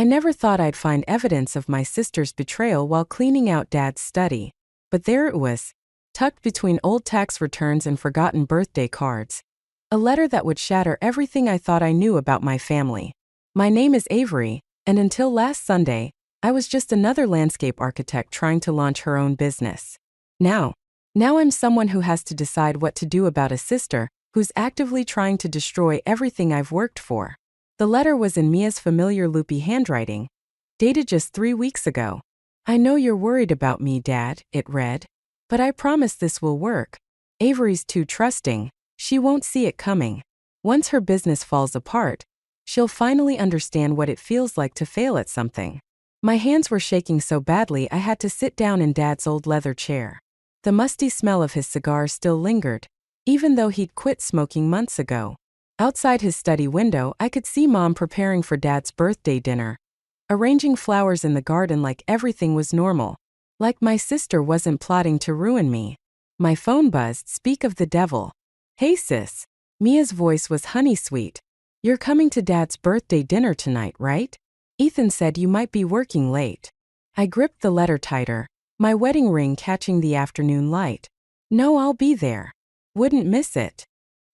never thought I'd find evidence of my sister's betrayal while cleaning out Dad's study. But there it was, tucked between old tax returns and forgotten birthday cards. A letter that would shatter everything I thought I knew about my family. My name is Avery, and until last Sunday, I was just another landscape architect trying to launch her own business. Now I'm someone who has to decide what to do about a sister who's actively trying to destroy everything I've worked for. The letter was in Mia's familiar loopy handwriting, dated just 3 weeks ago. "I know you're worried about me, Dad," it read. "But I promise this will work. Avery's too trusting. She won't see it coming. Once her business falls apart, she'll finally understand what it feels like to fail at something." My hands were shaking so badly I had to sit down in Dad's old leather chair. The musty smell of his cigar still lingered, even though he'd quit smoking months ago. Outside his study window, I could see Mom preparing for Dad's birthday dinner, arranging flowers in the garden like everything was normal, like my sister wasn't plotting to ruin me. My phone buzzed. Speak of the devil. "Hey sis." Mia's voice was honey sweet. "You're coming to Dad's birthday dinner tonight, right? Ethan said you might be working late." I gripped the letter tighter, my wedding ring catching the afternoon light. "No, I'll be there. Wouldn't miss it."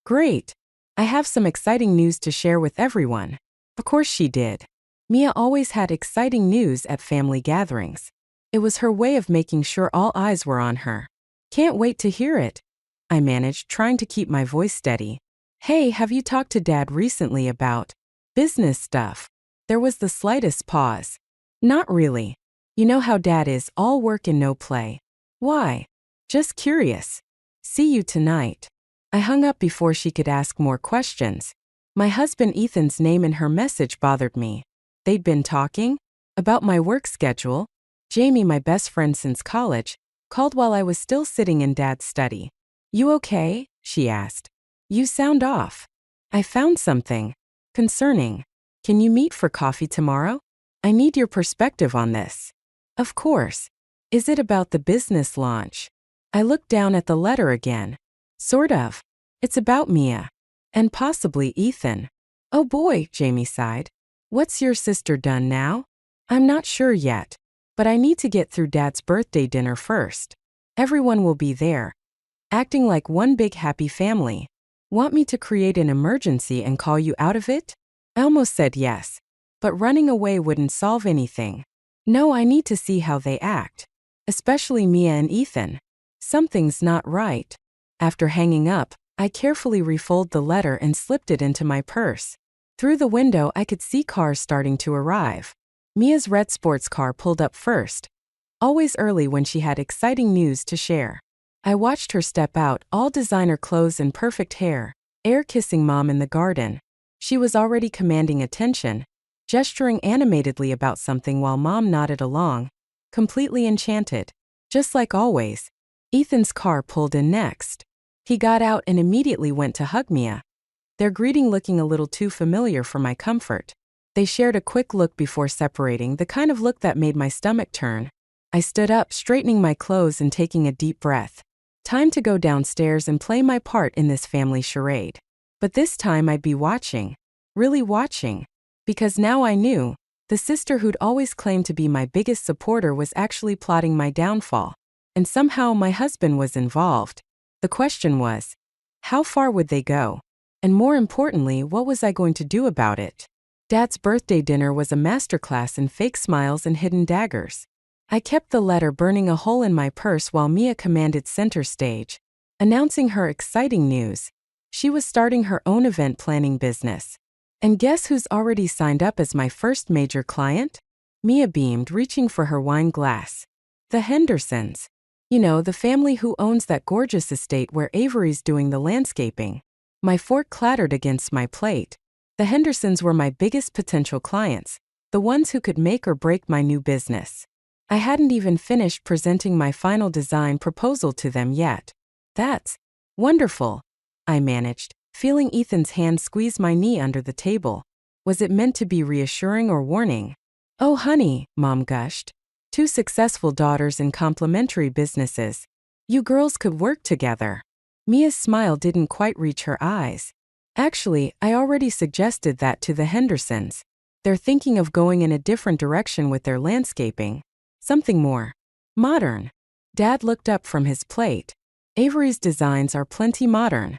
"Great. I have some exciting news to share with everyone." Of course she did. Mia always had exciting news at family gatherings. It was her way of making sure all eyes were on her. "Can't wait to hear it," I managed, trying to keep my voice steady. "Hey, have you talked to Dad recently about business stuff?" There was the slightest pause. "Not really. You know how Dad is, all work and no play." "Why?" "Just curious." "See you tonight." I hung up before she could ask more questions. My husband Ethan's name in her message bothered me. They'd been talking about my work schedule. Jamie, my best friend since college, called while I was still sitting in Dad's study. "You okay?" she asked. "You sound off." "I found something concerning. Can you meet for coffee tomorrow? I need your perspective on this." "Of course. Is it about the business launch?" I looked down at the letter again. "Sort of. It's about Mia. And possibly Ethan." "Oh boy," Jamie sighed. "What's your sister done now?" "I'm not sure yet. But I need to get through Dad's birthday dinner first. Everyone will be there, acting like one big happy family. Want me to create an emergency and call you out of it?" I almost said yes, but running away wouldn't solve anything. "No, I need to see how they act. Especially Mia and Ethan. Something's not right." After hanging up, I carefully refolded the letter and slipped it into my purse. Through the window, I could see cars starting to arrive. Mia's red sports car pulled up first, always early when she had exciting news to share. I watched her step out, all designer clothes and perfect hair, air-kissing Mom in the garden. She was already commanding attention, gesturing animatedly about something while Mom nodded along, completely enchanted. Just like always, Ethan's car pulled in next. He got out and immediately went to hug Mia, their greeting looking a little too familiar for my comfort. They shared a quick look before separating, the kind of look that made my stomach turn. I stood up, straightening my clothes and taking a deep breath. Time to go downstairs and play my part in this family charade. But this time I'd be watching. Really watching. Because now I knew, the sister who'd always claimed to be my biggest supporter was actually plotting my downfall. And somehow my husband was involved. The question was, how far would they go? And more importantly, what was I going to do about it? Dad's birthday dinner was a masterclass in fake smiles and hidden daggers. I kept the letter burning a hole in my purse while Mia commanded center stage, announcing her exciting news. She was starting her own event planning business. And guess who's already signed up as my first major client? Mia beamed, reaching for her wine glass. The Hendersons. You know, the family who owns that gorgeous estate where Avery's doing the landscaping. My fork clattered against my plate. The Hendersons were my biggest potential clients, the ones who could make or break my new business. I hadn't even finished presenting my final design proposal to them yet. "That's wonderful," I managed, feeling Ethan's hand squeeze my knee under the table. Was it meant to be reassuring or warning? "Oh honey," Mom gushed. "Two successful daughters in complementary businesses. You girls could work together." Mia's smile didn't quite reach her eyes. "Actually, I already suggested that to the Hendersons. They're thinking of going in a different direction with their landscaping. Something more modern. Dad looked up from his plate. Avery's designs are plenty modern.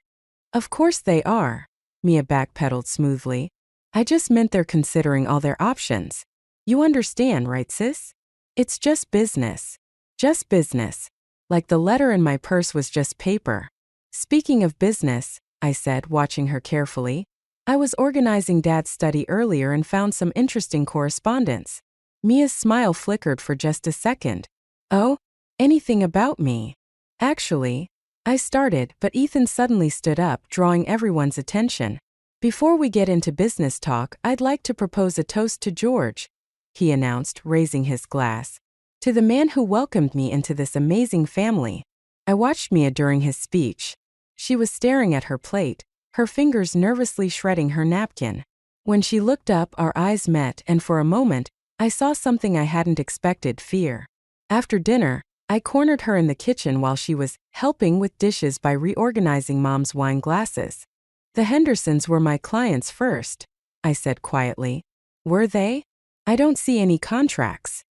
Of course they are. Mia backpedaled smoothly. I just meant they're considering all their options. You understand, right, sis? It's just business. Just business. Like the letter in my purse was just paper. Speaking of business, I said, watching her carefully, I was organizing Dad's study earlier and found some interesting correspondence. Mia's smile flickered for just a second. Oh? Anything about me? Actually, I started, but Ethan suddenly stood up, drawing everyone's attention. Before we get into business talk, I'd like to propose a toast to George, he announced, raising his glass. To the man who welcomed me into this amazing family. I watched Mia during his speech. She was staring at her plate, her fingers nervously shredding her napkin. When she looked up, our eyes met, and for a moment, I saw something I hadn't expected: fear. After dinner, I cornered her in the kitchen while she was helping with dishes by reorganizing Mom's wine glasses. The Hendersons were my clients first, I said quietly. Were they? I don't see any contracts.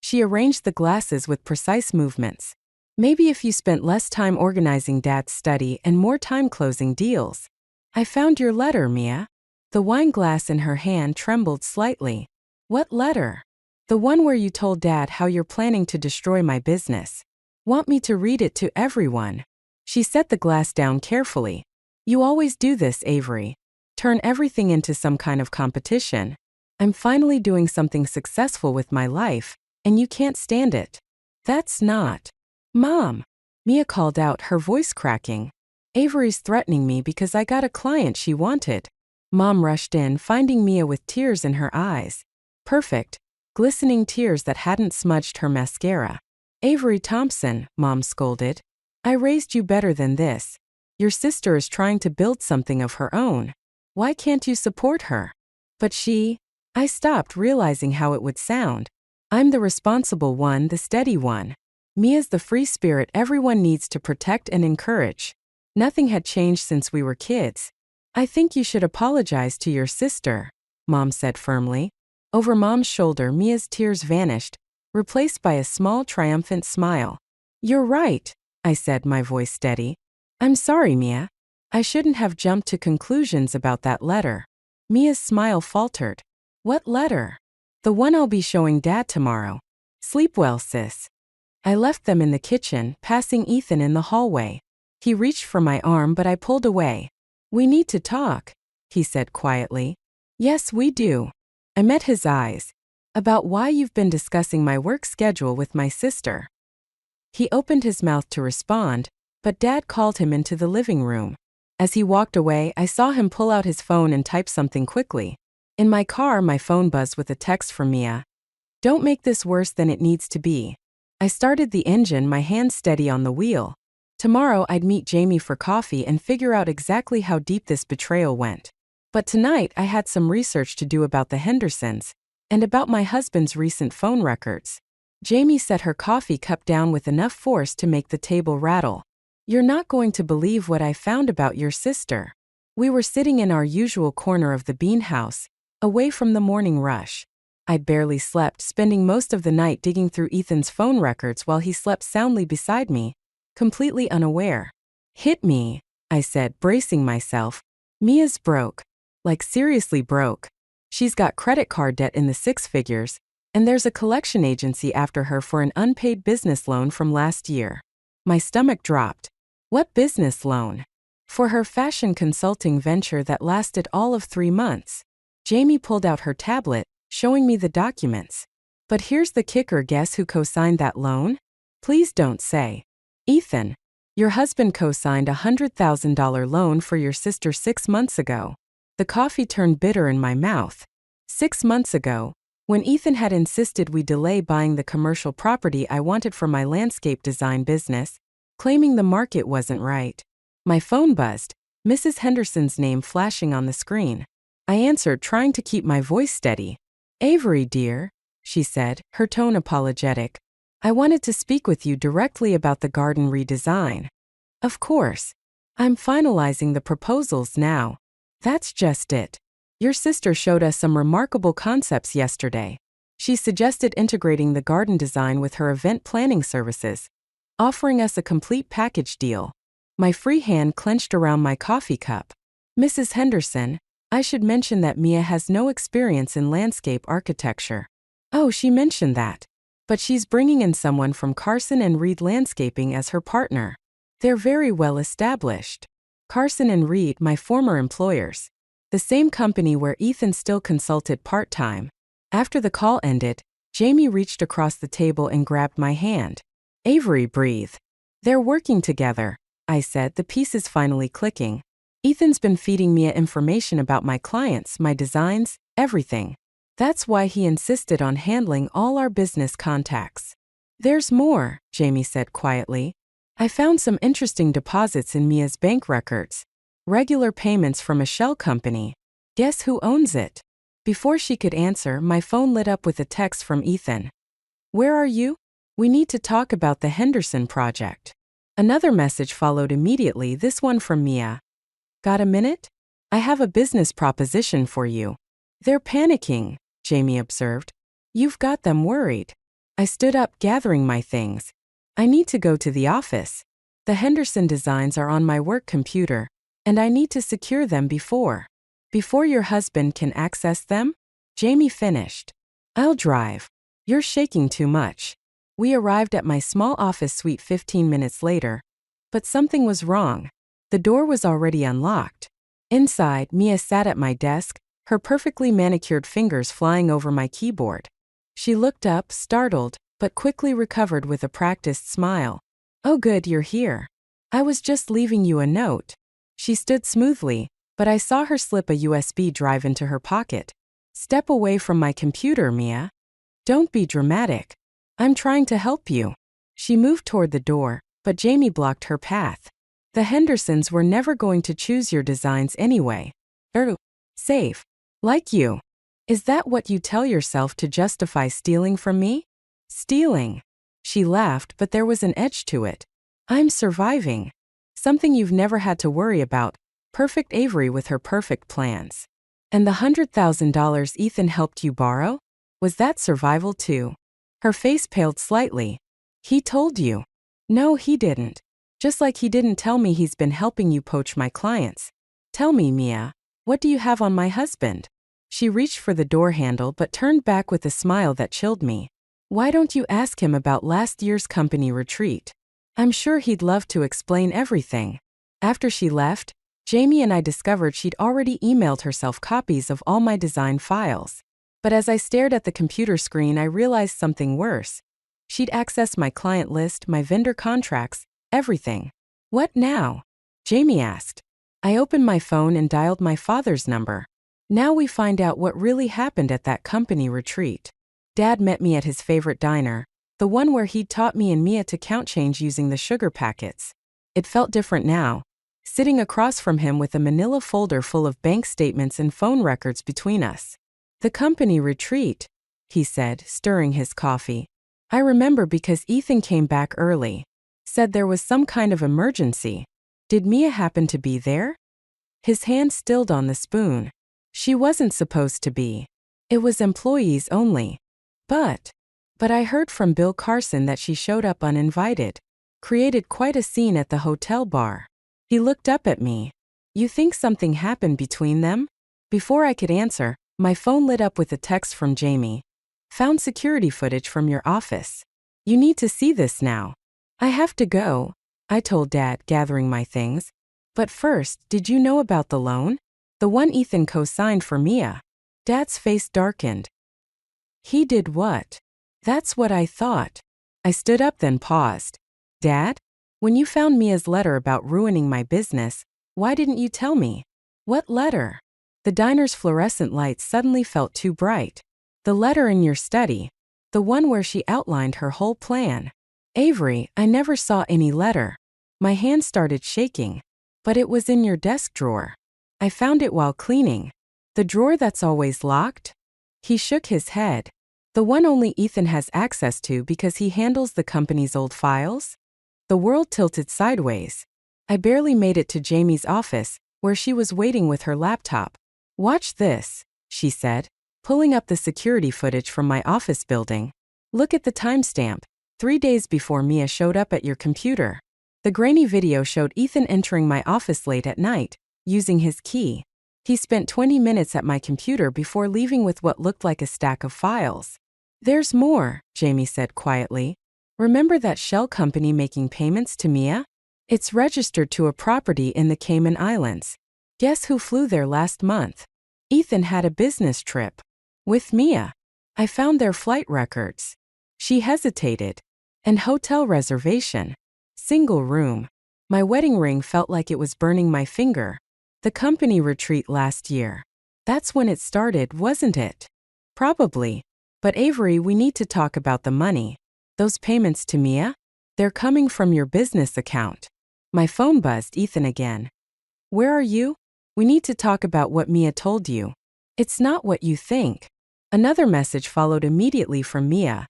She arranged the glasses with precise movements. Maybe if you spent less time organizing Dad's study and more time closing deals. I found your letter, Mia. The wine glass in her hand trembled slightly. What letter? The one where you told Dad how you're planning to destroy my business. Want me to read it to everyone? She set the glass down carefully. You always do this, Avery. Turn everything into some kind of competition. I'm finally doing something successful with my life, and you can't stand it. That's not. Mom! Mia called out, her voice cracking. Avery's threatening me because I got a client she wanted. Mom rushed in, finding Mia with tears in her eyes. Perfect. Glistening tears that hadn't smudged her mascara. Avery Thompson, Mom scolded. I raised you better than this. Your sister is trying to build something of her own. Why can't you support her? But she... I stopped, realizing how it would sound. I'm the responsible one, the steady one. Mia's the free spirit everyone needs to protect and encourage. Nothing had changed since we were kids. I think you should apologize to your sister, Mom said firmly. Over Mom's shoulder, Mia's tears vanished, replaced by a small, triumphant smile. You're right, I said, my voice steady. I'm sorry, Mia. I shouldn't have jumped to conclusions about that letter. Mia's smile faltered. What letter? The one I'll be showing Dad tomorrow. Sleep well, sis. I left them in the kitchen, passing Ethan in the hallway. He reached for my arm, but I pulled away. We need to talk, he said quietly. Yes, we do. I met his eyes. About why you've been discussing my work schedule with my sister. He opened his mouth to respond, but Dad called him into the living room. As he walked away, I saw him pull out his phone and type something quickly. In my car, my phone buzzed with a text from Mia. Don't make this worse than it needs to be. I started the engine, my hand steady on the wheel. Tomorrow I'd meet Jamie for coffee and figure out exactly how deep this betrayal went. But tonight I had some research to do about the Hendersons, and about my husband's recent phone records. Jamie set her coffee cup down with enough force to make the table rattle. You're not going to believe what I found about your sister. We were sitting in our usual corner of the bean house, away from the morning rush. I'd barely slept, spending most of the night digging through Ethan's phone records while he slept soundly beside me, completely unaware. Hit me, I said, bracing myself. Mia's broke. Like seriously broke. She's got credit card debt in the six figures, and there's a collection agency after her for an unpaid business loan from last year. My stomach dropped. What business loan? For her fashion consulting venture that lasted all of 3 months. Jamie pulled out her tablet, showing me the documents. But here's the kicker, guess who co-signed that loan? Please don't say. Ethan. Your husband co-signed a $100,000 loan for your sister 6 months ago. The coffee turned bitter in my mouth. 6 months ago, when Ethan had insisted we delay buying the commercial property I wanted for my landscape design business, claiming the market wasn't right. My phone buzzed, Mrs. Henderson's name flashing on the screen. I answered, trying to keep my voice steady. Avery, dear, she said, her tone apologetic. I wanted to speak with you directly about the garden redesign. Of course. I'm finalizing the proposals now. That's just it. Your sister showed us some remarkable concepts yesterday. She suggested integrating the garden design with her event planning services, offering us a complete package deal. My free hand clenched around my coffee cup. Mrs. Henderson, I should mention that Mia has no experience in landscape architecture. Oh, she mentioned that. But she's bringing in someone from Carson and Reed Landscaping as her partner. They're very well established. Carson and Reed, my former employers. The same company where Ethan still consulted part-time. After the call ended, Jamie reached across the table and grabbed my hand. Avery, breathe. They're working together, I said, the pieces finally clicking. Ethan's been feeding Mia information about my clients, my designs, everything. That's why he insisted on handling all our business contacts. There's more, Jamie said quietly. I found some interesting deposits in Mia's bank records. Regular payments from a shell company. Guess who owns it? Before she could answer, my phone lit up with a text from Ethan. Where are you? We need to talk about the Henderson project. Another message followed immediately, this one from Mia. Got a minute? I have a business proposition for you. They're panicking, Jamie observed. You've got them worried. I stood up, gathering my things. I need to go to the office. The Henderson designs are on my work computer, and I need to secure them before your husband can access them? Jamie finished. I'll drive. You're shaking too much. We arrived at my small office suite 15 minutes later. But something was wrong. The door was already unlocked. Inside, Mia sat at my desk, her perfectly manicured fingers flying over my keyboard. She looked up, startled, but quickly recovered with a practiced smile. Oh good, you're here. I was just leaving you a note. She stood smoothly, but I saw her slip a USB drive into her pocket. Step away from my computer, Mia. Don't be dramatic. I'm trying to help you. She moved toward the door, but Jamie blocked her path. The Hendersons were never going to choose your designs anyway. Safe. Like you. Is that what you tell yourself to justify stealing from me? Stealing. She laughed, but there was an edge to it. I'm surviving. Something you've never had to worry about. Perfect Avery with her perfect plans. And the $100,000 Ethan helped you borrow? Was that survival too? Her face paled slightly. He told you. No, he didn't. Just like he didn't tell me he's been helping you poach my clients. Tell me, Mia, what do you have on my husband? She reached for the door handle but turned back with a smile that chilled me. Why don't you ask him about last year's company retreat? I'm sure he'd love to explain everything. After she left, Jamie and I discovered she'd already emailed herself copies of all my design files. But as I stared at the computer screen, I realized something worse. She'd accessed my client list, my vendor contracts, everything. What now? Jamie asked. I opened my phone and dialed my father's number. Now we find out what really happened at that company retreat. Dad met me at his favorite diner, the one where he'd taught me and Mia to count change using the sugar packets. It felt different now. Sitting across from him with a manila folder full of bank statements and phone records between us. The company retreat, he said, stirring his coffee. I remember because Ethan came back early. Said there was some kind of emergency. Did Mia happen to be there? His hand stilled on the spoon. She wasn't supposed to be. It was employees only. But I heard from Bill Carson that she showed up uninvited. Created quite a scene at the hotel bar. He looked up at me. You think something happened between them? Before I could answer, my phone lit up with a text from Jamie. Found security footage from your office. You need to see this now. I have to go, I told Dad, gathering my things. But first, did you know about the loan? The one Ethan co-signed for Mia. Dad's face darkened. He did what? That's what I thought. I stood up then paused. Dad? When you found Mia's letter about ruining my business, why didn't you tell me? What letter? The diner's fluorescent lights suddenly felt too bright. The letter in your study. The one where she outlined her whole plan. Avery, I never saw any letter. My hand started shaking. But it was in your desk drawer. I found it while cleaning. The drawer that's always locked? He shook his head. The one only Ethan has access to because he handles the company's old files? The world tilted sideways. I barely made it to Jamie's office, where she was waiting with her laptop. Watch this, she said, pulling up the security footage from my office building. Look at the timestamp, 3 days before Mia showed up at your computer. The grainy video showed Ethan entering my office late at night, using his key. He spent 20 minutes at my computer before leaving with what looked like a stack of files. There's more, Jamie said quietly. Remember that shell company making payments to Mia? It's registered to a property in the Cayman Islands. Guess who flew there last month? Ethan had a business trip. With Mia. I found their flight records. She hesitated. And hotel reservation. Single room. My wedding ring felt like it was burning my finger. The company retreat last year. That's when it started, wasn't it? Probably. But Avery, we need to talk about the money. Those payments to Mia? They're coming from your business account. My phone buzzed. Ethan again. Where are you? We need to talk about what Mia told you. It's not what you think. Another message followed immediately from Mia.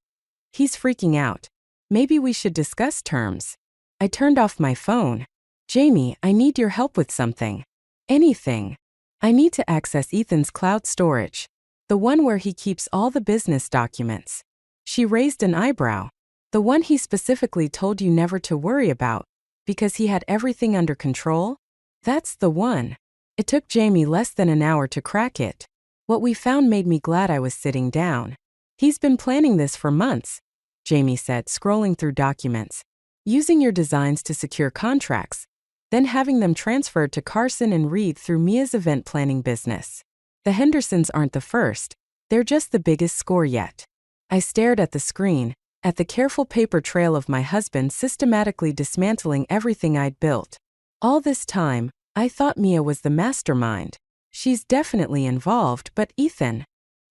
He's freaking out. Maybe we should discuss terms. I turned off my phone. Jamie, I need your help with something. Anything. I need to access Ethan's cloud storage. The one where he keeps all the business documents. She raised an eyebrow. The one he specifically told you never to worry about, because he had everything under control? That's the one. It took Jamie less than an hour to crack it. What we found made me glad I was sitting down. He's been planning this for months, Jamie said, scrolling through documents. Using your designs to secure contracts, then having them transferred to Carson and Reed through Mia's event planning business. The Hendersons aren't the first, they're just the biggest score yet. I stared at the screen, at the careful paper trail of my husband systematically dismantling everything I'd built. All this time, I thought Mia was the mastermind. She's definitely involved, but Ethan.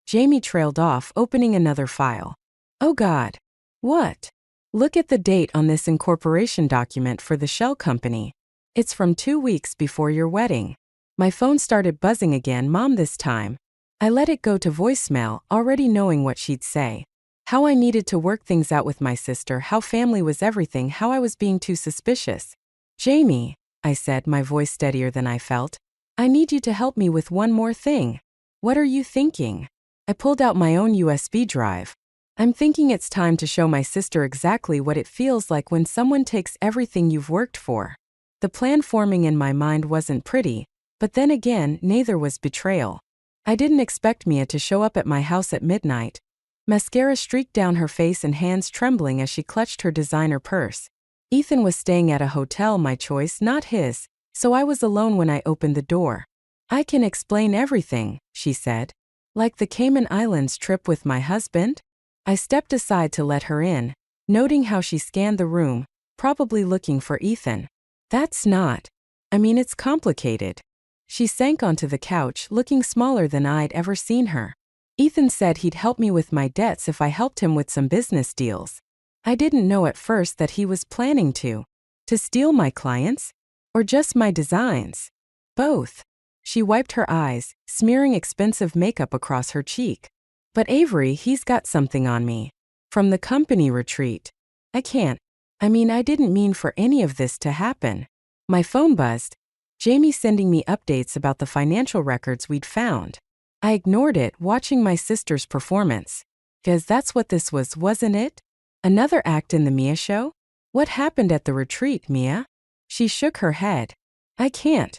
Jamie trailed off, opening another file. Oh God. What? Look at the date on this incorporation document for the shell company. It's from 2 weeks before your wedding. My phone started buzzing again, Mom this time. I let it go to voicemail, already knowing what she'd say. How I needed to work things out with my sister, how family was everything, how I was being too suspicious. Jamie, I said, my voice steadier than I felt. I need you to help me with one more thing. What are you thinking? I pulled out my own USB drive. I'm thinking it's time to show my sister exactly what it feels like when someone takes everything you've worked for. The plan forming in my mind wasn't pretty, but then again, neither was betrayal. I didn't expect Mia to show up at my house at midnight. Mascara streaked down her face and hands trembling as she clutched her designer purse. Ethan was staying at a hotel, my choice, not his, so I was alone when I opened the door. I can explain everything, she said. Like the Cayman Islands trip with my husband? I stepped aside to let her in, noting how she scanned the room, probably looking for Ethan. That's not. I mean, it's complicated. She sank onto the couch, looking smaller than I'd ever seen her. Ethan said he'd help me with my debts if I helped him with some business deals. I didn't know at first that he was planning to steal my clients? Or just my designs? Both. She wiped her eyes, smearing expensive makeup across her cheek. But Avery, he's got something on me. From the company retreat. I didn't mean for any of this to happen. My phone buzzed. Jamie sending me updates about the financial records we'd found. I ignored it, watching my sister's performance. 'Cause that's what this was, wasn't it? Another act in the Mia show? What happened at the retreat, Mia? She shook her head. I can't.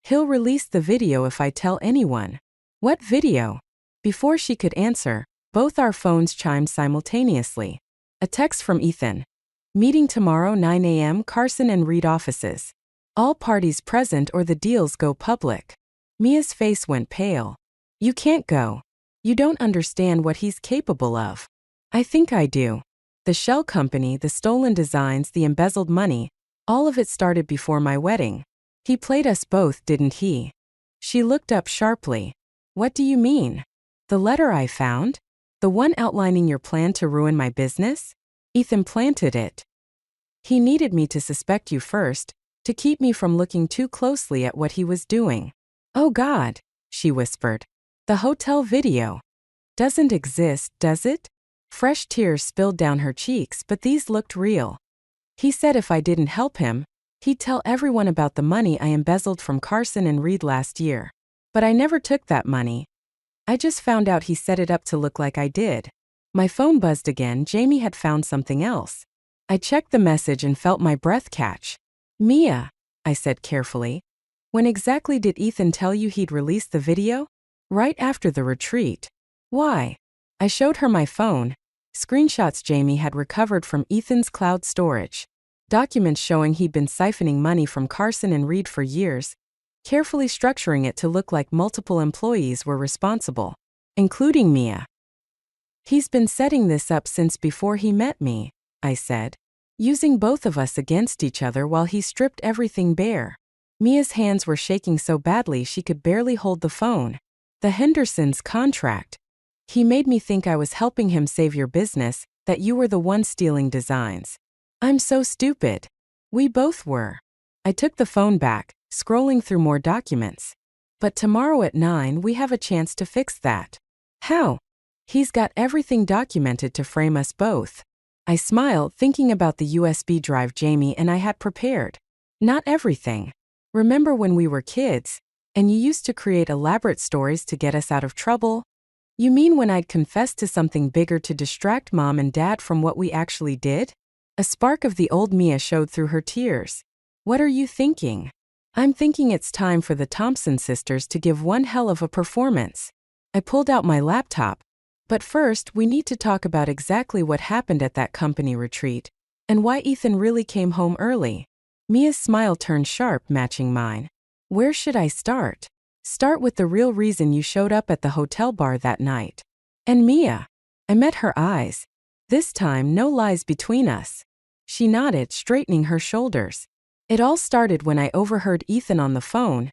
He'll release the video if I tell anyone. What video? Before she could answer, both our phones chimed simultaneously. A text from Ethan. Meeting tomorrow 9 a.m. Carson and Reed offices. All parties present or the deals go public. Mia's face went pale. You can't go. You don't understand what he's capable of. I think I do. The shell company, the stolen designs, the embezzled money, all of it started before my wedding. He played us both, didn't he? She looked up sharply. What do you mean? The letter I found? The one outlining your plan to ruin my business? Ethan planted it. He needed me to suspect you first, to keep me from looking too closely at what he was doing. Oh God, she whispered. The hotel video doesn't exist, does it? Fresh tears spilled down her cheeks, but these looked real. He said if I didn't help him, he'd tell everyone about the money I embezzled from Carson and Reed last year. But I never took that money. I just found out he set it up to look like I did. My phone buzzed again. Jamie had found something else. I checked the message and felt my breath catch. Mia, I said carefully. When exactly did Ethan tell you he'd release the video? Right after the retreat. Why? I showed her my phone. Screenshots Jamie had recovered from Ethan's cloud storage. Documents showing he'd been siphoning money from Carson and Reed for years, carefully structuring it to look like multiple employees were responsible, including Mia. He's been setting this up since before he met me, I said, using both of us against each other while he stripped everything bare. Mia's hands were shaking so badly she could barely hold the phone. The Hendersons' contract. He made me think I was helping him save your business, that you were the one stealing designs. I'm so stupid. We both were. I took the phone back, scrolling through more documents. But tomorrow at 9 we have a chance to fix that. How? He's got everything documented to frame us both. I smiled, thinking about the USB drive Jamie and I had prepared. Not everything. Remember when we were kids, and you used to create elaborate stories to get us out of trouble? You mean when I'd confess to something bigger to distract Mom and Dad from what we actually did? A spark of the old Mia showed through her tears. What are you thinking? I'm thinking it's time for the Thompson sisters to give one hell of a performance. I pulled out my laptop. But first, we need to talk about exactly what happened at that company retreat, and why Ethan really came home early. Mia's smile turned sharp, matching mine. Where should I start? Start with the real reason you showed up at the hotel bar that night. And Mia. I met her eyes. This time, no lies between us. She nodded, straightening her shoulders. It all started when I overheard Ethan on the phone,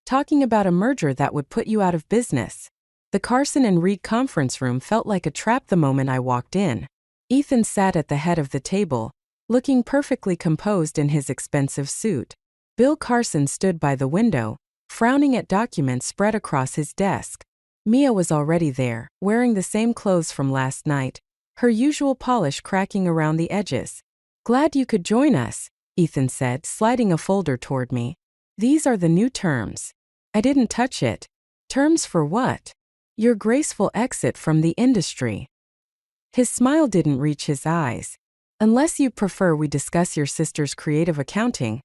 talking about a merger that would put you out of business. The Carson and Reed conference room felt like a trap the moment I walked in. Ethan sat at the head of the table, looking perfectly composed in his expensive suit. Bill Carson stood by the window, frowning at documents spread across his desk. Mia was already there, wearing the same clothes from last night, her usual polish cracking around the edges. Glad you could join us, Ethan said, sliding a folder toward me. These are the new terms. I didn't touch it. Terms for what? Your graceful exit from the industry. His smile didn't reach his eyes. Unless you prefer we discuss your sister's creative accounting,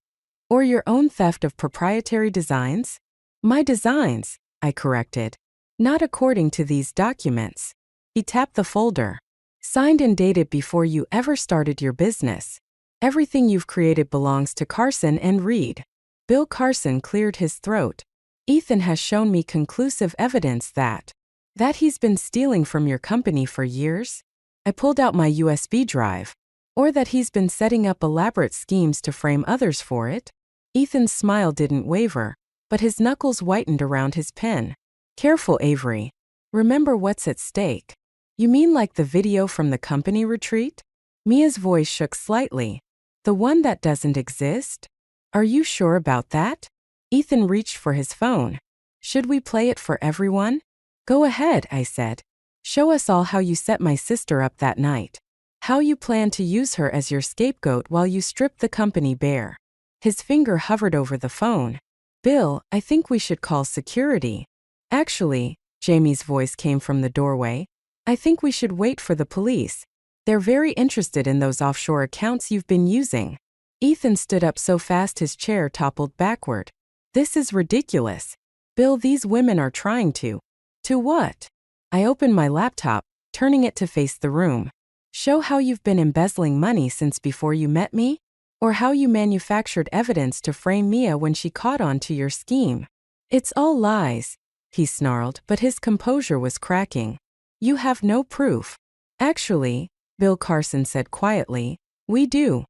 or your own theft of proprietary designs? My designs, I corrected. Not according to these documents. He tapped the folder. Signed and dated before you ever started your business. Everything you've created belongs to Carson and Reed. Bill Carson cleared his throat. Ethan has shown me conclusive evidence that he's been stealing from your company for years. I pulled out my USB drive. Or that he's been setting up elaborate schemes to frame others for it. Ethan's smile didn't waver, but his knuckles whitened around his pen. Careful, Avery. Remember what's at stake. You mean like the video from the company retreat? Mia's voice shook slightly. The one that doesn't exist? Are you sure about that? Ethan reached for his phone. Should we play it for everyone? Go ahead, I said. Show us all how you set my sister up that night. How you plan to use her as your scapegoat while you strip the company bare. His finger hovered over the phone. Bill, I think we should call security. Actually, Jamie's voice came from the doorway. I think we should wait for the police. They're very interested in those offshore accounts you've been using. Ethan stood up so fast his chair toppled backward. This is ridiculous. Bill, these women are trying to. To what? I opened my laptop, turning it to face the room. Show how you've been embezzling money since before you met me? Or how you manufactured evidence to frame Mia when she caught on to your scheme. It's all lies, he snarled, but his composure was cracking. You have no proof. Actually, Bill Carson said quietly, we do.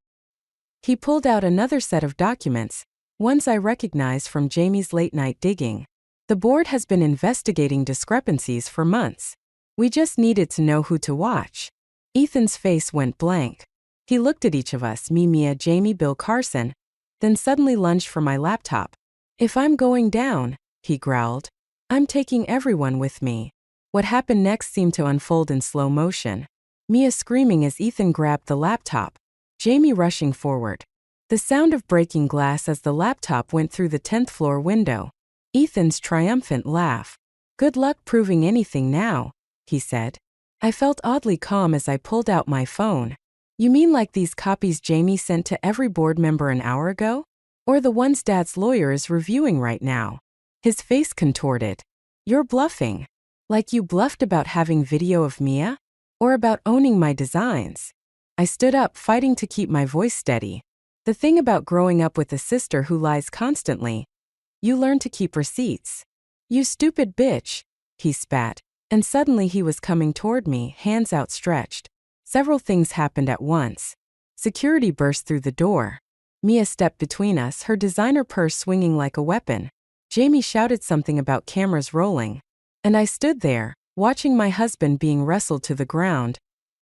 He pulled out another set of documents, ones I recognized from Jamie's late-night digging. The board has been investigating discrepancies for months. We just needed to know who to watch. Ethan's face went blank. He looked at each of us, me, Mia, Jamie, Bill Carson, then suddenly lunged for my laptop. If I'm going down, he growled, I'm taking everyone with me. What happened next seemed to unfold in slow motion. Mia screaming as Ethan grabbed the laptop. Jamie rushing forward. The sound of breaking glass as the laptop went through the 10th floor window. Ethan's triumphant laugh. Good luck proving anything now, he said. I felt oddly calm as I pulled out my phone. You mean like these copies Jamie sent to every board member an hour ago? Or the ones Dad's lawyer is reviewing right now? His face contorted. You're bluffing. Like you bluffed about having video of Mia? Or about owning my designs? I stood up, fighting to keep my voice steady. The thing about growing up with a sister who lies constantly. You learn to keep receipts. You stupid bitch, he spat, and suddenly he was coming toward me, hands outstretched. Several things happened at once. Security burst through the door. Mia stepped between us, her designer purse swinging like a weapon. Jamie shouted something about cameras rolling. And I stood there, watching my husband being wrestled to the ground,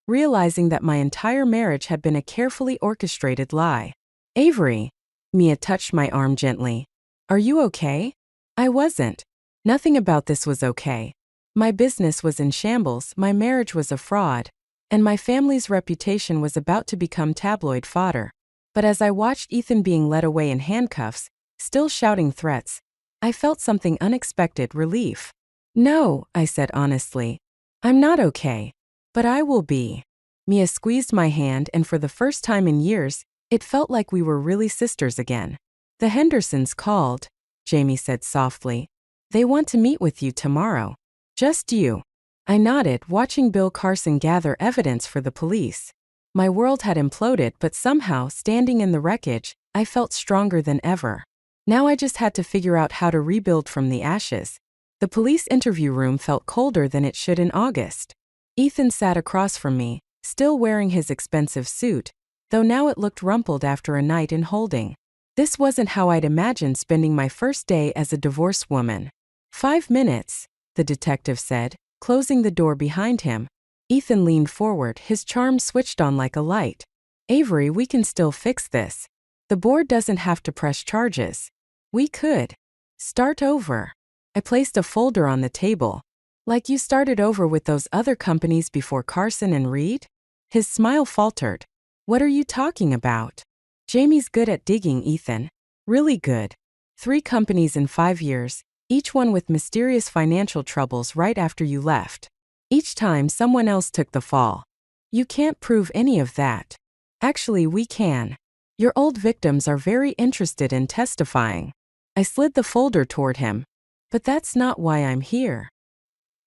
realizing that my entire marriage had been a carefully orchestrated lie. Avery. Mia touched my arm gently. Are you okay? I wasn't. Nothing about this was okay. My business was in shambles, my marriage was a fraud, and my family's reputation was about to become tabloid fodder. But as I watched Ethan being led away in handcuffs, still shouting threats, I felt something unexpected: relief. No, I said honestly. I'm not okay. But I will be. Mia squeezed my hand, and for the first time in years, it felt like we were really sisters again. The Hendersons called, Jamie said softly. They want to meet with you tomorrow. Just you. I nodded, watching Bill Carson gather evidence for the police. My world had imploded, but somehow, standing in the wreckage, I felt stronger than ever. Now I just had to figure out how to rebuild from the ashes. The police interview room felt colder than it should in August. Ethan sat across from me, still wearing his expensive suit, though now it looked rumpled after a night in holding. This wasn't how I'd imagined spending my first day as a divorced woman. 5 minutes, the detective said, closing the door behind him. Ethan leaned forward, his charm switched on like a light. Avery, we can still fix this. The board doesn't have to press charges. We could start over. I placed a folder on the table. Like you started over with those other companies before Carson and Reed? His smile faltered. What are you talking about? Jamie's good at digging, Ethan. Really good. 3 companies in 5 years, each one with mysterious financial troubles right after you left. Each time someone else took the fall. You can't prove any of that. Actually, we can. Your old victims are very interested in testifying. I slid the folder toward him. But that's not why I'm here.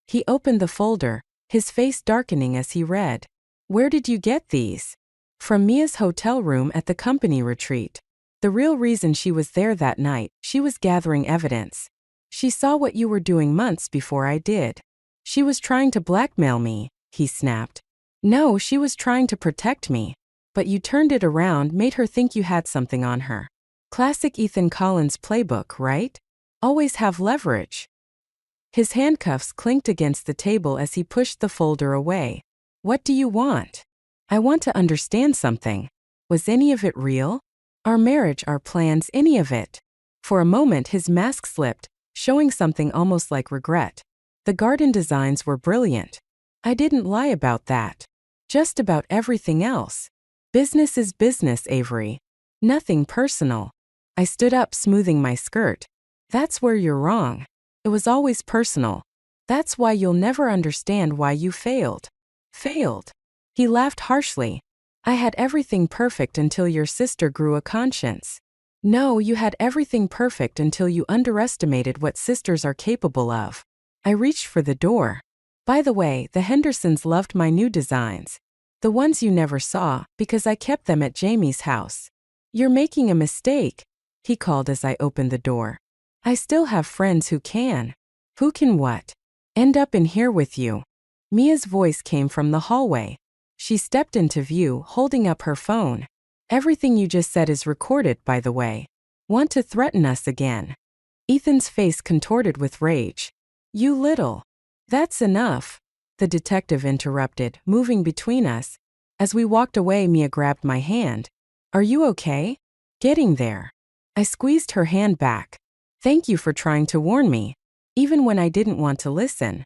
He opened the folder, his face darkening as he read. Where did you get these? From Mia's hotel room at the company retreat. The real reason she was there that night, she was gathering evidence. She saw what you were doing months before I did. She was trying to blackmail me, he snapped. No, she was trying to protect me. But you turned it around, made her think you had something on her. Classic Ethan Collins playbook, right? Always have leverage. His handcuffs clinked against the table as he pushed the folder away. What do you want? I want to understand something. Was any of it real? Our marriage, our plans, any of it? For a moment his mask slipped, showing something almost like regret. The garden designs were brilliant. I didn't lie about that. Just about everything else. Business is business, Avery. Nothing personal. I stood up, smoothing my skirt. That's where you're wrong. It was always personal. That's why you'll never understand why you failed. Failed? He laughed harshly. I had everything perfect until your sister grew a conscience. No, you had everything perfect until you underestimated what sisters are capable of. I reached for the door. By the way, the Hendersons loved my new designs. The ones you never saw, because I kept them at Jamie's house. You're making a mistake, he called as I opened the door. I still have friends who can. Who can what? End up in here with you. Mia's voice came from the hallway. She stepped into view, holding up her phone. Everything you just said is recorded, by the way. Want to threaten us again? Ethan's face contorted with rage. You little. That's enough, the detective interrupted, moving between us. As we walked away, Mia grabbed my hand. Are you okay? Getting there. I squeezed her hand back. Thank you for trying to warn me, even when I didn't want to listen.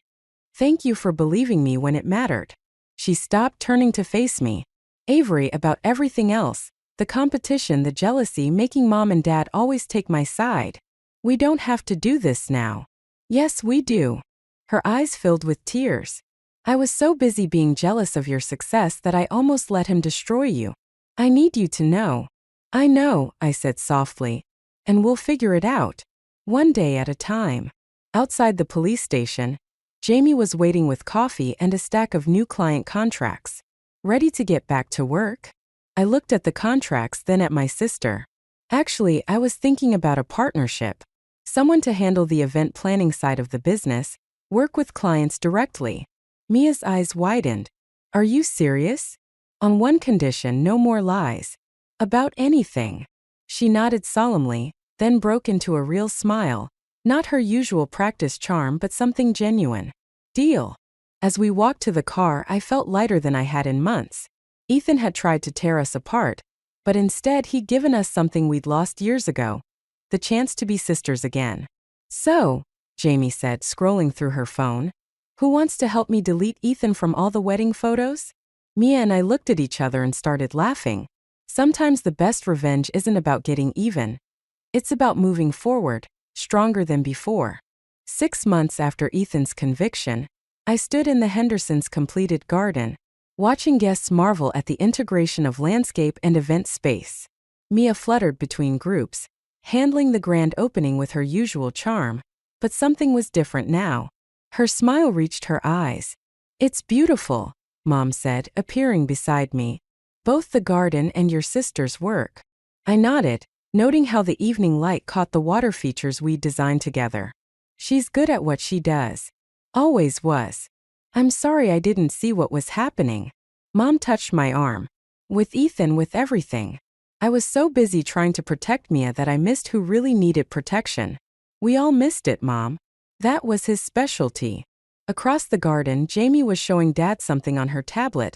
Thank you for believing me when it mattered. She stopped, turning to face me. Avery, about everything else, the competition, the jealousy, making Mom and Dad always take my side. We don't have to do this now. Yes, we do. Her eyes filled with tears. I was so busy being jealous of your success that I almost let him destroy you. I need you to know. I know, I said softly. And we'll figure it out. One day at a time. Outside the police station, Jamie was waiting with coffee and a stack of new client contracts. Ready to get back to work? I looked at the contracts, then at my sister. Actually, I was thinking about a partnership. Someone to handle the event planning side of the business, work with clients directly. Mia's eyes widened. Are you serious? On one condition, no more lies. About anything. She nodded solemnly, then broke into a real smile. Not her usual practice charm, but something genuine. Deal. As we walked to the car, I felt lighter than I had in months. Ethan had tried to tear us apart, but instead he'd given us something we'd lost years ago. The chance to be sisters again. So, Jamie said, scrolling through her phone, who wants to help me delete Ethan from all the wedding photos? Mia and I looked at each other and started laughing. Sometimes the best revenge isn't about getting even. It's about moving forward, stronger than before. 6 months after Ethan's conviction, I stood in the Hendersons' completed garden, watching guests marvel at the integration of landscape and event space. Mia fluttered between groups, handling the grand opening with her usual charm, but something was different now. Her smile reached her eyes. It's beautiful, Mom said, appearing beside me. Both the garden and your sister's work. I nodded, noting how the evening light caught the water features we'd designed together. She's good at what she does. Always was. I'm sorry I didn't see what was happening. Mom touched my arm. With Ethan, with everything. I was so busy trying to protect Mia that I missed who really needed protection. We all missed it, Mom. That was his specialty. Across the garden, Jamie was showing Dad something on her tablet.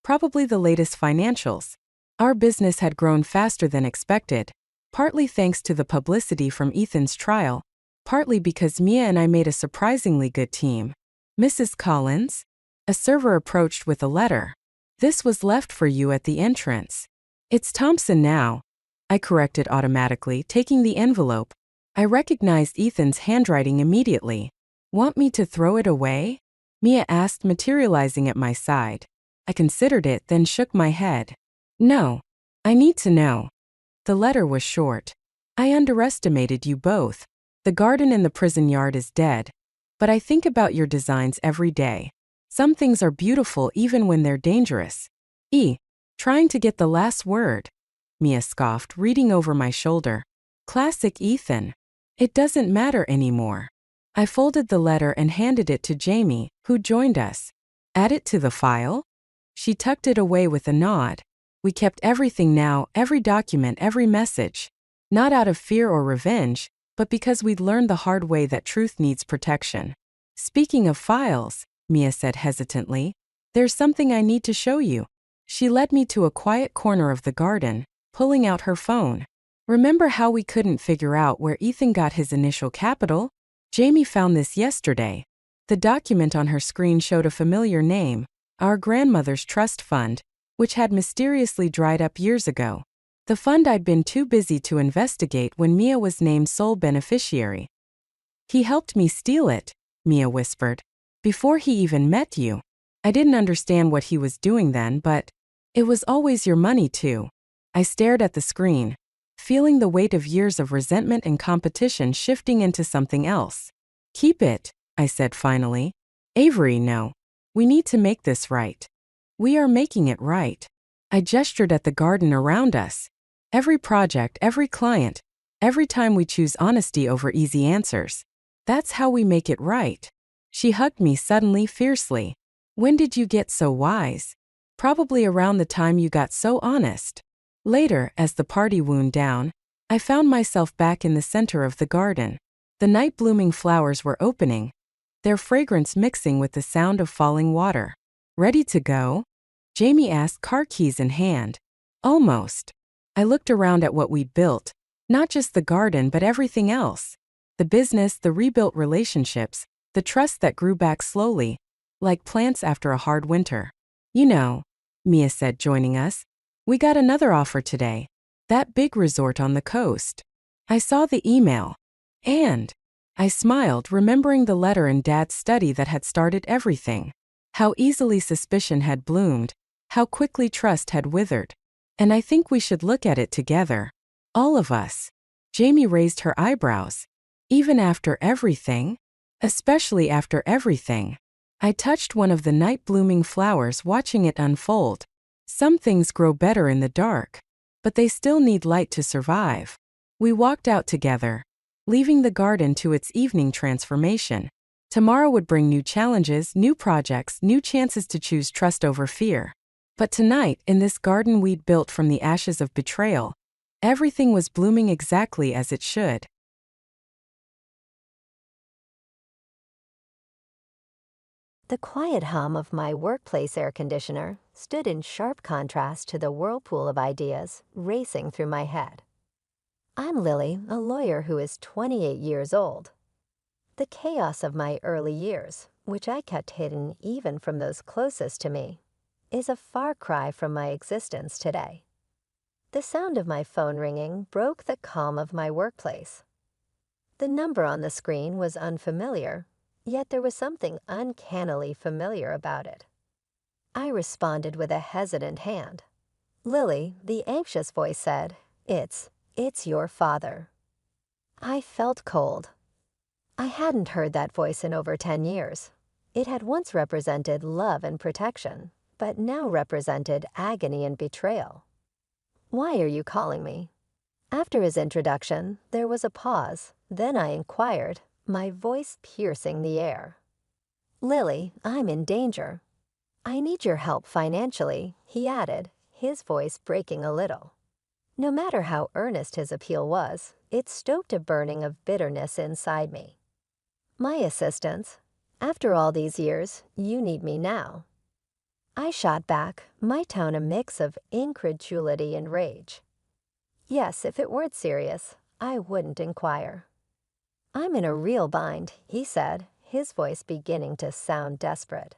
Probably the latest financials. Our business had grown faster than expected, partly thanks to the publicity from Ethan's trial, partly because Mia and I made a surprisingly good team. Mrs. Collins? A server approached with a letter. This was left for you at the entrance. It's Thompson now. I corrected automatically, taking the envelope. I recognized Ethan's handwriting immediately. Want me to throw it away? Mia asked, materializing at my side. I considered it, then shook my head. No. I need to know. The letter was short. I underestimated you both. The garden in the prison yard is dead. But I think about your designs every day. Some things are beautiful even when they're dangerous. Trying to get the last word. Mia scoffed, reading over my shoulder. Classic Ethan. It doesn't matter anymore. I folded the letter and handed it to Jamie, who joined us. Add it to the file? She tucked it away with a nod. We kept everything now, every document, every message. Not out of fear or revenge, but because we'd learned the hard way that truth needs protection. Speaking of files, Mia said hesitantly, there's something I need to show you. She led me to a quiet corner of the garden, pulling out her phone. Remember how we couldn't figure out where Ethan got his initial capital? Jamie found this yesterday. The document on her screen showed a familiar name, our grandmother's trust fund, which had mysteriously dried up years ago. The fund I'd been too busy to investigate when Mia was named sole beneficiary. He helped me steal it, Mia whispered. Before he even met you. I didn't understand what he was doing then, but it was always your money too. I stared at the screen, feeling the weight of years of resentment and competition shifting into something else. Keep it, I said finally. Avery, no. We need to make this right. We are making it right. I gestured at the garden around us. Every project, every client, every time we choose honesty over easy answers. That's how we make it right. She hugged me suddenly, fiercely. When did you get so wise? Probably around the time you got so honest. Later, as the party wound down, I found myself back in the center of the garden. The night-blooming flowers were opening, their fragrance mixing with the sound of falling water. Ready to go? Jamie asked, car keys in hand. Almost. I looked around at what we'd built, not just the garden but everything else. The business, the rebuilt relationships, the trust that grew back slowly, like plants after a hard winter. You know, Mia said, joining us, we got another offer today. That big resort on the coast. I saw the email. And I smiled, remembering the letter in Dad's study that had started everything. How easily suspicion had bloomed, how quickly trust had withered. And I think we should look at it together. All of us. Jamie raised her eyebrows. Even after everything? Especially after everything. I touched one of the night-blooming flowers, watching it unfold. Some things grow better in the dark, but they still need light to survive. We walked out together, leaving the garden to its evening transformation. Tomorrow would bring new challenges, new projects, new chances to choose trust over fear. But tonight, in this garden we'd built from the ashes of betrayal, everything was blooming exactly as it should. The quiet hum of my workplace air conditioner stood in sharp contrast to the whirlpool of ideas racing through my head. I'm Lily, a lawyer who is 28 years old. The chaos of my early years, which I kept hidden even from those closest to me, is a far cry from my existence today. The sound of my phone ringing broke the calm of my workplace. The number on the screen was unfamiliar, yet there was something uncannily familiar about it. I responded with a hesitant hand. Lily, the anxious voice said, It's your father." I felt cold. I hadn't heard that voice in over 10 years. It had once represented love and protection, but now represented agony and betrayal. "Why are you calling me?" After his introduction, there was a pause. Then I inquired, my voice piercing the air. "Lily, I'm in danger." "I need your help financially," he added, his voice breaking a little. No matter how earnest his appeal was, it stoked a burning of bitterness inside me. "My assistance. After all these years, you need me now." I shot back, my tone a mix of incredulity and rage. "Yes, if it weren't serious, I wouldn't inquire." "I'm in a real bind," he said, his voice beginning to sound desperate.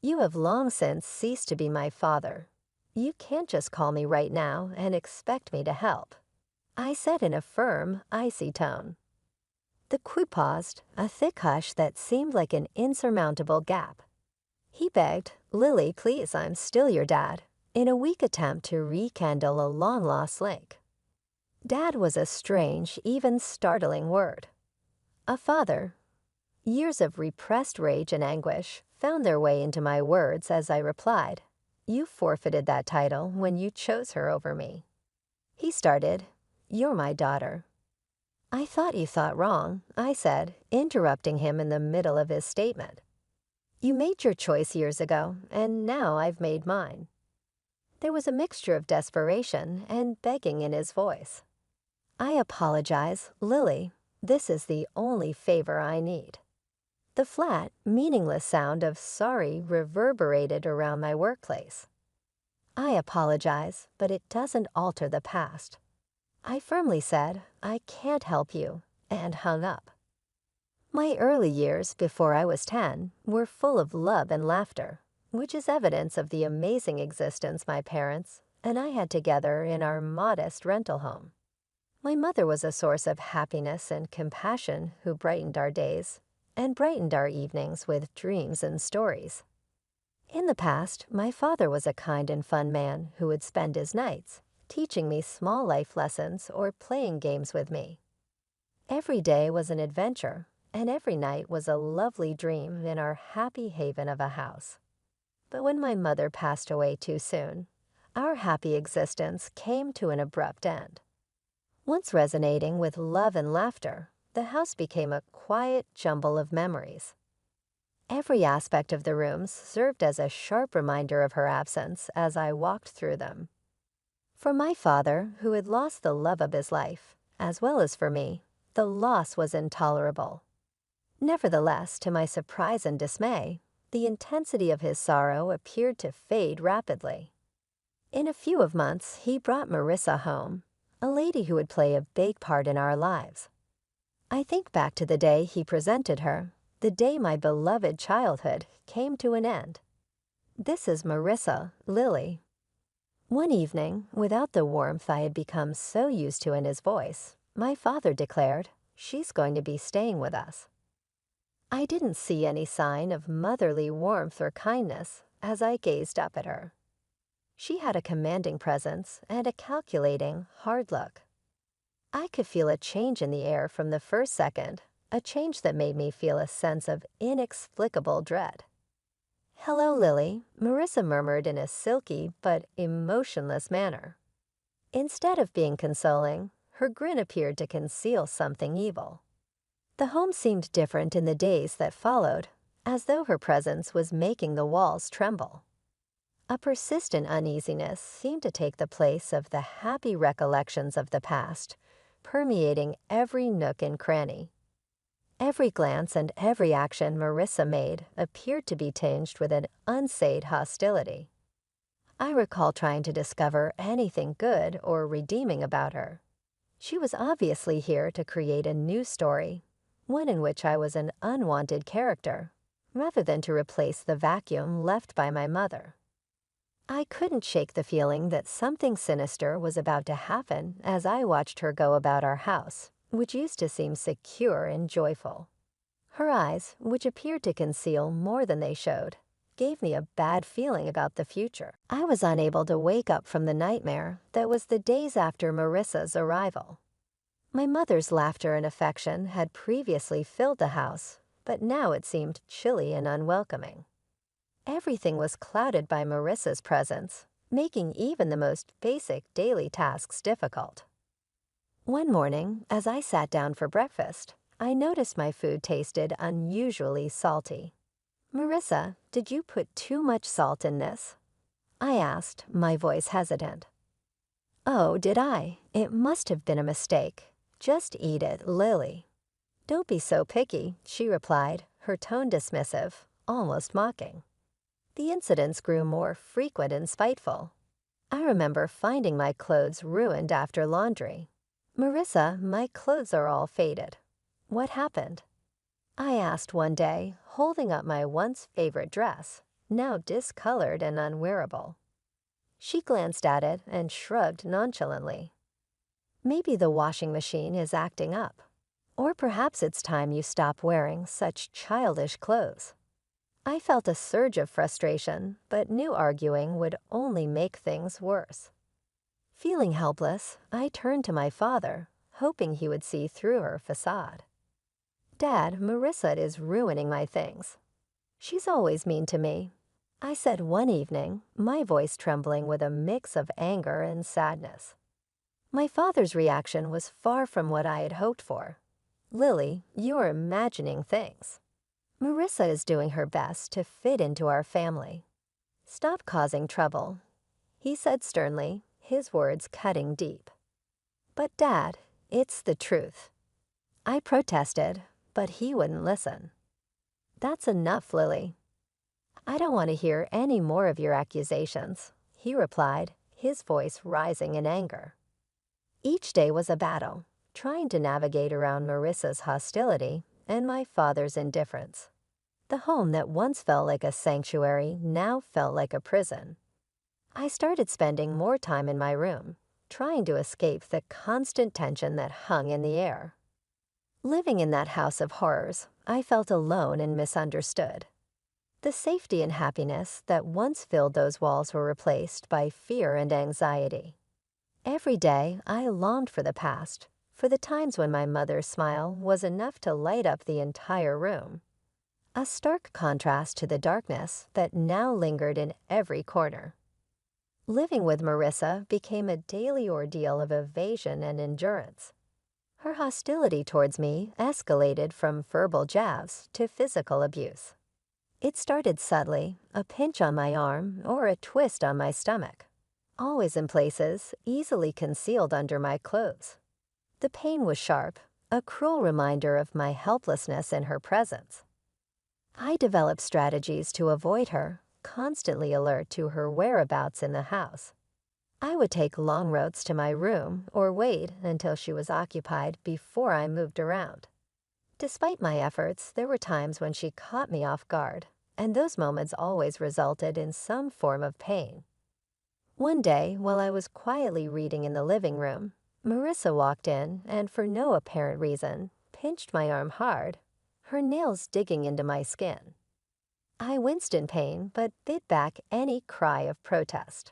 "You have long since ceased to be my father. You can't just call me right now and expect me to help," I said in a firm, icy tone. The Q paused, a thick hush that seemed like an insurmountable gap. He begged, "Lily, please, I'm still your dad," in a weak attempt to rekindle a long-lost link. Dad was a strange, even startling word. A father. Years of repressed rage and anguish found their way into my words as I replied, "You forfeited that title when you chose her over me." He started, "You're my daughter." "I thought you thought wrong," I said, interrupting him in the middle of his statement. "You made your choice years ago, and now I've made mine." There was a mixture of desperation and begging in his voice. "I apologize, Lily. This is the only favor I need." The flat, meaningless sound of sorry reverberated around my workplace. "I apologize, but it doesn't alter the past." I firmly said, "I can't help you," and hung up. My early years, before I was 10, were full of love and laughter, which is evidence of the amazing existence my parents and I had together in our modest rental home. My mother was a source of happiness and compassion who brightened our days and brightened our evenings with dreams and stories. In the past, my father was a kind and fun man who would spend his nights teaching me small life lessons or playing games with me. Every day was an adventure, and every night was a lovely dream in our happy haven of a house. But when my mother passed away too soon, our happy existence came to an abrupt end. Once resonating with love and laughter, the house became a quiet jumble of memories. Every aspect of the rooms served as a sharp reminder of her absence as I walked through them. For my father, who had lost the love of his life, as well as for me, the loss was intolerable. Nevertheless, to my surprise and dismay, the intensity of his sorrow appeared to fade rapidly. In a few of months, he brought Marissa home, a lady who would play a big part in our lives. I think back to the day he presented her, the day my beloved childhood came to an end. "This is Marissa, Lily." One evening, without the warmth I had become so used to in his voice, my father declared, She's going to be staying with us. I didn't see any sign of motherly warmth or kindness as I gazed up at her. She had a commanding presence and a calculating, hard look. I could feel a change in the air from the first second, a change that made me feel a sense of inexplicable dread. "Hello, Lily," Marissa murmured in a silky but emotionless manner. Instead of being consoling, her grin appeared to conceal something evil. The home seemed different in the days that followed, as though her presence was making the walls tremble. A persistent uneasiness seemed to take the place of the happy recollections of the past, permeating every nook and cranny. Every glance and every action Marissa made appeared to be tinged with an unsayed hostility. I recall trying to discover anything good or redeeming about her. She was obviously here to create a new story, one in which I was an unwanted character, rather than to replace the vacuum left by my mother. I couldn't shake the feeling that something sinister was about to happen as I watched her go about our house, which used to seem secure and joyful. Her eyes, which appeared to conceal more than they showed, gave me a bad feeling about the future. I was unable to wake up from the nightmare that was the days after Marissa's arrival. My mother's laughter and affection had previously filled the house, but now it seemed chilly and unwelcoming. Everything was clouded by Marissa's presence, making even the most basic daily tasks difficult. One morning, as I sat down for breakfast, I noticed my food tasted unusually salty. "Marissa, did you put too much salt in this?" I asked, my voice hesitant. "Oh, did I? It must have been a mistake. Just eat it, Lily." "Don't be so picky," she replied, her tone dismissive, almost mocking. The incidents grew more frequent and spiteful. I remember finding my clothes ruined after laundry. "Marissa, my clothes are all faded. What happened?" I asked one day, holding up my once favorite dress, now discolored and unwearable. She glanced at it and shrugged nonchalantly. "Maybe the washing machine is acting up. Or perhaps it's time you stop wearing such childish clothes." I felt a surge of frustration, but knew arguing would only make things worse. Feeling helpless, I turned to my father, hoping he would see through her facade. "Dad, Marissa is ruining my things. She's always mean to me," I said one evening, my voice trembling with a mix of anger and sadness. My father's reaction was far from what I had hoped for. "Lily, you're imagining things. Marissa is doing her best to fit into our family. Stop causing trouble," he said sternly, his words cutting deep. "But Dad, it's the truth." I protested, but he wouldn't listen. "That's enough, Lily." "I don't want to hear any more of your accusations," he replied, his voice rising in anger. Each day was a battle, trying to navigate around Marissa's hostility and my father's indifference. The home that once felt like a sanctuary now felt like a prison. I started spending more time in my room, trying to escape the constant tension that hung in the air. Living in that house of horrors, I felt alone and misunderstood. The safety and happiness that once filled those walls were replaced by fear and anxiety. Every day, I longed for the past, for the times when my mother's smile was enough to light up the entire room. A stark contrast to the darkness that now lingered in every corner. Living with Marissa became a daily ordeal of evasion and endurance. Her hostility towards me escalated from verbal jabs to physical abuse. It started subtly, a pinch on my arm or a twist on my stomach, always in places easily concealed under my clothes. The pain was sharp, a cruel reminder of my helplessness in her presence. I developed strategies to avoid her, constantly alert to her whereabouts in the house. I would take long routes to my room or wait until she was occupied before I moved around. Despite my efforts, there were times when she caught me off guard, and those moments always resulted in some form of pain. One day, while I was quietly reading in the living room, Marissa walked in and, for no apparent reason, pinched my arm hard, her nails digging into my skin. I winced in pain, but bit back any cry of protest.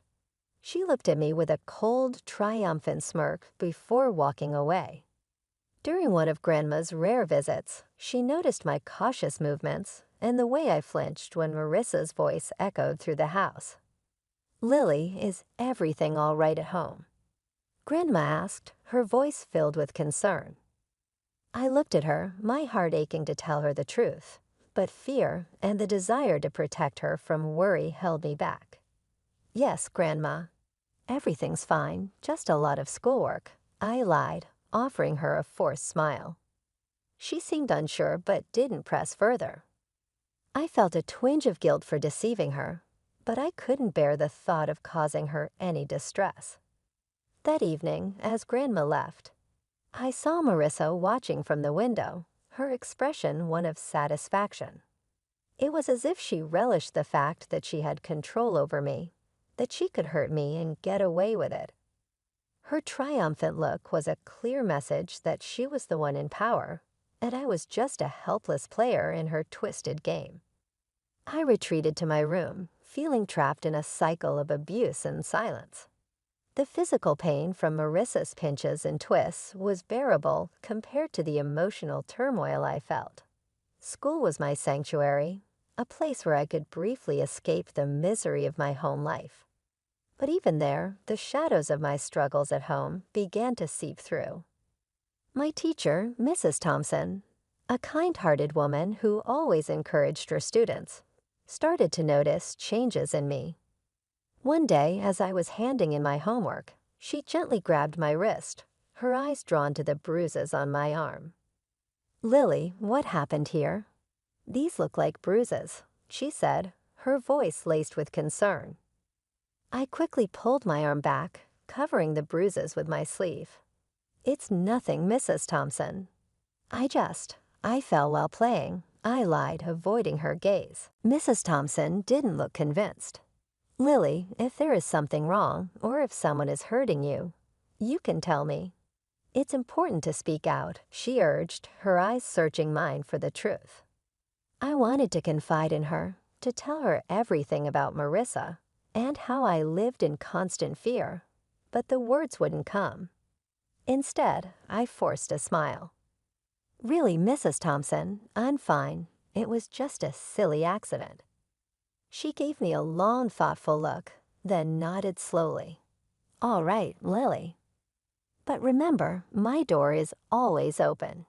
She looked at me with a cold, triumphant smirk before walking away. During one of Grandma's rare visits, she noticed my cautious movements and the way I flinched when Marissa's voice echoed through the house. "Lily, is everything all right at home?" Grandma asked, her voice filled with concern. I looked at her, my heart aching to tell her the truth, but fear and the desire to protect her from worry held me back. "Yes, Grandma. Everything's fine, just a lot of schoolwork," I lied, offering her a forced smile. She seemed unsure but didn't press further. I felt a twinge of guilt for deceiving her, but I couldn't bear the thought of causing her any distress. That evening, as Grandma left, I saw Marissa watching from the window, her expression one of satisfaction. It was as if she relished the fact that she had control over me, that she could hurt me and get away with it. Her triumphant look was a clear message that she was the one in power, and I was just a helpless player in her twisted game. I retreated to my room, feeling trapped in a cycle of abuse and silence. The physical pain from Marissa's pinches and twists was bearable compared to the emotional turmoil I felt. School was my sanctuary, a place where I could briefly escape the misery of my home life. But even there, the shadows of my struggles at home began to seep through. My teacher, Mrs. Thompson, a kind-hearted woman who always encouraged her students, started to notice changes in me. One day, as I was handing in my homework, she gently grabbed my wrist, her eyes drawn to the bruises on my arm. "Lily, what happened here?" "These look like bruises," she said, her voice laced with concern. I quickly pulled my arm back, covering the bruises with my sleeve. "It's nothing, Mrs. Thompson." I fell while playing," I lied, avoiding her gaze. Mrs. Thompson didn't look convinced. "Lily, if there is something wrong, or if someone is hurting you, you can tell me." "It's important to speak out," she urged, her eyes searching mine for the truth. I wanted to confide in her, to tell her everything about Marissa, and how I lived in constant fear, but the words wouldn't come. Instead, I forced a smile. "Really, Mrs. Thompson, I'm fine. It was just a silly accident." She gave me a long, thoughtful look, then nodded slowly. "All right, Lily. But remember, my door is always open."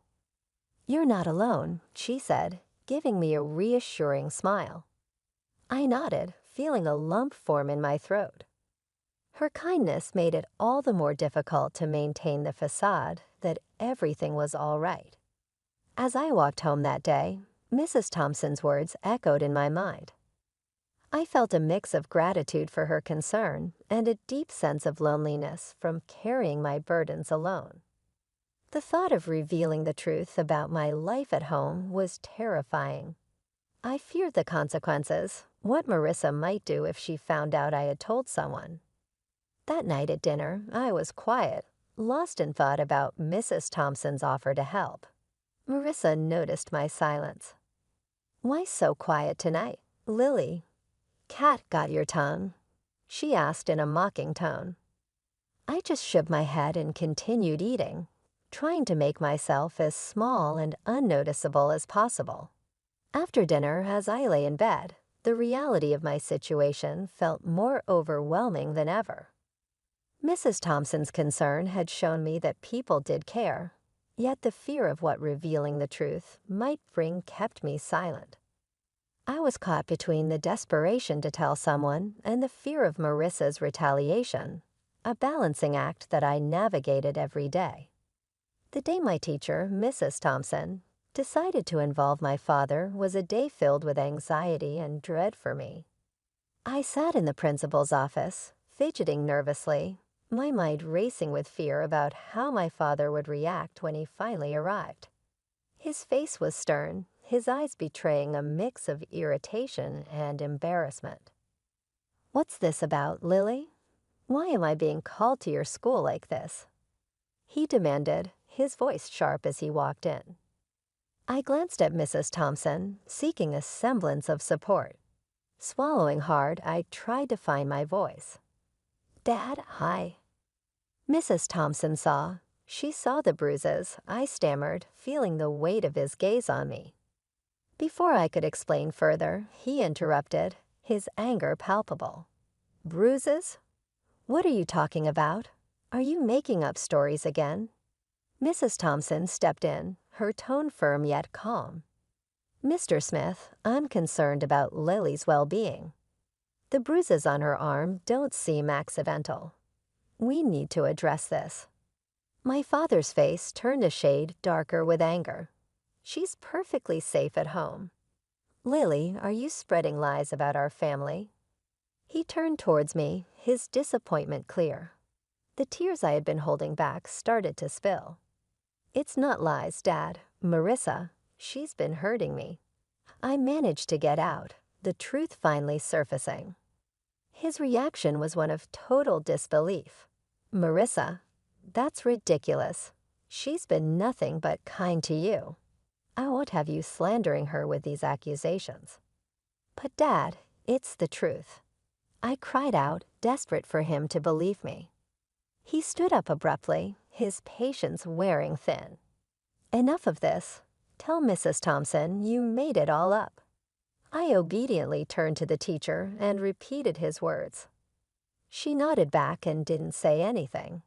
"You're not alone," she said, giving me a reassuring smile. I nodded, feeling a lump form in my throat. Her kindness made it all the more difficult to maintain the facade that everything was all right. As I walked home that day, Mrs. Thompson's words echoed in my mind. I felt a mix of gratitude for her concern and a deep sense of loneliness from carrying my burdens alone. The thought of revealing the truth about my life at home was terrifying. I feared the consequences, what Marissa might do if she found out I had told someone. That night at dinner, I was quiet, lost in thought about Mrs. Thompson's offer to help. Marissa noticed my silence. "Why so quiet tonight, Lily? Cat got your tongue?" she asked in a mocking tone. I just shook my head and continued eating, trying to make myself as small and unnoticeable as possible. After dinner, as I lay in bed, the reality of my situation felt more overwhelming than ever. Mrs. Thompson's concern had shown me that people did care, yet the fear of what revealing the truth might bring kept me silent. I was caught between the desperation to tell someone and the fear of Marissa's retaliation, a balancing act that I navigated every day. The day my teacher, Mrs. Thompson, decided to involve my father was a day filled with anxiety and dread for me. I sat in the principal's office, fidgeting nervously, my mind racing with fear about how my father would react when he finally arrived. His face was stern, his eyes betraying a mix of irritation and embarrassment. "What's this about, Lily? Why am I being called to your school like this?" he demanded, his voice sharp as he walked in. I glanced at Mrs. Thompson, seeking a semblance of support. Swallowing hard, I tried to find my voice. "Dad, hi." Mrs. Thompson saw. She saw the bruises, I stammered, feeling the weight of his gaze on me. Before I could explain further, he interrupted, his anger palpable. "Bruises? What are you talking about? Are you making up stories again?" Mrs. Thompson stepped in, her tone firm yet calm. "Mr. Smith, I'm concerned about Lily's well-being. The bruises on her arm don't seem accidental. We need to address this." My father's face turned a shade darker with anger. "She's perfectly safe at home. Lily, are you spreading lies about our family?" He turned towards me, his disappointment clear. The tears I had been holding back started to spill. "It's not lies, Dad. Marissa, she's been hurting me." I managed to get out, the truth finally surfacing. His reaction was one of total disbelief. "Marissa, that's ridiculous. She's been nothing but kind to you. I won't have you slandering her with these accusations." "But Dad, it's the truth." I cried out, desperate for him to believe me. He stood up abruptly, his patience wearing thin. "Enough of this. Tell Mrs. Thompson you made it all up." I obediently turned to the teacher and repeated his words. She nodded back and didn't say anything.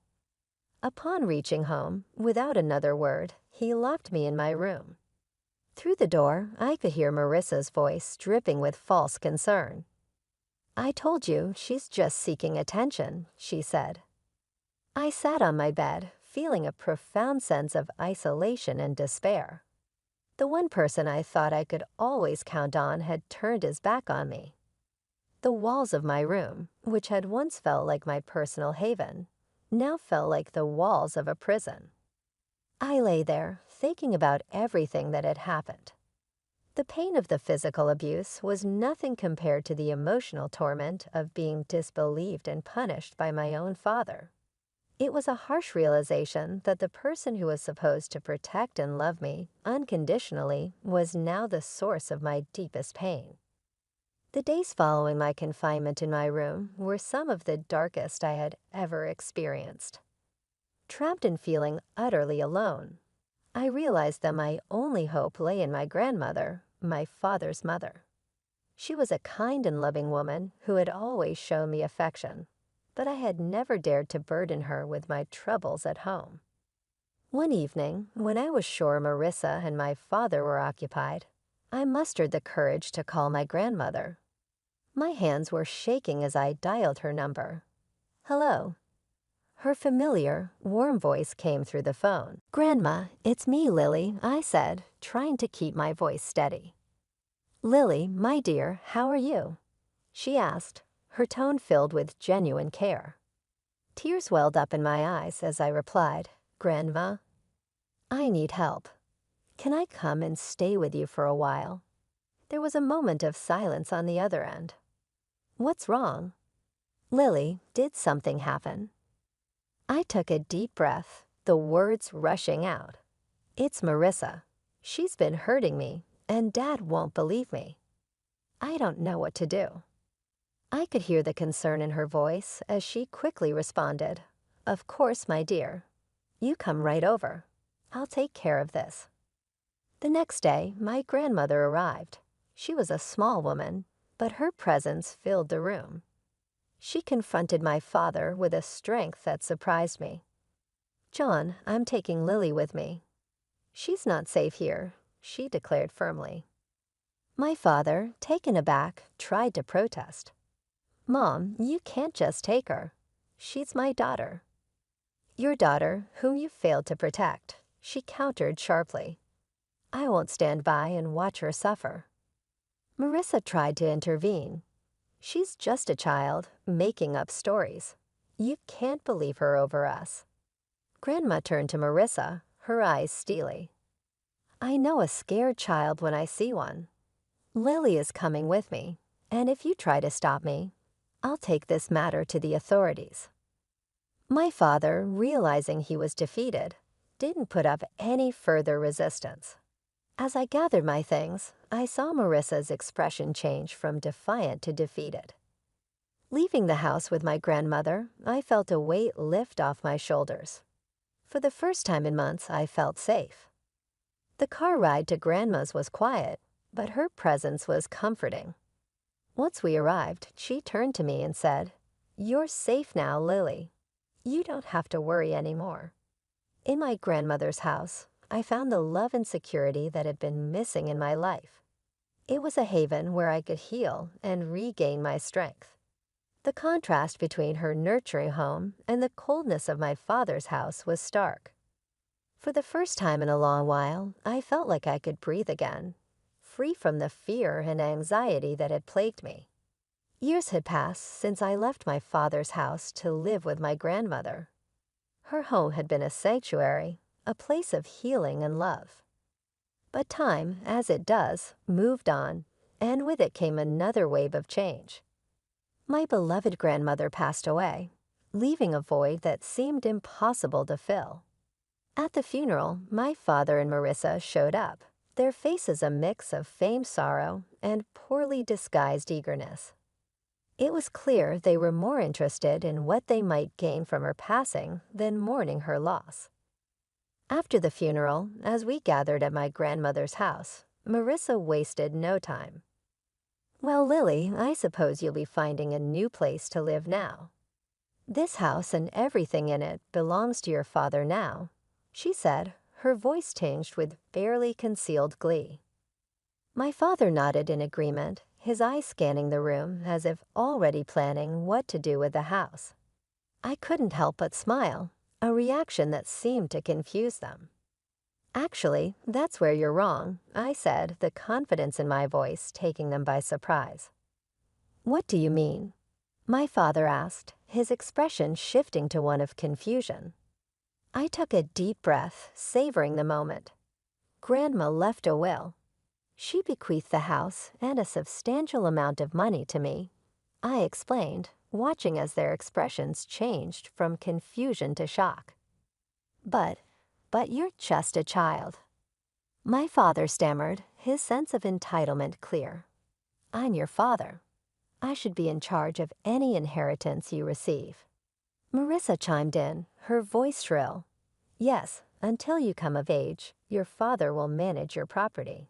Upon reaching home, without another word, he locked me in my room. Through the door, I could hear Marissa's voice dripping with false concern. "I told you, she's just seeking attention," she said. I sat on my bed, feeling a profound sense of isolation and despair. The one person I thought I could always count on had turned his back on me. The walls of my room, which had once felt like my personal haven, now felt like the walls of a prison. I lay there, thinking about everything that had happened. The pain of the physical abuse was nothing compared to the emotional torment of being disbelieved and punished by my own father. It was a harsh realization that the person who was supposed to protect and love me unconditionally was now the source of my deepest pain. The days following my confinement in my room were some of the darkest I had ever experienced. Trapped and feeling utterly alone, I realized that my only hope lay in my grandmother, my father's mother. She was a kind and loving woman who had always shown me affection, but I had never dared to burden her with my troubles at home. One evening, when I was sure Marissa and my father were occupied, I mustered the courage to call my grandmother. My hands were shaking as I dialed her number. "Hello." Her familiar, warm voice came through the phone. "Grandma, it's me, Lily," I said, trying to keep my voice steady. "Lily, my dear, how are you?" she asked, her tone filled with genuine care. Tears welled up in my eyes as I replied, "Grandma, I need help. Can I come and stay with you for a while?" There was a moment of silence on the other end. "What's wrong?" "Lily, did something happen?" I took a deep breath, the words rushing out. "It's Marissa. She's been hurting me, and Dad won't believe me. I don't know what to do." I could hear the concern in her voice as she quickly responded, "Of course, my dear. You come right over. I'll take care of this." The next day, my grandmother arrived. She was a small woman, but her presence filled the room. She confronted my father with a strength that surprised me. "John, I'm taking Lily with me." "She's not safe here," she declared firmly. My father, taken aback, tried to protest. "Mom, you can't just take her. She's my daughter." "Your daughter, whom you failed to protect," she countered sharply. "I won't stand by and watch her suffer." Marissa tried to intervene. "She's just a child, making up stories. You can't believe her over us." Grandma turned to Marissa, her eyes steely. "I know a scared child when I see one. Lily is coming with me, and if you try to stop me, I'll take this matter to the authorities." My father, realizing he was defeated, didn't put up any further resistance. As I gathered my things, I saw Marissa's expression change from defiant to defeated. Leaving the house with my grandmother, I felt a weight lift off my shoulders. For the first time in months, I felt safe. The car ride to Grandma's was quiet, but her presence was comforting. Once we arrived, she turned to me and said, "You're safe now, Lily. You don't have to worry anymore." In my grandmother's house, I found the love and security that had been missing in my life. It was a haven where I could heal and regain my strength. The contrast between her nurturing home and the coldness of my father's house was stark. For the first time in a long while, I felt like I could breathe again, free from the fear and anxiety that had plagued me. Years had passed since I left my father's house to live with my grandmother. Her home had been a sanctuary, a place of healing and love. But time, as it does, moved on, and with it came another wave of change. My beloved grandmother passed away, leaving a void that seemed impossible to fill. At the funeral, my father and Marissa showed up, their faces a mix of feigned sorrow and poorly disguised eagerness. It was clear they were more interested in what they might gain from her passing than mourning her loss. After the funeral, as we gathered at my grandmother's house, Marissa wasted no time. "Well, Lily, I suppose you'll be finding a new place to live now. This house and everything in it belongs to your father now," she said, her voice tinged with barely concealed glee. My father nodded in agreement, his eyes scanning the room as if already planning what to do with the house. I couldn't help but smile, a reaction that seemed to confuse them. "Actually, that's where you're wrong," I said, the confidence in my voice taking them by surprise. "What do you mean?" my father asked, his expression shifting to one of confusion. I took a deep breath, savoring the moment. Grandma left a will. She bequeathed the house and a substantial amount of money to me, I explained, watching as their expressions changed from confusion to shock. But you're just a child." My father stammered, his sense of entitlement clear. "I'm your father. I should be in charge of any inheritance you receive." Marissa chimed in, her voice shrill. "Yes, until you come of age, your father will manage your property."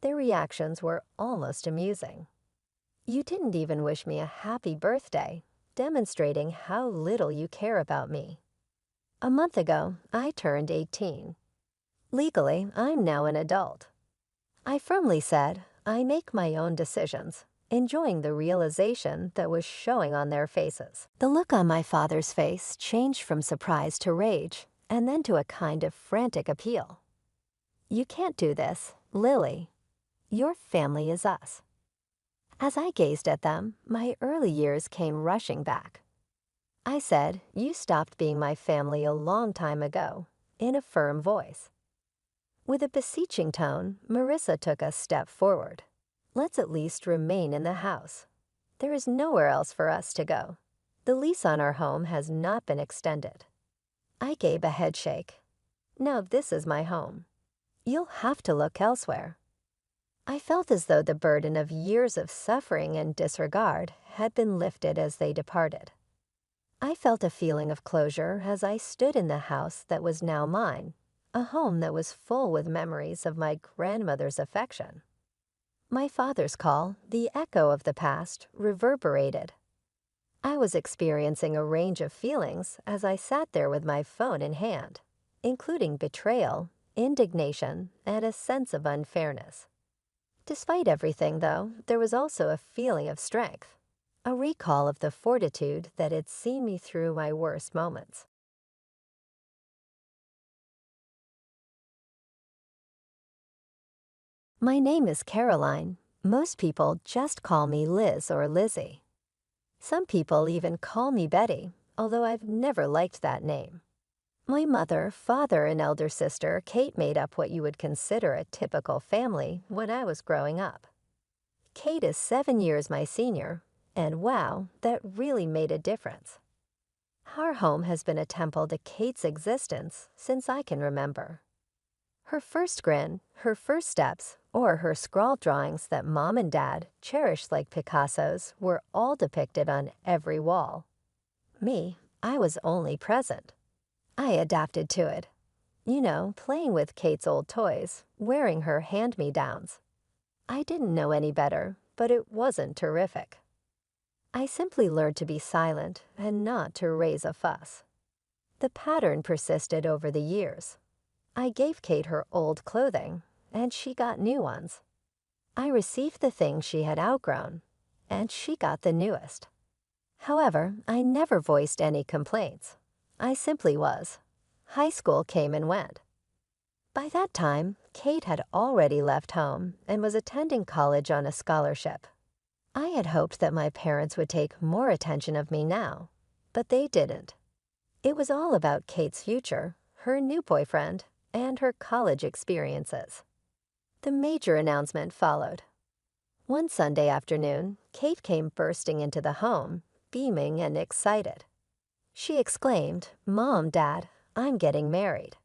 Their reactions were almost amusing. "You didn't even wish me a happy birthday, demonstrating how little you care about me." A month ago, I turned 18. Legally, I'm now an adult. I firmly said, I make my own decisions, enjoying the realization that was showing on their faces. The look on my father's face changed from surprise to rage, and then to a kind of frantic appeal. "You can't do this, Lily. Your family is us." As I gazed at them, my early years came rushing back. I said, "You stopped being my family a long time ago," in a firm voice. With a beseeching tone, Marissa took a step forward. "Let's at least remain in the house. There is nowhere else for us to go. The lease on our home has not been extended." I gave a head shake. "No, this is my home. You'll have to look elsewhere." I felt as though the burden of years of suffering and disregard had been lifted as they departed. I felt a feeling of closure as I stood in the house that was now mine, a home that was full with memories of my grandmother's affection. My father's call, the echo of the past, reverberated. I was experiencing a range of feelings as I sat there with my phone in hand, including betrayal, indignation, and a sense of unfairness. Despite everything, though, there was also a feeling of strength, a recall of the fortitude that had seen me through my worst moments. My name is Caroline. Most people just call me Liz or Lizzie. Some people even call me Betty, although I've never liked that name. My mother, father, and elder sister, Kate, made up what you would consider a typical family when I was growing up. Kate is 7 years my senior, and wow, that really made a difference. Our home has been a temple to Kate's existence since I can remember. Her first grin, her first steps, or her scrawled drawings that Mom and Dad cherished like Picasso's were all depicted on every wall. Me, I was only present. I adapted to it. You know, playing with Kate's old toys, wearing her hand-me-downs. I didn't know any better, but it wasn't terrific. I simply learned to be silent and not to raise a fuss. The pattern persisted over the years. I gave Kate her old clothing, and she got new ones. I received the things she had outgrown, and she got the newest. However, I never voiced any complaints. I simply was. High school came and went. By that time, Kate had already left home and was attending college on a scholarship. I had hoped that my parents would take more attention of me now, but they didn't. It was all about Kate's future, her new boyfriend, and her college experiences. The major announcement followed. One Sunday afternoon, Kate came bursting into the home, beaming and excited. She exclaimed, "Mom, Dad, I'm getting married."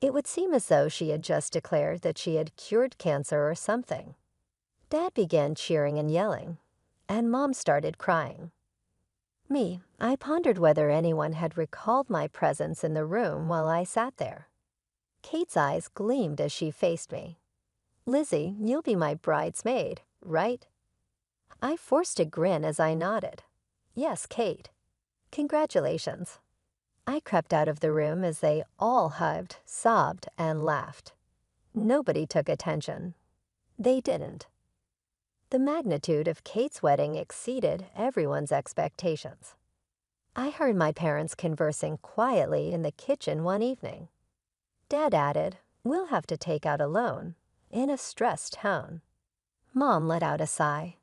It would seem as though she had just declared that she had cured cancer or something. Dad began cheering and yelling, and Mom started crying. I pondered whether anyone had recalled my presence in the room while I sat there. Kate's eyes gleamed as she faced me. "Lizzie, you'll be my bridesmaid, right?" I forced a grin as I nodded. "Yes, Kate. Congratulations." I crept out of the room as they all hugged, sobbed, and laughed. Nobody took attention. They didn't. The magnitude of Kate's wedding exceeded everyone's expectations. I heard my parents conversing quietly in the kitchen one evening. Dad added, "We'll have to take out a loan," in a stressed tone. Mom let out a sigh.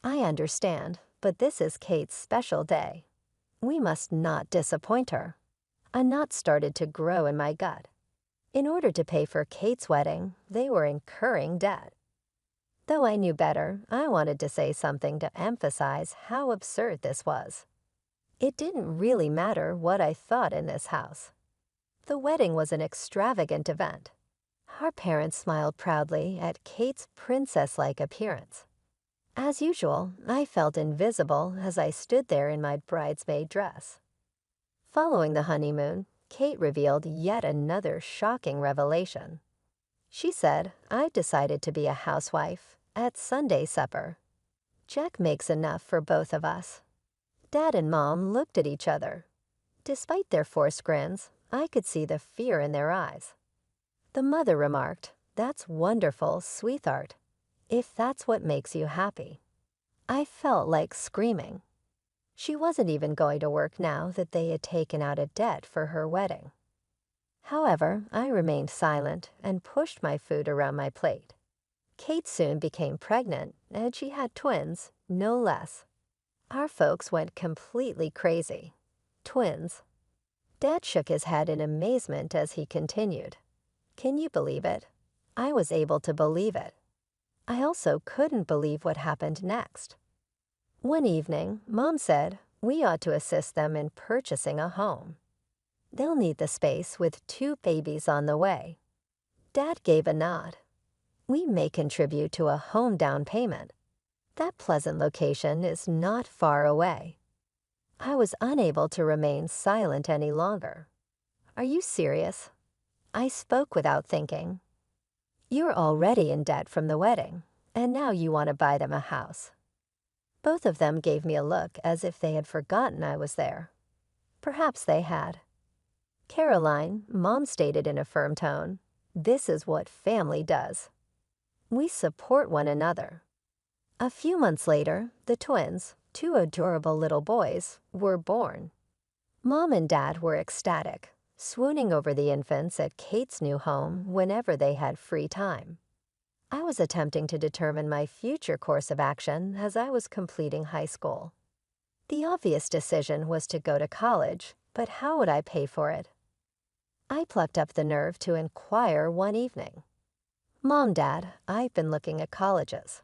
"I understand, but this is Kate's special day. We must not disappoint her." A knot started to grow in my gut. In order to pay for Kate's wedding, they were incurring debt. Though I knew better, I wanted to say something to emphasize how absurd this was. It didn't really matter what I thought in this house. The wedding was an extravagant event. Our parents smiled proudly at Kate's princess-like appearance. As usual, I felt invisible as I stood there in my bridesmaid dress. Following the honeymoon, Kate revealed yet another shocking revelation. She said, "I've decided to be a housewife at Sunday supper. Jack makes enough for both of us." Dad and Mom looked at each other. Despite their forced grins, I could see the fear in their eyes. The mother remarked, "That's wonderful, sweetheart, if that's what makes you happy." I felt like screaming. She wasn't even going to work now that they had taken out a debt for her wedding. However, I remained silent and pushed my food around my plate. Kate soon became pregnant, and she had twins, no less. Our folks went completely crazy. Twins. Dad shook his head in amazement as he continued. "Can you believe it?" I was able to believe it. I also couldn't believe what happened next. One evening, Mom said, "We ought to assist them in purchasing a home. They'll need the space with 2 babies on the way." Dad gave a nod. "We may contribute to a home down payment. That pleasant location is not far away." I was unable to remain silent any longer. "Are you serious?" I spoke without thinking. "You're already in debt from the wedding, and now you want to buy them a house." Both of them gave me a look as if they had forgotten I was there. Perhaps they had. "Caroline," Mom stated in a firm tone, "this is what family does. We support one another." A few months later, the twins, 2 adorable little boys, were born. Mom and Dad were ecstatic, swooning over the infants at Kate's new home whenever they had free time. I was attempting to determine my future course of action as I was completing high school. The obvious decision was to go to college, but how would I pay for it? I plucked up the nerve to inquire one evening. "Mom, Dad, I've been looking at colleges."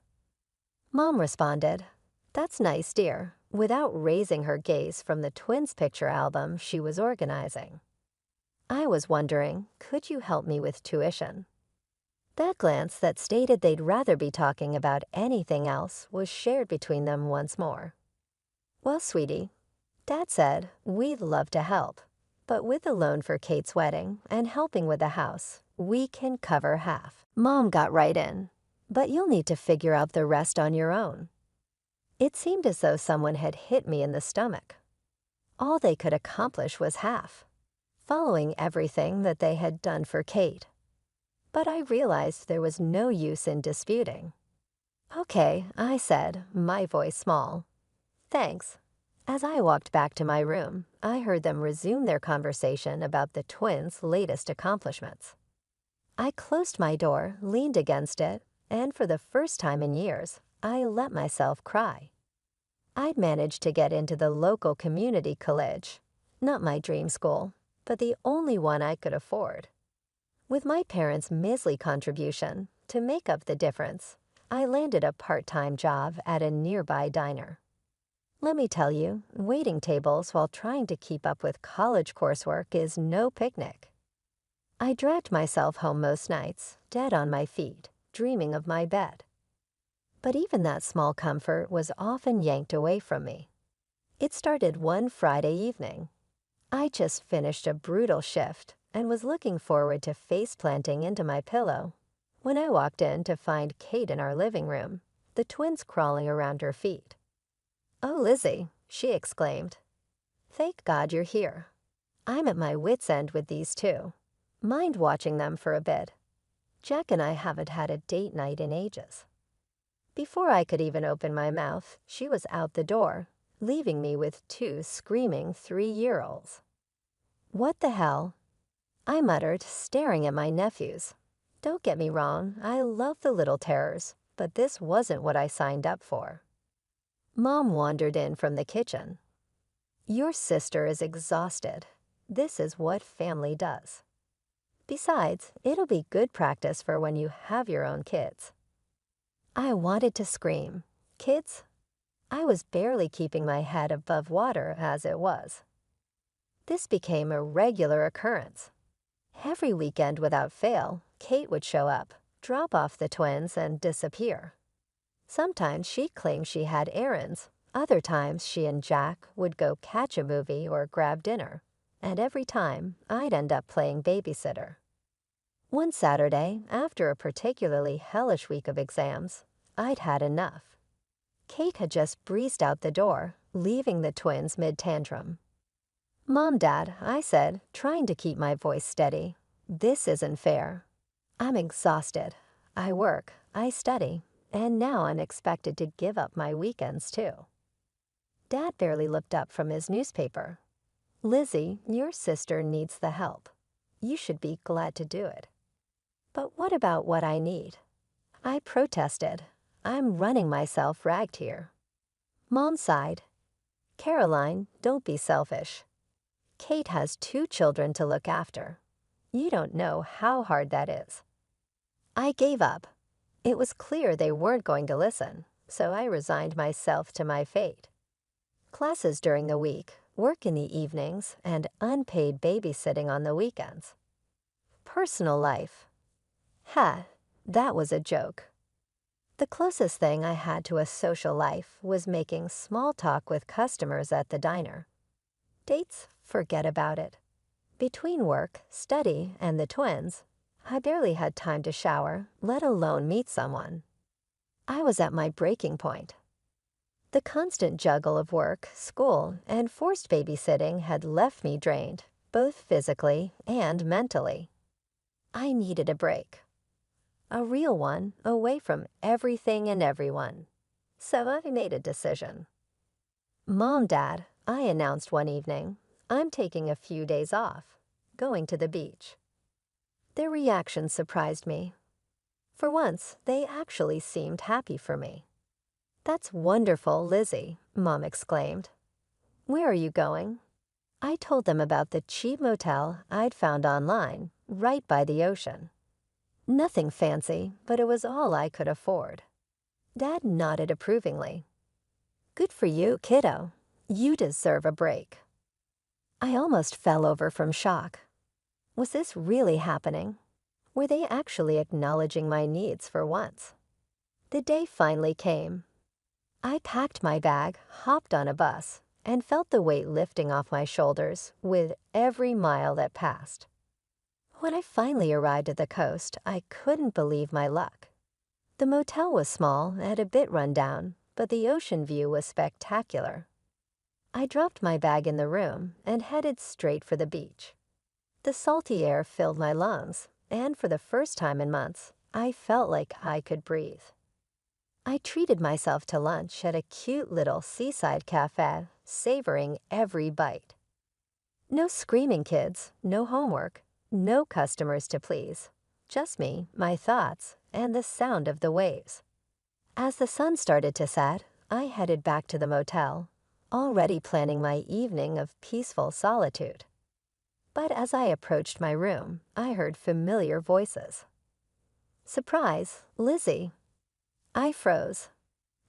Mom responded, "That's nice, dear," without raising her gaze from the twins' picture album she was organizing. I was wondering, could you help me with tuition? That glance that stated they'd rather be talking about anything else was shared between them once more. Well, sweetie, Dad said we'd love to help, but with the loan for Kate's wedding and helping with the house, we can cover half. Mom got right in, but you'll need to figure out the rest on your own. It seemed as though someone had hit me in the stomach. All they could accomplish was half, following everything that they had done for Kate. But I realized there was no use in disputing. Okay, I said, my voice small. Thanks. As I walked back to my room, I heard them resume their conversation about the twins' latest accomplishments. I closed my door, leaned against it, and for the first time in years, I let myself cry. I'd managed to get into the local community college, not my dream school, but the only one I could afford. With my parents' measly contribution, to make up the difference, I landed a part-time job at a nearby diner. Let me tell you, waiting tables while trying to keep up with college coursework is no picnic. I dragged myself home most nights, dead on my feet, dreaming of my bed. But even that small comfort was often yanked away from me. It started one Friday evening. I just finished a brutal shift and was looking forward to face-planting into my pillow when I walked in to find Kate in our living room, the twins crawling around her feet. "Oh, Lizzie," she exclaimed. "Thank God you're here. I'm at my wit's end with these two. Mind watching them for a bit? Jack and I haven't had a date night in ages." Before I could even open my mouth, she was out the door, leaving me with two screaming 3-year-olds. "What the hell?" I muttered, staring at my nephews. Don't get me wrong, I love the little terrors, but this wasn't what I signed up for. Mom wandered in from the kitchen. "Your sister is exhausted. This is what family does. Besides, it'll be good practice for when you have your own kids." I wanted to scream. Kids? I was barely keeping my head above water as it was. This became a regular occurrence. Every weekend without fail, Kate would show up, drop off the twins, and disappear. Sometimes she claimed she had errands. Other times she and Jack would go catch a movie or grab dinner, and every time I'd end up playing babysitter. One Saturday, after a particularly hellish week of exams, I'd had enough. Kate had just breezed out the door, leaving the twins mid-tantrum. "Mom, Dad," I said, trying to keep my voice steady, "this isn't fair. I'm exhausted. I work, I study, and now I'm expected to give up my weekends too." Dad barely looked up from his newspaper. "Lizzie, your sister needs the help. You should be glad to do it." "But what about what I need?" I protested. "I'm running myself ragged here." Mom sighed. "Caroline, don't be selfish. Kate has 2 children to look after. You don't know how hard that is." I gave up. It was clear they weren't going to listen, so I resigned myself to my fate. Classes during the week, work in the evenings, and unpaid babysitting on the weekends. Personal life. Ha, that was a joke. The closest thing I had to a social life was making small talk with customers at the diner. Dates? Forget about it. Between work, study, and the twins, I barely had time to shower, let alone meet someone. I was at my breaking point. The constant juggle of work, school, and forced babysitting had left me drained, both physically and mentally. I needed a break. A real one, away from everything and everyone. So I made a decision. "Mom, Dad," I announced one evening, "I'm taking a few days off, going to the beach." Their reaction surprised me. For once, they actually seemed happy for me. "That's wonderful, Lizzie," Mom exclaimed. "Where are you going?" I told them about the cheap motel I'd found online, right by the ocean. Nothing fancy, but it was all I could afford. Dad nodded approvingly. "Good for you, kiddo. You deserve a break." I almost fell over from shock. Was this really happening? Were they actually acknowledging my needs for once? The day finally came. I packed my bag, hopped on a bus, and felt the weight lifting off my shoulders with every mile that passed. When I finally arrived at the coast, I couldn't believe my luck. The motel was small and a bit run down, but the ocean view was spectacular. I dropped my bag in the room and headed straight for the beach. The salty air filled my lungs, and for the first time in months, I felt like I could breathe. I treated myself to lunch at a cute little seaside cafe, savoring every bite. No screaming kids, no homework, no customers to please. Just me, my thoughts, and the sound of the waves. As the sun started to set, I headed back to the motel, already planning my evening of peaceful solitude. But as I approached my room, I heard familiar voices. Surprise, Lizzie. I froze.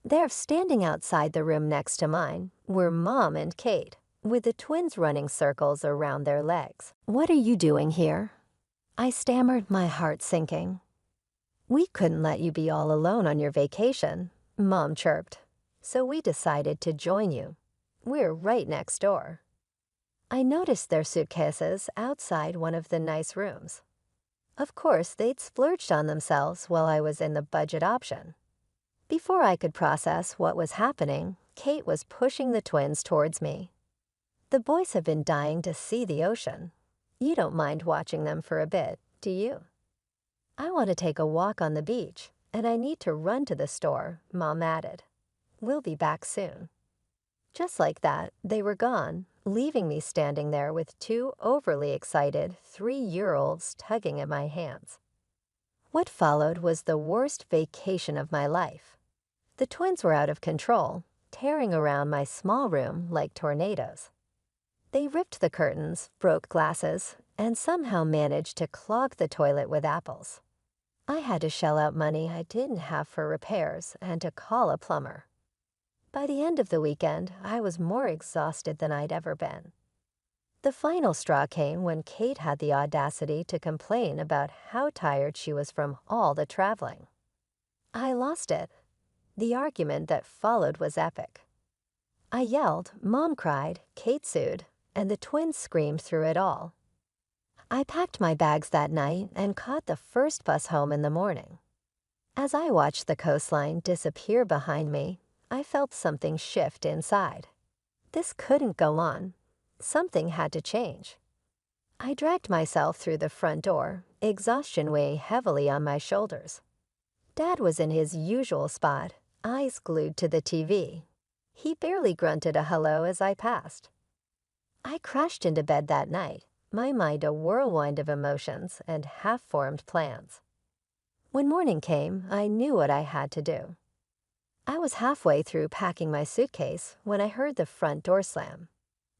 There, standing outside the room next to mine, were Mom and Kate, with the twins running circles around their legs. "What are you doing here?" I stammered, my heart sinking. "We couldn't let you be all alone on your vacation," Mom chirped. "So we decided to join you. We're right next door." I noticed their suitcases outside one of the nice rooms. Of course, they'd splurged on themselves while I was in the budget option. Before I could process what was happening, Kate was pushing the twins towards me. "The boys have been dying to see the ocean. You don't mind watching them for a bit, do you?" "I want to take a walk on the beach, and I need to run to the store," Mom added. "We'll be back soon." Just like that, they were gone, leaving me standing there with two overly excited 3-year-olds tugging at my hands. What followed was the worst vacation of my life. The twins were out of control, tearing around my small room like tornadoes. They ripped the curtains, broke glasses, and somehow managed to clog the toilet with apples. I had to shell out money I didn't have for repairs and to call a plumber. By the end of the weekend, I was more exhausted than I'd ever been. The final straw came when Kate had the audacity to complain about how tired she was from all the traveling. I lost it. The argument that followed was epic. I yelled, Mom cried, Kate sued, and the twins screamed through it all. I packed my bags that night and caught the first bus home in the morning. As I watched the coastline disappear behind me, I felt something shift inside. This couldn't go on. Something had to change. I dragged myself through the front door, exhaustion weighing heavily on my shoulders. Dad was in his usual spot, eyes glued to the TV. He barely grunted a hello as I passed. I crashed into bed that night, my mind a whirlwind of emotions and half-formed plans. When morning came, I knew what I had to do. I was halfway through packing my suitcase when I heard the front door slam.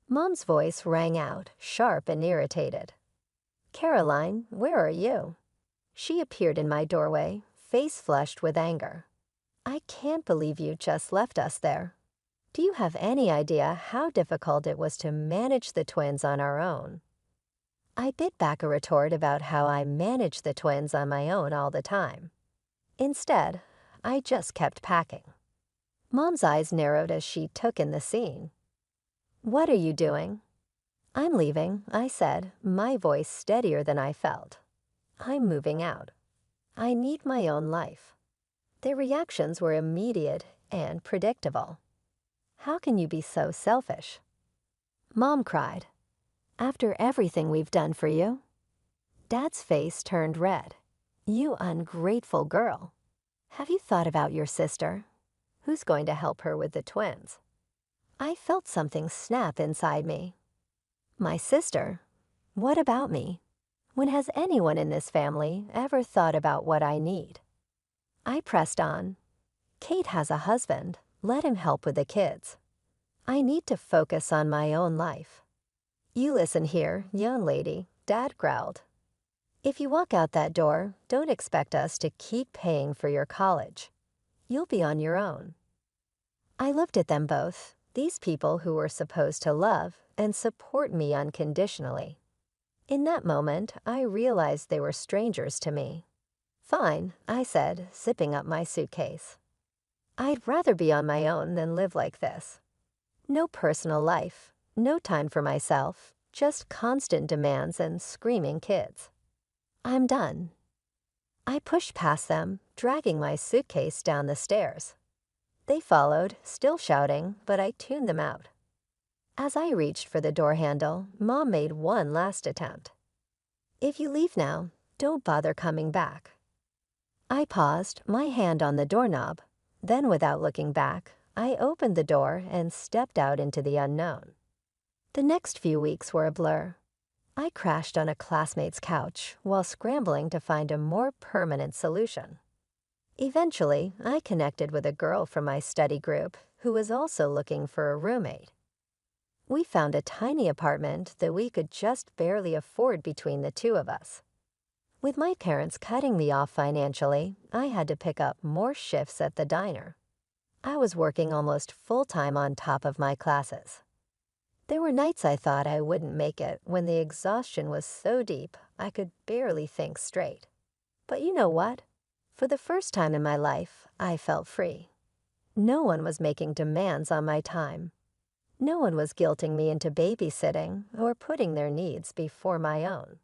Mom's voice rang out, sharp and irritated. "Caroline, where are you?" She appeared in my doorway, face flushed with anger. "I can't believe you just left us there. Do you have any idea how difficult it was to manage the twins on our own?" I bit back a retort about how I managed the twins on my own all the time. Instead, I just kept packing. Mom's eyes narrowed as she took in the scene. "What are you doing?" "I'm leaving," I said, my voice steadier than I felt. "I'm moving out. I need my own life." Their reactions were immediate and predictable. "How can you be so selfish?" Mom cried. "After everything we've done for you?" Dad's face turned red. "You ungrateful girl. Have you thought about your sister? Who's going to help her with the twins?" I felt something snap inside me. My sister? What about me? When has anyone in this family ever thought about what I need? I pressed on. Kate has a husband. Let him help with the kids. I need to focus on my own life. "You listen here, young lady," Dad growled. "If you walk out that door, don't expect us to keep paying for your college. You'll be on your own." I looked at them both, these people who were supposed to love and support me unconditionally. In that moment, I realized they were strangers to me. "Fine," I said, zipping up my suitcase. "I'd rather be on my own than live like this. No personal life, no time for myself, just constant demands and screaming kids. I'm done." I pushed past them, dragging my suitcase down the stairs. They followed, still shouting, but I tuned them out. As I reached for the door handle, Mom made one last attempt. "If you leave now, don't bother coming back." I paused, my hand on the doorknob. Then, without looking back, I opened the door and stepped out into the unknown. The next few weeks were a blur. I crashed on a classmate's couch while scrambling to find a more permanent solution. Eventually, I connected with a girl from my study group who was also looking for a roommate. We found a tiny apartment that we could just barely afford between the two of us. With my parents cutting me off financially, I had to pick up more shifts at the diner. I was working almost full-time on top of my classes. There were nights I thought I wouldn't make it when the exhaustion was so deep I could barely think straight. But you know what? For the first time in my life, I felt free. No one was making demands on my time. No one was guilting me into babysitting or putting their needs before my own.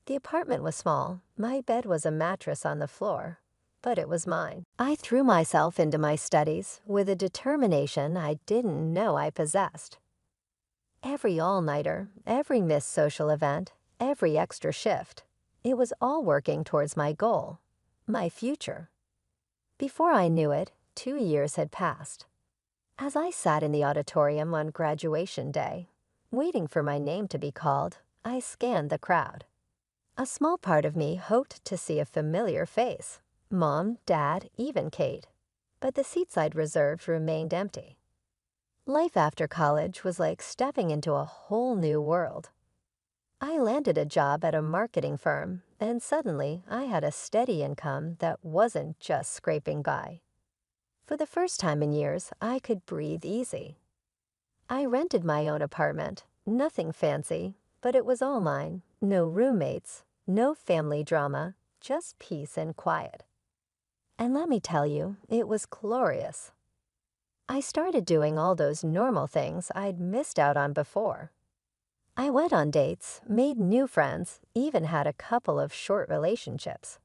The apartment was small. My bed was a mattress on the floor, but it was mine. I threw myself into my studies with a determination I didn't know I possessed. Every all-nighter, every missed social event, every extra shift, it was all working towards my goal, my future. Before I knew it, 2 years had passed. As I sat in the auditorium on graduation day, waiting for my name to be called, I scanned the crowd. A small part of me hoped to see a familiar face, Mom, Dad, even Kate, but the seats I'd reserved remained empty. Life after college was like stepping into a whole new world. I landed a job at a marketing firm, and suddenly I had a steady income that wasn't just scraping by. For the first time in years, I could breathe easy. I rented my own apartment, nothing fancy, but it was all mine. No roommates, no family drama, just peace and quiet. And let me tell you, it was glorious. I started doing all those normal things I'd missed out on before. I went on dates, made new friends, even had a couple of short relationships.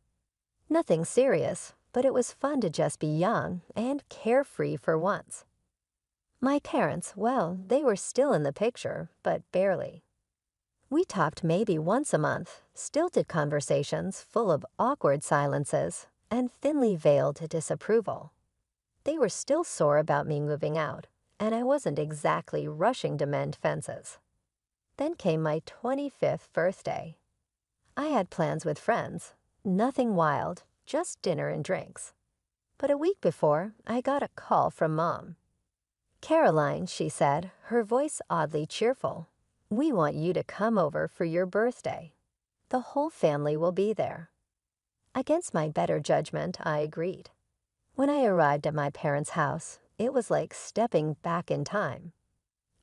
Nothing serious, but it was fun to just be young and carefree for once. My parents, well, they were still in the picture, but barely. We talked maybe once a month, stilted conversations full of awkward silences and thinly veiled disapproval. They were still sore about me moving out, and I wasn't exactly rushing to mend fences. Then came my 25th birthday. I had plans with friends, nothing wild, just dinner and drinks. But a week before, I got a call from Mom. "Caroline," she said, her voice oddly cheerful, "we want you to come over for your birthday. The whole family will be there." Against my better judgment, I agreed. When I arrived at my parents' house, it was like stepping back in time.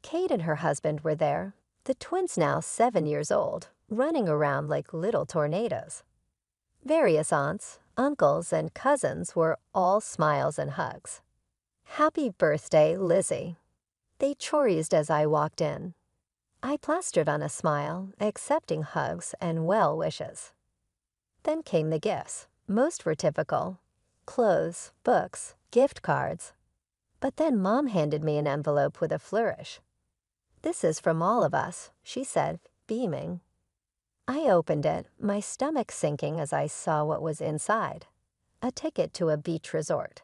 Kate and her husband were there, the twins now 7 years old, running around like little tornadoes. Various aunts, uncles, and cousins were all smiles and hugs. "Happy birthday, Lizzie." They chorused as I walked in. I plastered on a smile, accepting hugs and well wishes. Then came the gifts. Most were typical: clothes, books, gift cards. But then Mom handed me an envelope with a flourish. "This is from all of us," she said, beaming. I opened it, my stomach sinking as I saw what was inside: a ticket to a beach resort.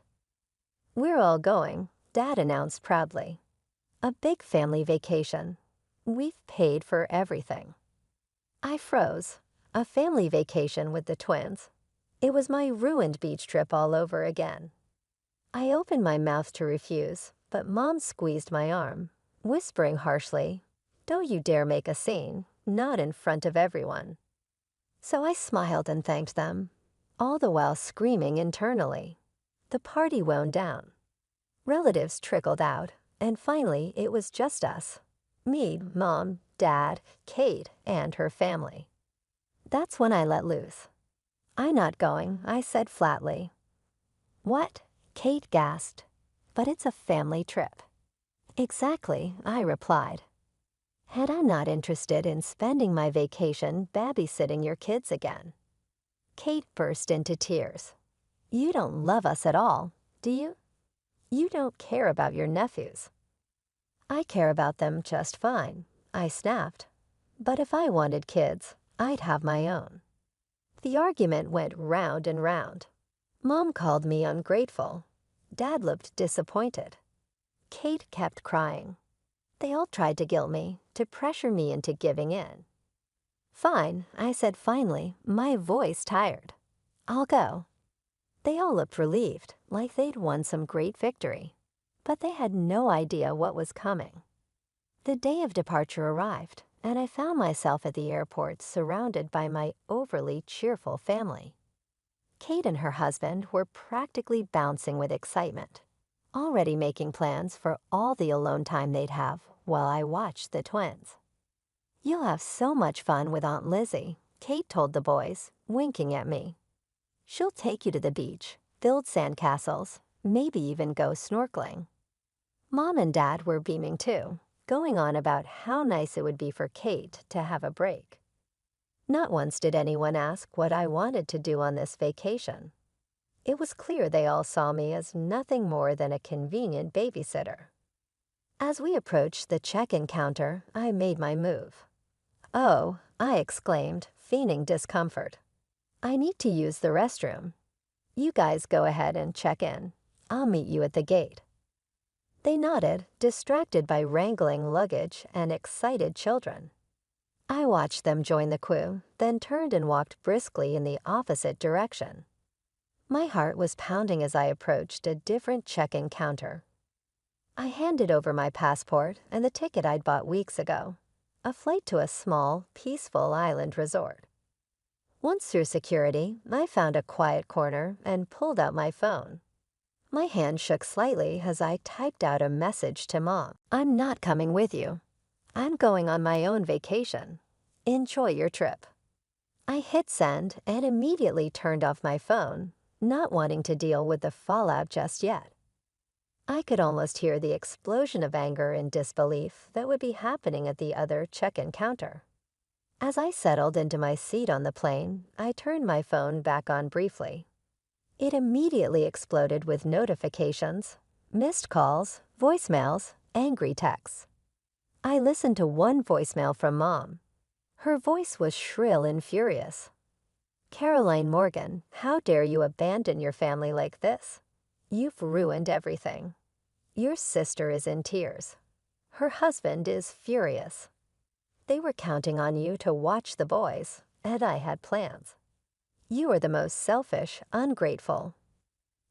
"We're all going," Dad announced proudly. "A big family vacation. We've paid for everything." I froze. A family vacation with the twins. It was my ruined beach trip all over again. I opened my mouth to refuse, but Mom squeezed my arm, whispering harshly, "Don't you dare make a scene, not in front of everyone." So I smiled and thanked them, all the while screaming internally. The party wound down. Relatives trickled out, and finally it was just us: me, Mom, Dad, Kate, and her family. That's when I let loose. "I'm not going," I said flatly. "What?" Kate gasped. "But it's a family trip." "Exactly," I replied. "And I'm not interested in spending my vacation babysitting your kids again." Kate burst into tears. "You don't love us at all, do you? You don't care about your nephews." "I care about them just fine," I snapped. "But if I wanted kids, I'd have my own." The argument went round and round. Mom called me ungrateful. Dad looked disappointed. Kate kept crying. They all tried to guilt me, to pressure me into giving in. "Fine," I said finally, my voice tired. "I'll go." They all looked relieved, like they'd won some great victory. But they had no idea what was coming. The day of departure arrived, and I found myself at the airport surrounded by my overly cheerful family. Kate and her husband were practically bouncing with excitement, already making plans for all the alone time they'd have while I watched the twins. "You'll have so much fun with Aunt Lizzie," Kate told the boys, winking at me. "She'll take you to the beach, build sandcastles, maybe even go snorkeling." Mom and Dad were beaming too, going on about how nice it would be for Kate to have a break. Not once did anyone ask what I wanted to do on this vacation. It was clear they all saw me as nothing more than a convenient babysitter. As we approached the check-in counter, I made my move. "Oh," I exclaimed, feigning discomfort. "I need to use the restroom. You guys go ahead and check in. I'll meet you at the gate." They nodded, distracted by wrangling luggage and excited children. I watched them join the queue, then turned and walked briskly in the opposite direction. My heart was pounding as I approached a different check-in counter. I handed over my passport and the ticket I'd bought weeks ago, a flight to a small, peaceful island resort. Once through security, I found a quiet corner and pulled out my phone. My hand shook slightly as I typed out a message to Mom. "I'm not coming with you. I'm going on my own vacation. Enjoy your trip." I hit send and immediately turned off my phone, not wanting to deal with the fallout just yet. I could almost hear the explosion of anger and disbelief that would be happening at the other check-in counter. As I settled into my seat on the plane, I turned my phone back on briefly. It immediately exploded with notifications, missed calls, voicemails, angry texts. I listened to one voicemail from Mom. Her voice was shrill and furious. "Caroline Morgan, how dare you abandon your family like this? You've ruined everything. Your sister is in tears. Her husband is furious. They were counting on you to watch the boys, and I had plans. You are the most selfish, ungrateful."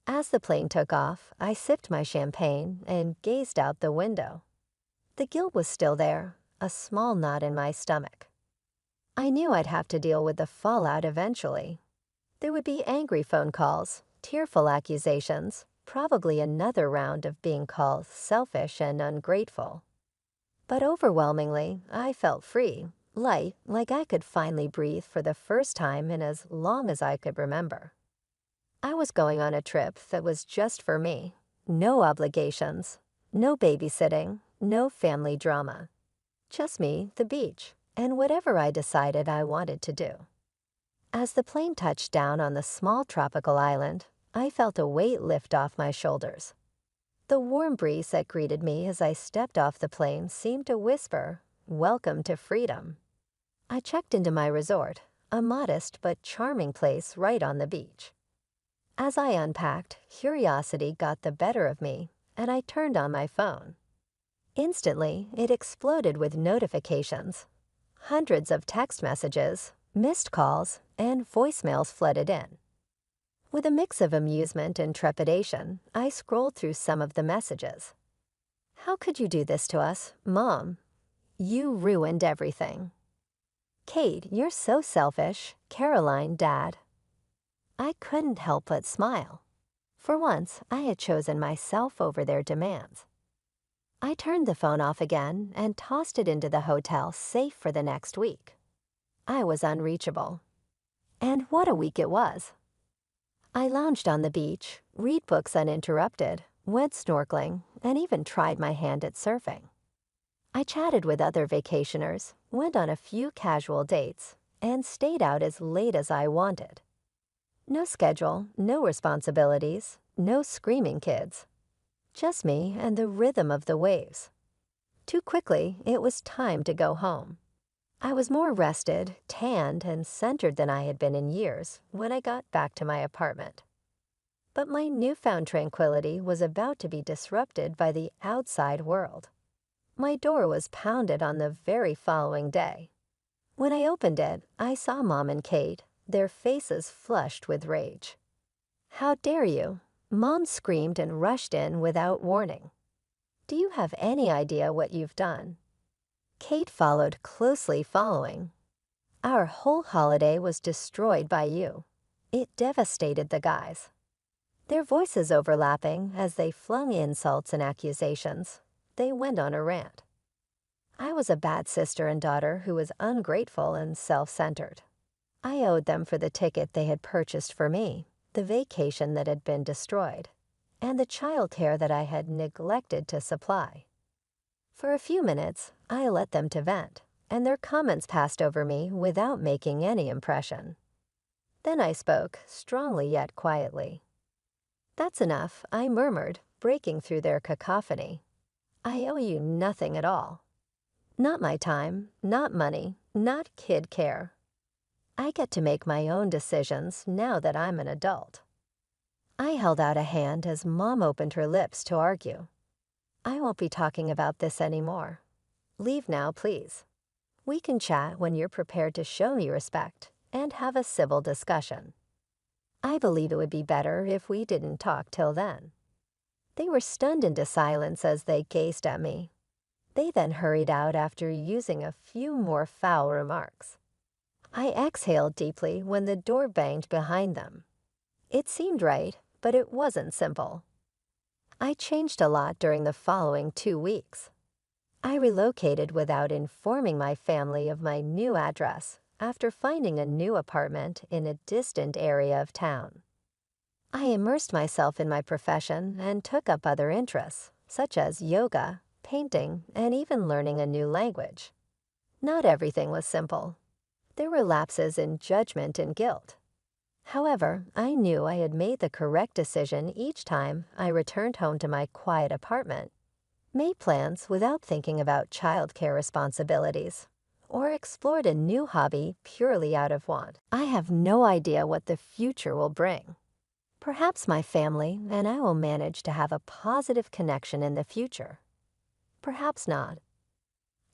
As the plane took off, I sipped my champagne and gazed out the window. The guilt was still there, a small knot in my stomach. I knew I'd have to deal with the fallout eventually. There would be angry phone calls, tearful accusations, probably another round of being called selfish and ungrateful. But overwhelmingly, I felt free, light, like I could finally breathe for the first time in as long as I could remember. I was going on a trip that was just for me. No obligations, no babysitting, no family drama. Just me, the beach, and whatever I decided I wanted to do. As the plane touched down on the small tropical island, I felt a weight lift off my shoulders. The warm breeze that greeted me as I stepped off the plane seemed to whisper, "Welcome to freedom." I checked into my resort, a modest but charming place right on the beach. As I unpacked, curiosity got the better of me, and I turned on my phone. Instantly, it exploded with notifications. Hundreds of text messages, missed calls, and voicemails flooded in. With a mix of amusement and trepidation, I scrolled through some of the messages. "How could you do this to us, Mom? You ruined everything." "Kate, you're so selfish. Caroline, Dad." I couldn't help but smile. For once, I had chosen myself over their demands. I turned the phone off again and tossed it into the hotel safe for the next week. I was unreachable. And what a week it was. I lounged on the beach, read books uninterrupted, went snorkeling, and even tried my hand at surfing. I chatted with other vacationers, went on a few casual dates, and stayed out as late as I wanted. No schedule, no responsibilities, no screaming kids. Just me and the rhythm of the waves. Too quickly, it was time to go home. I was more rested, tanned, and centered than I had been in years when I got back to my apartment. But my newfound tranquility was about to be disrupted by the outside world. My door was pounded on the very following day. When I opened it, I saw Mom and Kate, their faces flushed with rage. "How dare you?" Mom screamed and rushed in without warning. "Do you have any idea what you've done?" Kate followed, closely following. "Our whole holiday was destroyed by you." It devastated the guys. Their voices overlapping as they flung insults and accusations, they went on a rant. I was a bad sister and daughter who was ungrateful and self-centered. I owed them for the ticket they had purchased for me, the vacation that had been destroyed, and the childcare that I had neglected to supply. For a few minutes, I let them to vent, and their comments passed over me without making any impression. Then I spoke, strongly yet quietly. "That's enough," I murmured, breaking through their cacophony. "I owe you nothing at all. Not my time, not money, not kid care. I get to make my own decisions now that I'm an adult." I held out a hand as Mom opened her lips to argue. "I won't be talking about this anymore. Leave now, please. We can chat when you're prepared to show me respect and have a civil discussion. I believe it would be better if we didn't talk till then." They were stunned into silence as they gazed at me. They then hurried out after using a few more foul remarks. I exhaled deeply when the door banged behind them. It seemed right, but it wasn't simple. I changed a lot during the following 2 weeks. I relocated without informing my family of my new address after finding a new apartment in a distant area of town. I immersed myself in my profession and took up other interests, such as yoga, painting, and even learning a new language. Not everything was simple. There were lapses in judgment and guilt. However, I knew I had made the correct decision each time I returned home to my quiet apartment, made plans without thinking about childcare responsibilities, or explored a new hobby purely out of want. I have no idea what the future will bring. Perhaps my family and I will manage to have a positive connection in the future. Perhaps not.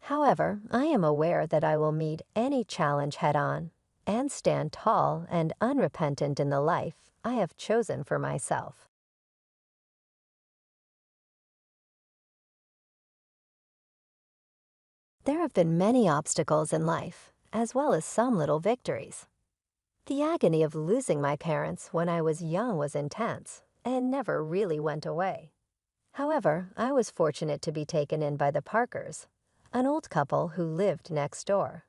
However, I am aware that I will meet any challenge head-on and stand tall and unrepentant in the life I have chosen for myself. There have been many obstacles in life, as well as some little victories. The agony of losing my parents when I was young was intense and never really went away. However, I was fortunate to be taken in by the Parkers, an old couple who lived next door.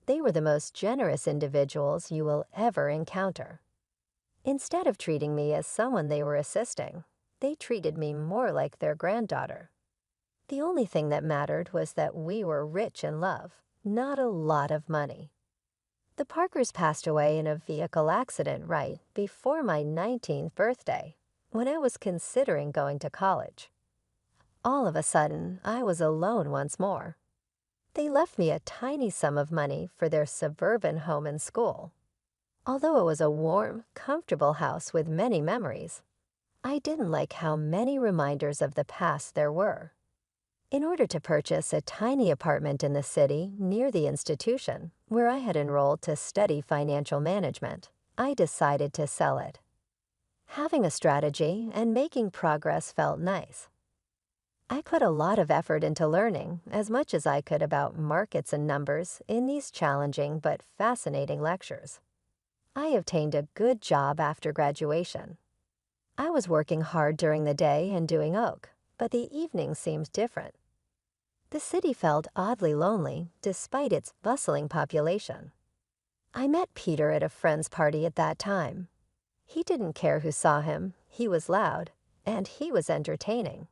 They were the most generous individuals you will ever encounter. Instead of treating me as someone they were assisting, they treated me more like their granddaughter. The only thing that mattered was that we were rich in love, not a lot of money. The Parkers passed away in a vehicle accident right before my 19th birthday, when I was considering going to college. All of a sudden, I was alone once more. They left me a tiny sum of money for their suburban home and school. Although it was a warm, comfortable house with many memories, I didn't like how many reminders of the past there were. In order to purchase a tiny apartment in the city near the institution where I had enrolled to study financial management, I decided to sell it. Having a strategy and making progress felt nice. I put a lot of effort into learning as much as I could about markets and numbers in these challenging but fascinating lectures. I obtained a good job after graduation. I was working hard during the day and doing oak, but the evening seemed different. The city felt oddly lonely despite its bustling population. I met Peter at a friend's party at that time. He didn't care who saw him, he was loud, and he was entertaining.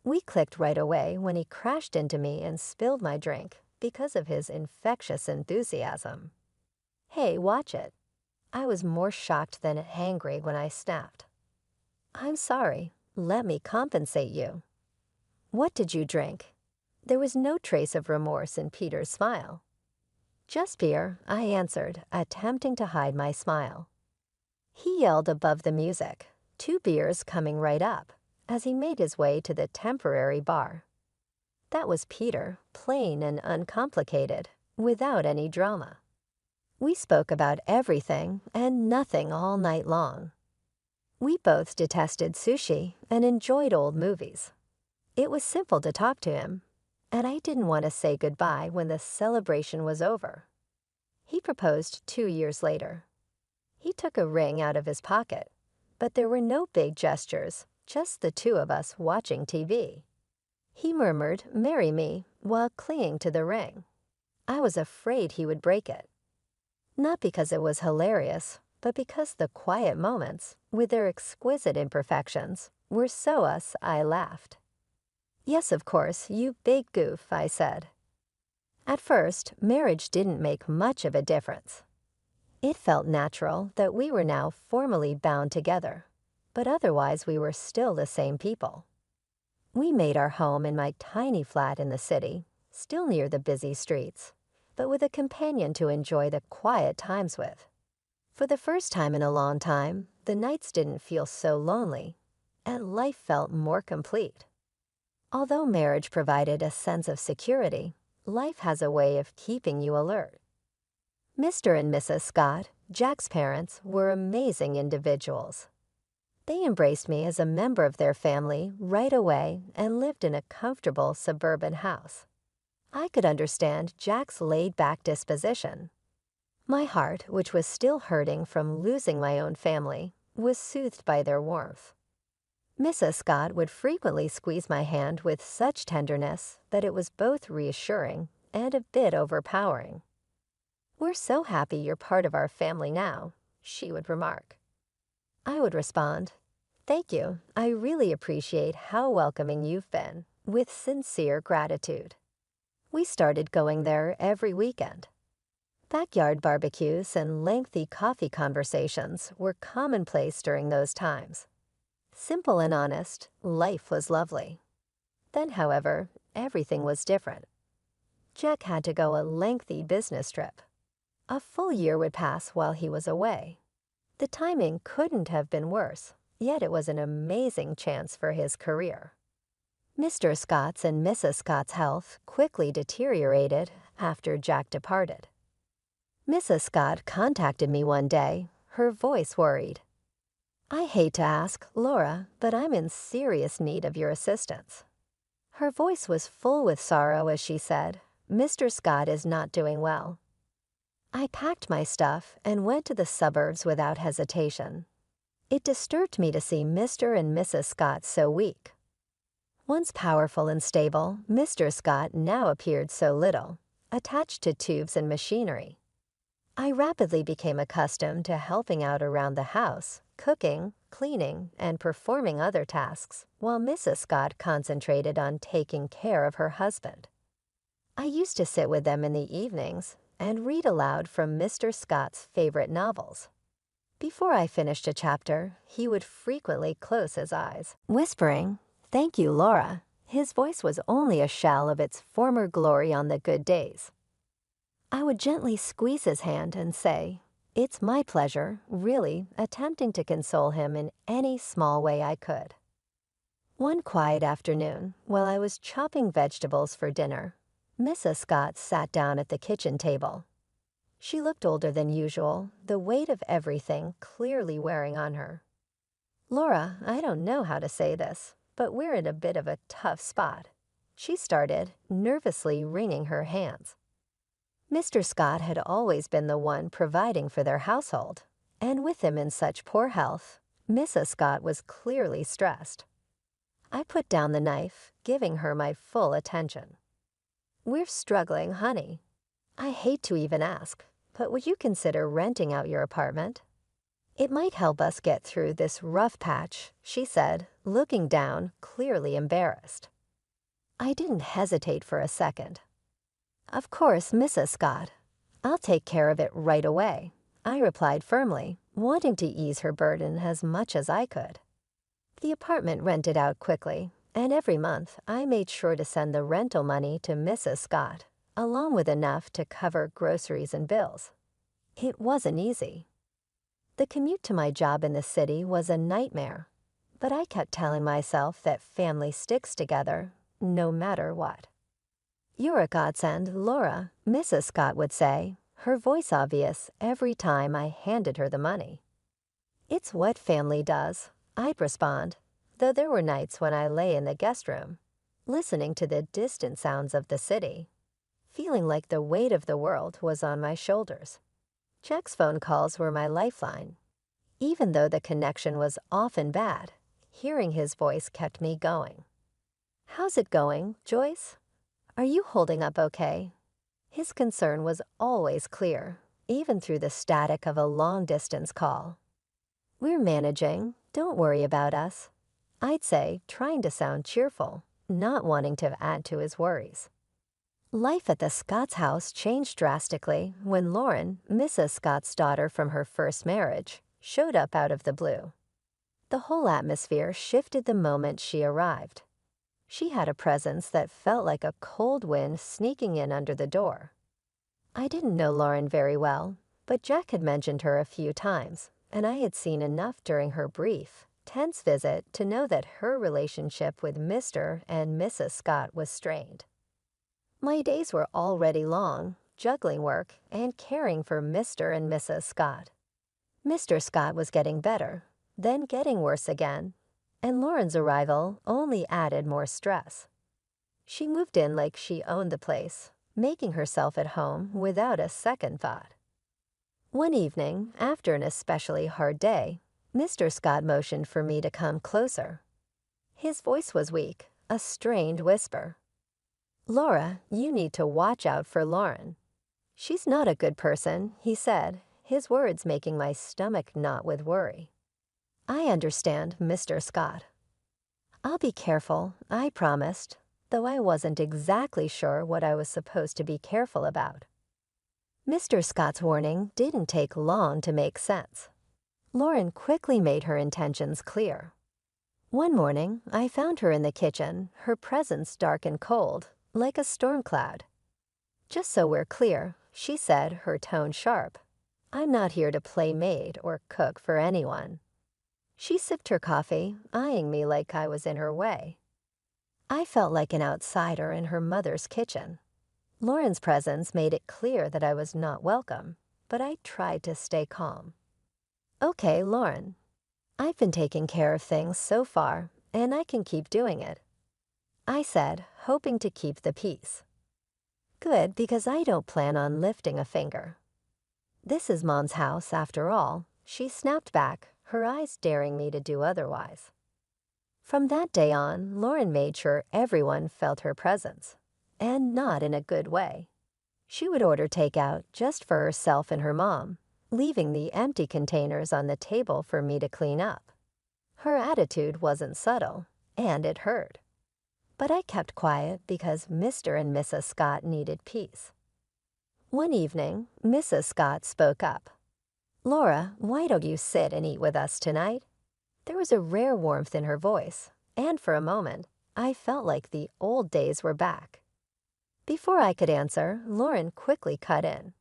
We clicked right away when he crashed into me and spilled my drink because of his infectious enthusiasm. Hey, watch it. I was more shocked than angry when I snapped. I'm sorry, let me compensate you. What did you drink? There was no trace of remorse in Peter's smile. Just beer, I answered, attempting to hide my smile. He yelled above the music, 2 beers coming right up, as he made his way to the temporary bar. That was Peter, plain and uncomplicated, without any drama. We spoke about everything and nothing all night long. We both detested sushi and enjoyed old movies. It was simple to talk to him, and I didn't want to say goodbye when the celebration was over. He proposed 2 years later. He took a ring out of his pocket, but there were no big gestures, just the 2 of us watching TV. He murmured, "Marry me," while clinging to the ring. I was afraid he would break it. Not because it was hilarious, but because the quiet moments, with their exquisite imperfections, were so us. I laughed. "Yes, of course, you big goof," I said. At first, marriage didn't make much of a difference. It felt natural that we were now formally bound together, but otherwise we were still the same people. We made our home in my tiny flat in the city, still near the busy streets, but with a companion to enjoy the quiet times with. For the first time in a long time, the nights didn't feel so lonely, and life felt more complete. Although marriage provided a sense of security, life has a way of keeping you alert. Mr. and Mrs. Scott, Jack's parents, were amazing individuals. They embraced me as a member of their family right away and lived in a comfortable suburban house. I could understand Jack's laid-back disposition. My heart, which was still hurting from losing my own family, was soothed by their warmth. Mrs. Scott would frequently squeeze my hand with such tenderness that it was both reassuring and a bit overpowering. "We're so happy you're part of our family now," she would remark. I would respond, "Thank you, I really appreciate how welcoming you've been," with sincere gratitude. We started going there every weekend. Backyard barbecues and lengthy coffee conversations were commonplace during those times. Simple and honest, life was lovely. Then, however, everything was different. Jack had to go a lengthy business trip. A full year would pass while he was away. The timing couldn't have been worse, yet it was an amazing chance for his career. Mr. Scott's and Mrs. Scott's health quickly deteriorated after Jack departed. Mrs. Scott contacted me one day, her voice worried. "I hate to ask, Laura, but I'm in serious need of your assistance." Her voice was full with sorrow as she said, "Mr. Scott is not doing well." I packed my stuff and went to the suburbs without hesitation. It disturbed me to see Mr. and Mrs. Scott so weak. Once powerful and stable, Mr. Scott now appeared so little, attached to tubes and machinery. I rapidly became accustomed to helping out around the house, cooking, cleaning, and performing other tasks, while Mrs. Scott concentrated on taking care of her husband. I used to sit with them in the evenings and read aloud from Mr. Scott's favorite novels. Before I finished a chapter, he would frequently close his eyes, whispering, "Thank you, Laura." His voice was only a shell of its former glory on the good days. I would gently squeeze his hand and say, "It's my pleasure," really attempting to console him in any small way I could. One quiet afternoon, while I was chopping vegetables for dinner, Mrs. Scott sat down at the kitchen table. She looked older than usual, the weight of everything clearly wearing on her. "Laura, I don't know how to say this, but we're in a bit of a tough spot," she started, nervously wringing her hands. Mr. Scott had always been the one providing for their household, and with him in such poor health, Mrs. Scott was clearly stressed. I put down the knife, giving her my full attention. "We're struggling, honey. I hate to even ask, but would you consider renting out your apartment? It might help us get through this rough patch," she said, looking down, clearly embarrassed. I didn't hesitate for a second. "Of course, Mrs. Scott. I'll take care of it right away," I replied firmly, wanting to ease her burden as much as I could. The apartment rented out quickly, and every month I made sure to send the rental money to Mrs. Scott, along with enough to cover groceries and bills. It wasn't easy. The commute to my job in the city was a nightmare, but I kept telling myself that family sticks together no matter what. "You're a godsend, Laura," Mrs. Scott would say, her voice obvious every time I handed her the money. "It's what family does," I'd respond, though there were nights when I lay in the guest room, listening to the distant sounds of the city, feeling like the weight of the world was on my shoulders. Jack's phone calls were my lifeline. Even though the connection was often bad, hearing his voice kept me going. "How's it going, Joyce? Are you holding up okay?" His concern was always clear, even through the static of a long-distance call. "We're managing. Don't worry about us," I'd say, trying to sound cheerful, not wanting to add to his worries. Life at the Scott's house changed drastically when Lauren, Mrs. Scott's daughter from her first marriage, showed up out of the blue. The whole atmosphere shifted the moment she arrived. She had a presence that felt like a cold wind sneaking in under the door. I didn't know Lauren very well, but Jack had mentioned her a few times, and I had seen enough during her brief, tense visit to know that her relationship with Mr. and Mrs. Scott was strained. My days were already long, juggling work and caring for Mr. and Mrs. Scott. Mr. Scott was getting better, then getting worse again, and Lauren's arrival only added more stress. She moved in like she owned the place, making herself at home without a second thought. One evening, after an especially hard day, Mr. Scott motioned for me to come closer. His voice was weak, a strained whisper. "Laura, you need to watch out for Lauren. She's not a good person," he said, his words making my stomach knot with worry. "I understand, Mr. Scott." "I'll be careful," I promised, though I wasn't exactly sure what I was supposed to be careful about. Mr. Scott's warning didn't take long to make sense. Lauren quickly made her intentions clear. One morning, I found her in the kitchen, her presence dark and cold, like a storm cloud. "Just so we're clear," she said, her tone sharp, "I'm not here to play maid or cook for anyone." She sipped her coffee, eyeing me like I was in her way. I felt like an outsider in her mother's kitchen. Lauren's presence made it clear that I was not welcome, but I tried to stay calm. "Okay, Lauren. I've been taking care of things so far, and I can keep doing it," I said, hoping to keep the peace. "Good, because I don't plan on lifting a finger." "This is Mom's house, after all," she snapped back, her eyes daring me to do otherwise. From that day on, Lauren made sure everyone felt her presence, and not in a good way. She would order takeout just for herself and her mom, leaving the empty containers on the table for me to clean up. Her attitude wasn't subtle, and it hurt. But I kept quiet because Mr. and Mrs. Scott needed peace. One evening, Mrs. Scott spoke up. "Laura, why don't you sit and eat with us tonight?" There was a rare warmth in her voice, and for a moment, I felt like the old days were back. Before I could answer, Lauren quickly cut in.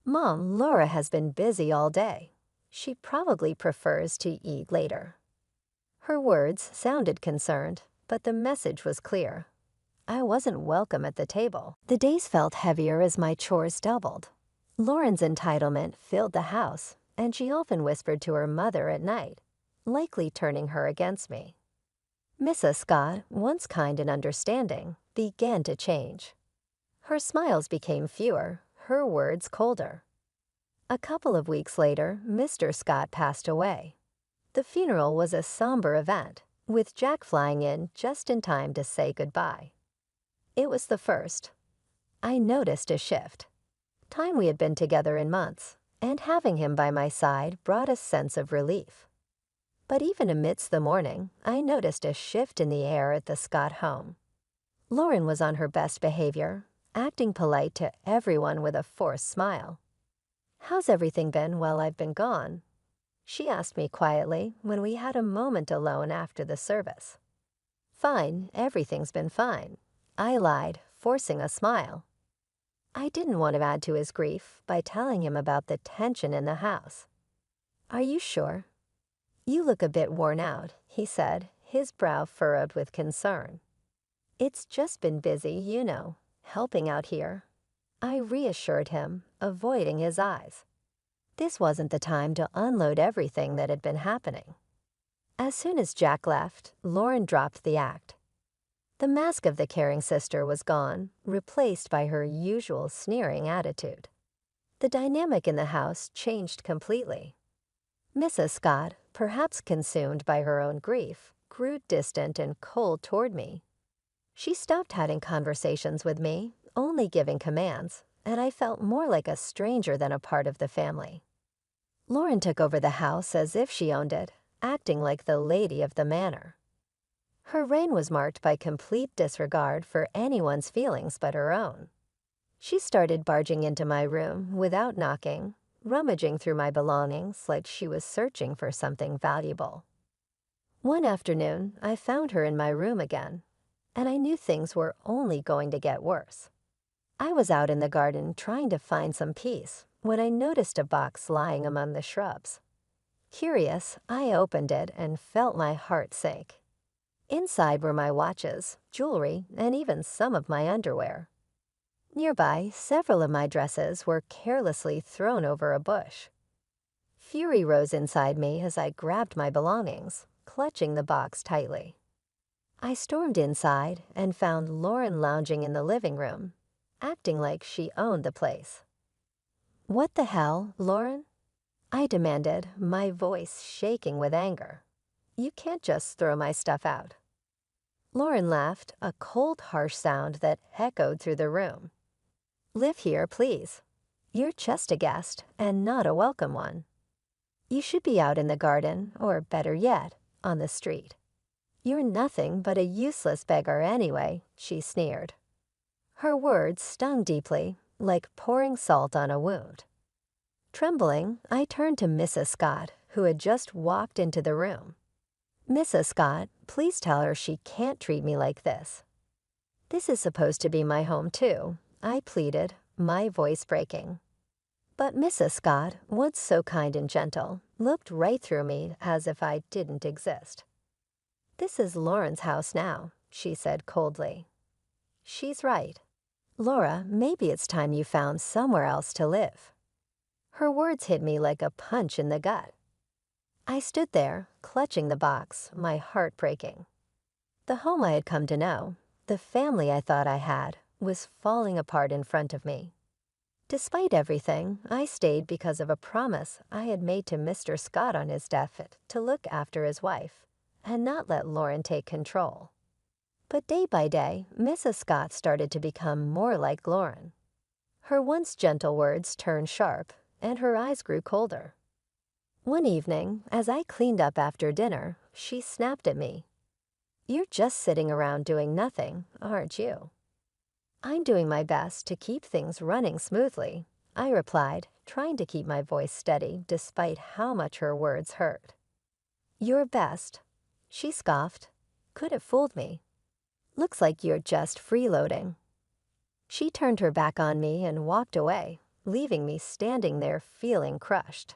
"Mom, Laura has been busy all day. She probably prefers to eat later." Her words sounded concerned, but the message was clear. I wasn't welcome at the table. The days felt heavier as my chores doubled. Lauren's entitlement filled the house, and she often whispered to her mother at night, likely turning her against me. Mrs. Scott, once kind and understanding, began to change. Her smiles became fewer, her words colder. A couple of weeks later, Mr. Scott passed away. The funeral was a somber event, with Jack flying in just in time to say goodbye. It was the first. I noticed a shift. Time we had been together in months, and having him by my side brought a sense of relief. But even amidst the mourning, I noticed a shift in the air at the Scott home. Lauren was on her best behavior, acting polite to everyone with a forced smile. "How's everything been while I've been gone?" she asked me quietly when we had a moment alone after the service. "Fine, everything's been fine," I lied, forcing a smile. I didn't want to add to his grief by telling him about the tension in the house. "Are you sure? You look a bit worn out," he said, his brow furrowed with concern. "It's just been busy, you know, helping out here," I reassured him, avoiding his eyes. This wasn't the time to unload everything that had been happening. As soon as Jack left, Lauren dropped the act. The mask of the caring sister was gone, replaced by her usual sneering attitude. The dynamic in the house changed completely. Mrs. Scott, perhaps consumed by her own grief, grew distant and cold toward me. She stopped having conversations with me, only giving commands, and I felt more like a stranger than a part of the family. Lauren took over the house as if she owned it, acting like the lady of the manor. Her reign was marked by complete disregard for anyone's feelings but her own. She started barging into my room without knocking, rummaging through my belongings like she was searching for something valuable. One afternoon, I found her in my room again, and I knew things were only going to get worse. I was out in the garden trying to find some peace when I noticed a box lying among the shrubs. Curious, I opened it and felt my heart sink. Inside were my watches, jewelry, and even some of my underwear. Nearby, several of my dresses were carelessly thrown over a bush. Fury rose inside me as I grabbed my belongings, clutching the box tightly. I stormed inside and found Lauren lounging in the living room, acting like she owned the place. "What the hell, Lauren?" I demanded, my voice shaking with anger. "You can't just throw my stuff out." Lauren laughed, a cold, harsh sound that echoed through the room. "Live here, please. You're just a guest, and not a welcome one. You should be out in the garden, or better yet, on the street. You're nothing but a useless beggar anyway," she sneered. Her words stung deeply, like pouring salt on a wound. Trembling, I turned to Mrs. Scott, who had just walked into the room. "Mrs. Scott, please tell her she can't treat me like this." "This is supposed to be my home, too," I pleaded, my voice breaking. But Mrs. Scott, once so kind and gentle, looked right through me as if I didn't exist. "This is Lauren's house now," she said coldly. "She's right. Laura, maybe it's time you found somewhere else to live." Her words hit me like a punch in the gut. I stood there, clutching the box, my heart breaking. The home I had come to know, the family I thought I had, was falling apart in front of me. Despite everything, I stayed because of a promise I had made to Mr. Scott on his deathbed to look after his wife and not let Lauren take control. But day by day, Mrs. Scott started to become more like Lauren. Her once gentle words turned sharp, and her eyes grew colder. One evening, as I cleaned up after dinner, she snapped at me. "You're just sitting around doing nothing, aren't you?" "I'm doing my best to keep things running smoothly," I replied, trying to keep my voice steady despite how much her words hurt. "Your best," she scoffed. "Could have fooled me. Looks like you're just freeloading." She turned her back on me and walked away, leaving me standing there feeling crushed.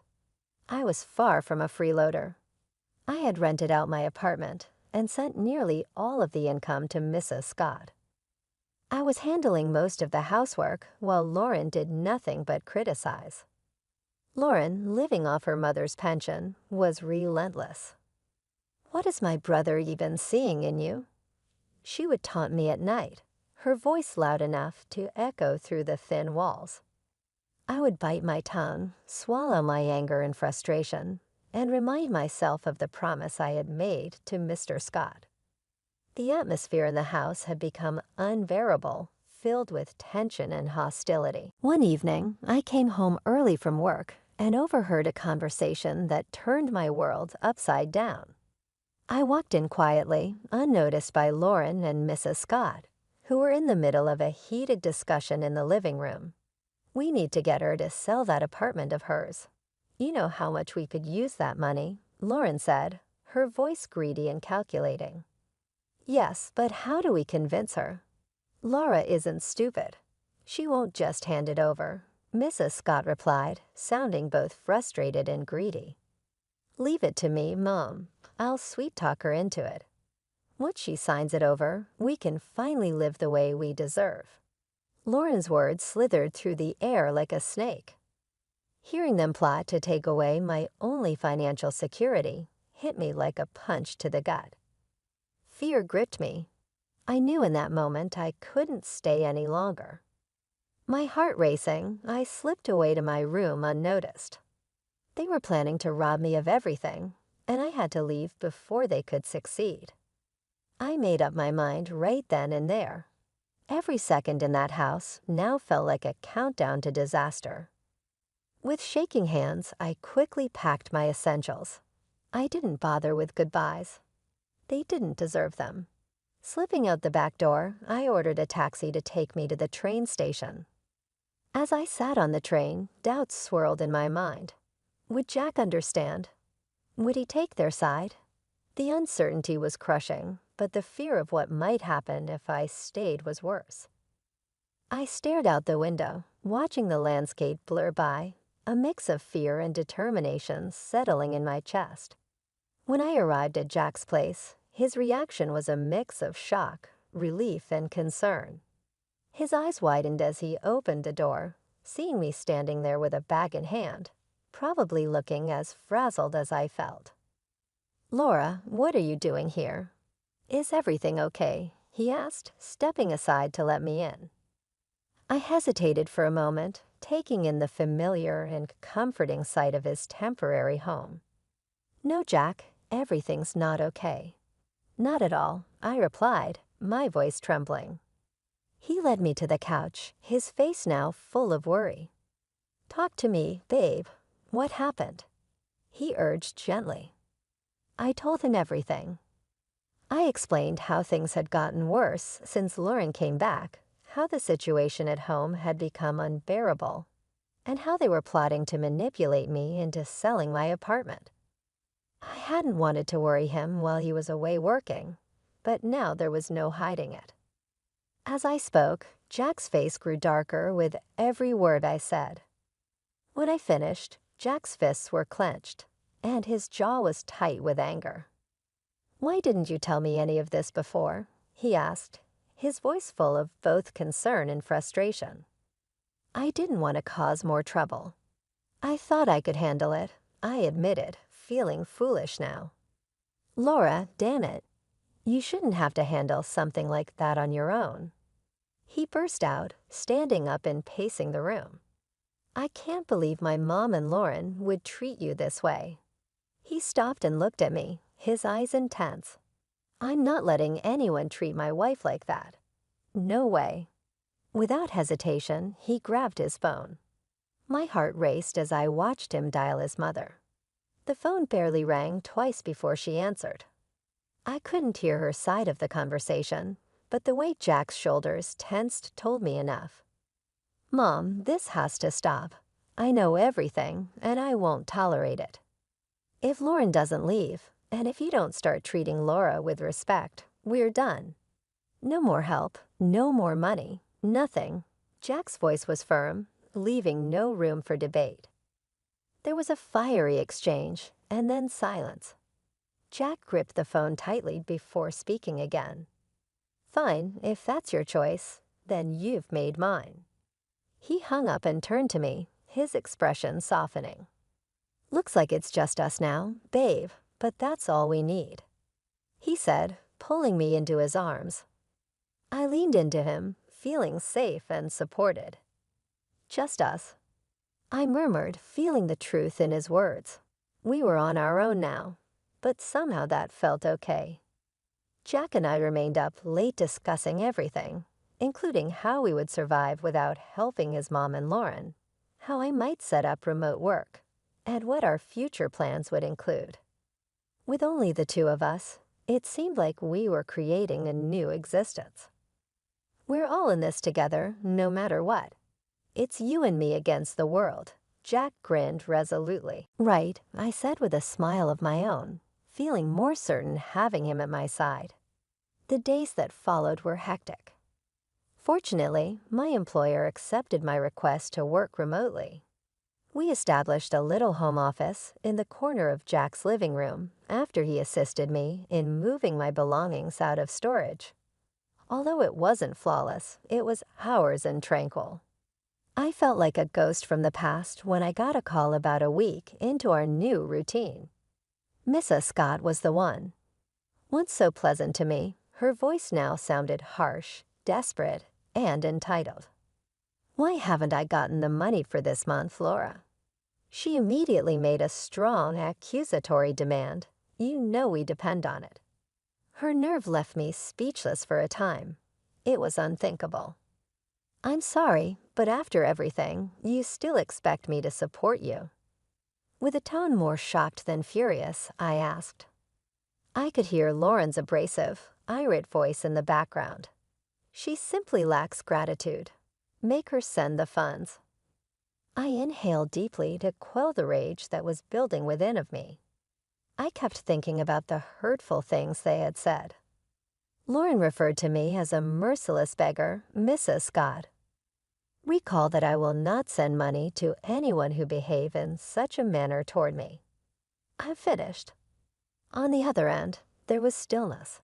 I was far from a freeloader. I had rented out my apartment and sent nearly all of the income to Mrs. Scott. I was handling most of the housework while Lauren did nothing but criticize. Lauren, living off her mother's pension, was relentless. "What is my brother even seeing in you?" She would taunt me at night, her voice loud enough to echo through the thin walls. I would bite my tongue, swallow my anger and frustration, and remind myself of the promise I had made to Mr. Scott. The atmosphere in the house had become unbearable, filled with tension and hostility. One evening, I came home early from work and overheard a conversation that turned my world upside down. I walked in quietly, unnoticed by Lauren and Mrs. Scott, who were in the middle of a heated discussion in the living room. "We need to get her to sell that apartment of hers. You know how much we could use that money," Lauren said, her voice greedy and calculating. "Yes, but how do we convince her? Laura isn't stupid. She won't just hand it over," Mrs. Scott replied, sounding both frustrated and greedy. "Leave it to me, Mom. I'll sweet-talk her into it. Once she signs it over, we can finally live the way we deserve." Lauren's words slithered through the air like a snake. Hearing them plot to take away my only financial security hit me like a punch to the gut. Fear gripped me. I knew in that moment I couldn't stay any longer. My heart racing, I slipped away to my room unnoticed. They were planning to rob me of everything, and I had to leave before they could succeed. I made up my mind right then and there. Every second in that house now felt like a countdown to disaster. With shaking hands, I quickly packed my essentials. I didn't bother with goodbyes. They didn't deserve them. Slipping out the back door, I ordered a taxi to take me to the train station. As I sat on the train, doubts swirled in my mind. Would Jack understand? Would he take their side? The uncertainty was crushing, but the fear of what might happen if I stayed was worse. I stared out the window, watching the landscape blur by, a mix of fear and determination settling in my chest. When I arrived at Jack's place, his reaction was a mix of shock, relief, and concern. His eyes widened as he opened the door, seeing me standing there with a bag in hand, probably looking as frazzled as I felt. "Laura, what are you doing here? Is everything okay?" he asked, stepping aside to let me in. I hesitated for a moment, taking in the familiar and comforting sight of his temporary home. "No, Jack, everything's not okay." "Not at all," I replied, my voice trembling. He led me to the couch, his face now full of worry. "Talk to me, babe. What happened?" he urged gently. I told him everything. I explained how things had gotten worse since Lauren came back, how the situation at home had become unbearable, and how they were plotting to manipulate me into selling my apartment. I hadn't wanted to worry him while he was away working, but now there was no hiding it. As I spoke, Jack's face grew darker with every word I said. When I finished, Jack's fists were clenched, and his jaw was tight with anger. "Why didn't you tell me any of this before?" he asked, his voice full of both concern and frustration. "I didn't want to cause more trouble. I thought I could handle it," I admitted, feeling foolish now. "Laura, damn it. You shouldn't have to handle something like that on your own." He burst out, standing up and pacing the room. "I can't believe my mom and Lauren would treat you this way." He stopped and looked at me, his eyes intense. "I'm not letting anyone treat my wife like that. No way." Without hesitation, he grabbed his phone. My heart raced as I watched him dial his mother. The phone barely rang twice before she answered. I couldn't hear her side of the conversation, but the way Jack's shoulders tensed told me enough. "Mom, this has to stop. I know everything, and I won't tolerate it. If Lauren doesn't leave, and if you don't start treating Laura with respect, we're done. No more help, no more money, nothing." Jack's voice was firm, leaving no room for debate. There was a fiery exchange, and then silence. Jack gripped the phone tightly before speaking again. "Fine, if that's your choice, then you've made mine." He hung up and turned to me, his expression softening. "Looks like it's just us now, babe, but that's all we need," he said, pulling me into his arms. I leaned into him, feeling safe and supported. "Just us," I murmured, feeling the truth in his words. We were on our own now, but somehow that felt okay. Jack and I remained up late discussing everything, including how we would survive without helping his mom and Lauren, how I might set up remote work, and what our future plans would include. With only the two of us, it seemed like we were creating a new existence. We're all in this together, no matter what. It's you and me against the world. Jack grinned resolutely. Right, I said with a smile of my own, feeling more certain having him at my side. The days that followed were hectic. Fortunately, my employer accepted my request to work remotely. We established a little home office in the corner of Jack's living room after he assisted me in moving my belongings out of storage. Although it wasn't flawless, it was ours and tranquil. I felt like a ghost from the past when I got a call about a week into our new routine. Mrs. Scott was the one. Once so pleasant to me, her voice now sounded harsh, desperate, and entitled. Why haven't I gotten the money for this month, Laura? She immediately made a strong accusatory demand. You know we depend on it. Her nerve left me speechless for a time. It was unthinkable. I'm sorry, but after everything, you still expect me to support you. With a tone more shocked than furious, I asked. I could hear Lauren's abrasive, irate voice in the background. She simply lacks gratitude. Make her send the funds. I inhaled deeply to quell the rage that was building within of me. I kept thinking about the hurtful things they had said. Lauren referred to me as a merciless beggar, Mrs. Scott. Recall that I will not send money to anyone who behave in such a manner toward me. I've finished. On the other end, there was stillness.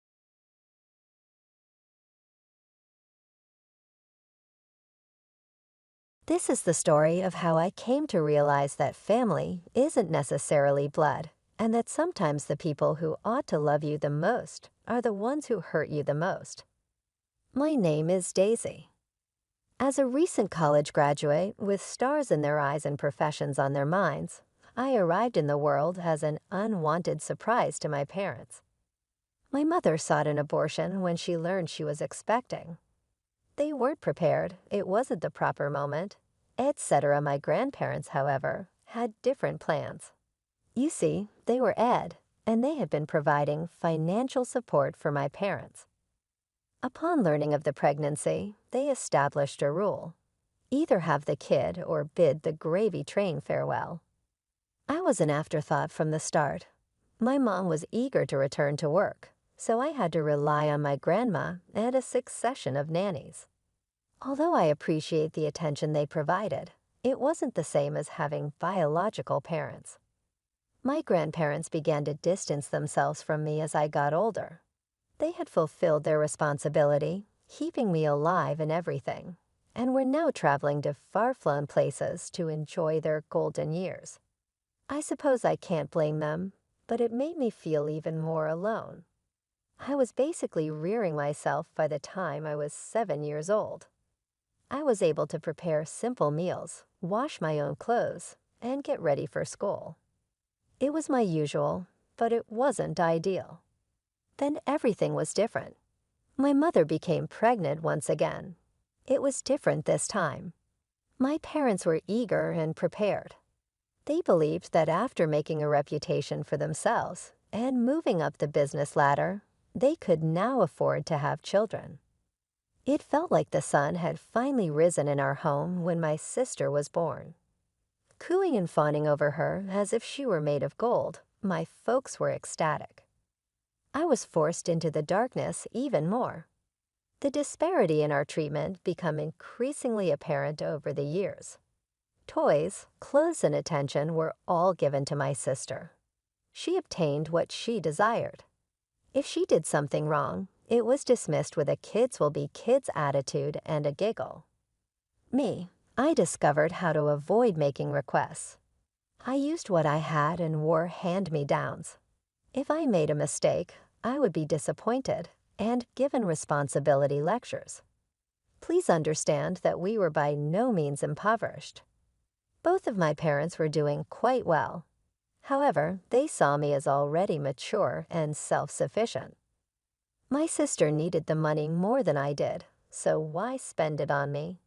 This is the story of how I came to realize that family isn't necessarily blood, and that sometimes the people who ought to love you the most are the ones who hurt you the most. My name is Daisy. As a recent college graduate with stars in their eyes and professions on their minds, I arrived in the world as an unwanted surprise to my parents. My mother sought an abortion when she learned she was expecting. They weren't prepared, it wasn't the proper moment, etc. My grandparents, however, had different plans. You see, they were Ed, and they had been providing financial support for my parents. Upon learning of the pregnancy, they established a rule. Either have the kid or bid the gravy train farewell. I was an afterthought from the start. My mom was eager to return to work, so I had to rely on my grandma and a succession of nannies. Although I appreciate the attention they provided, it wasn't the same as having biological parents. My grandparents began to distance themselves from me as I got older. They had fulfilled their responsibility, keeping me alive in everything, and were now traveling to far-flung places to enjoy their golden years. I suppose I can't blame them, but it made me feel even more alone. I was basically rearing myself by the time I was 7 years old. I was able to prepare simple meals, wash my own clothes, and get ready for school. It was my usual, but it wasn't ideal. Then everything was different. My mother became pregnant once again. It was different this time. My parents were eager and prepared. They believed that after making a reputation for themselves and moving up the business ladder, they could now afford to have children. It felt like the sun had finally risen in our home when my sister was born. Cooing and fawning over her as if she were made of gold, my folks were ecstatic. I was forced into the darkness even more. The disparity in our treatment became increasingly apparent over the years. Toys, clothes, and attention were all given to my sister. She obtained what she desired. If she did something wrong, it was dismissed with a kids will be kids attitude and a giggle. Me, I discovered how to avoid making requests. I used what I had and wore hand-me-downs. If I made a mistake, I would be disappointed and given responsibility lectures. Please understand that we were by no means impoverished. Both of my parents were doing quite well. However, they saw me as already mature and self-sufficient. My sister needed the money more than I did, so why spend it on me?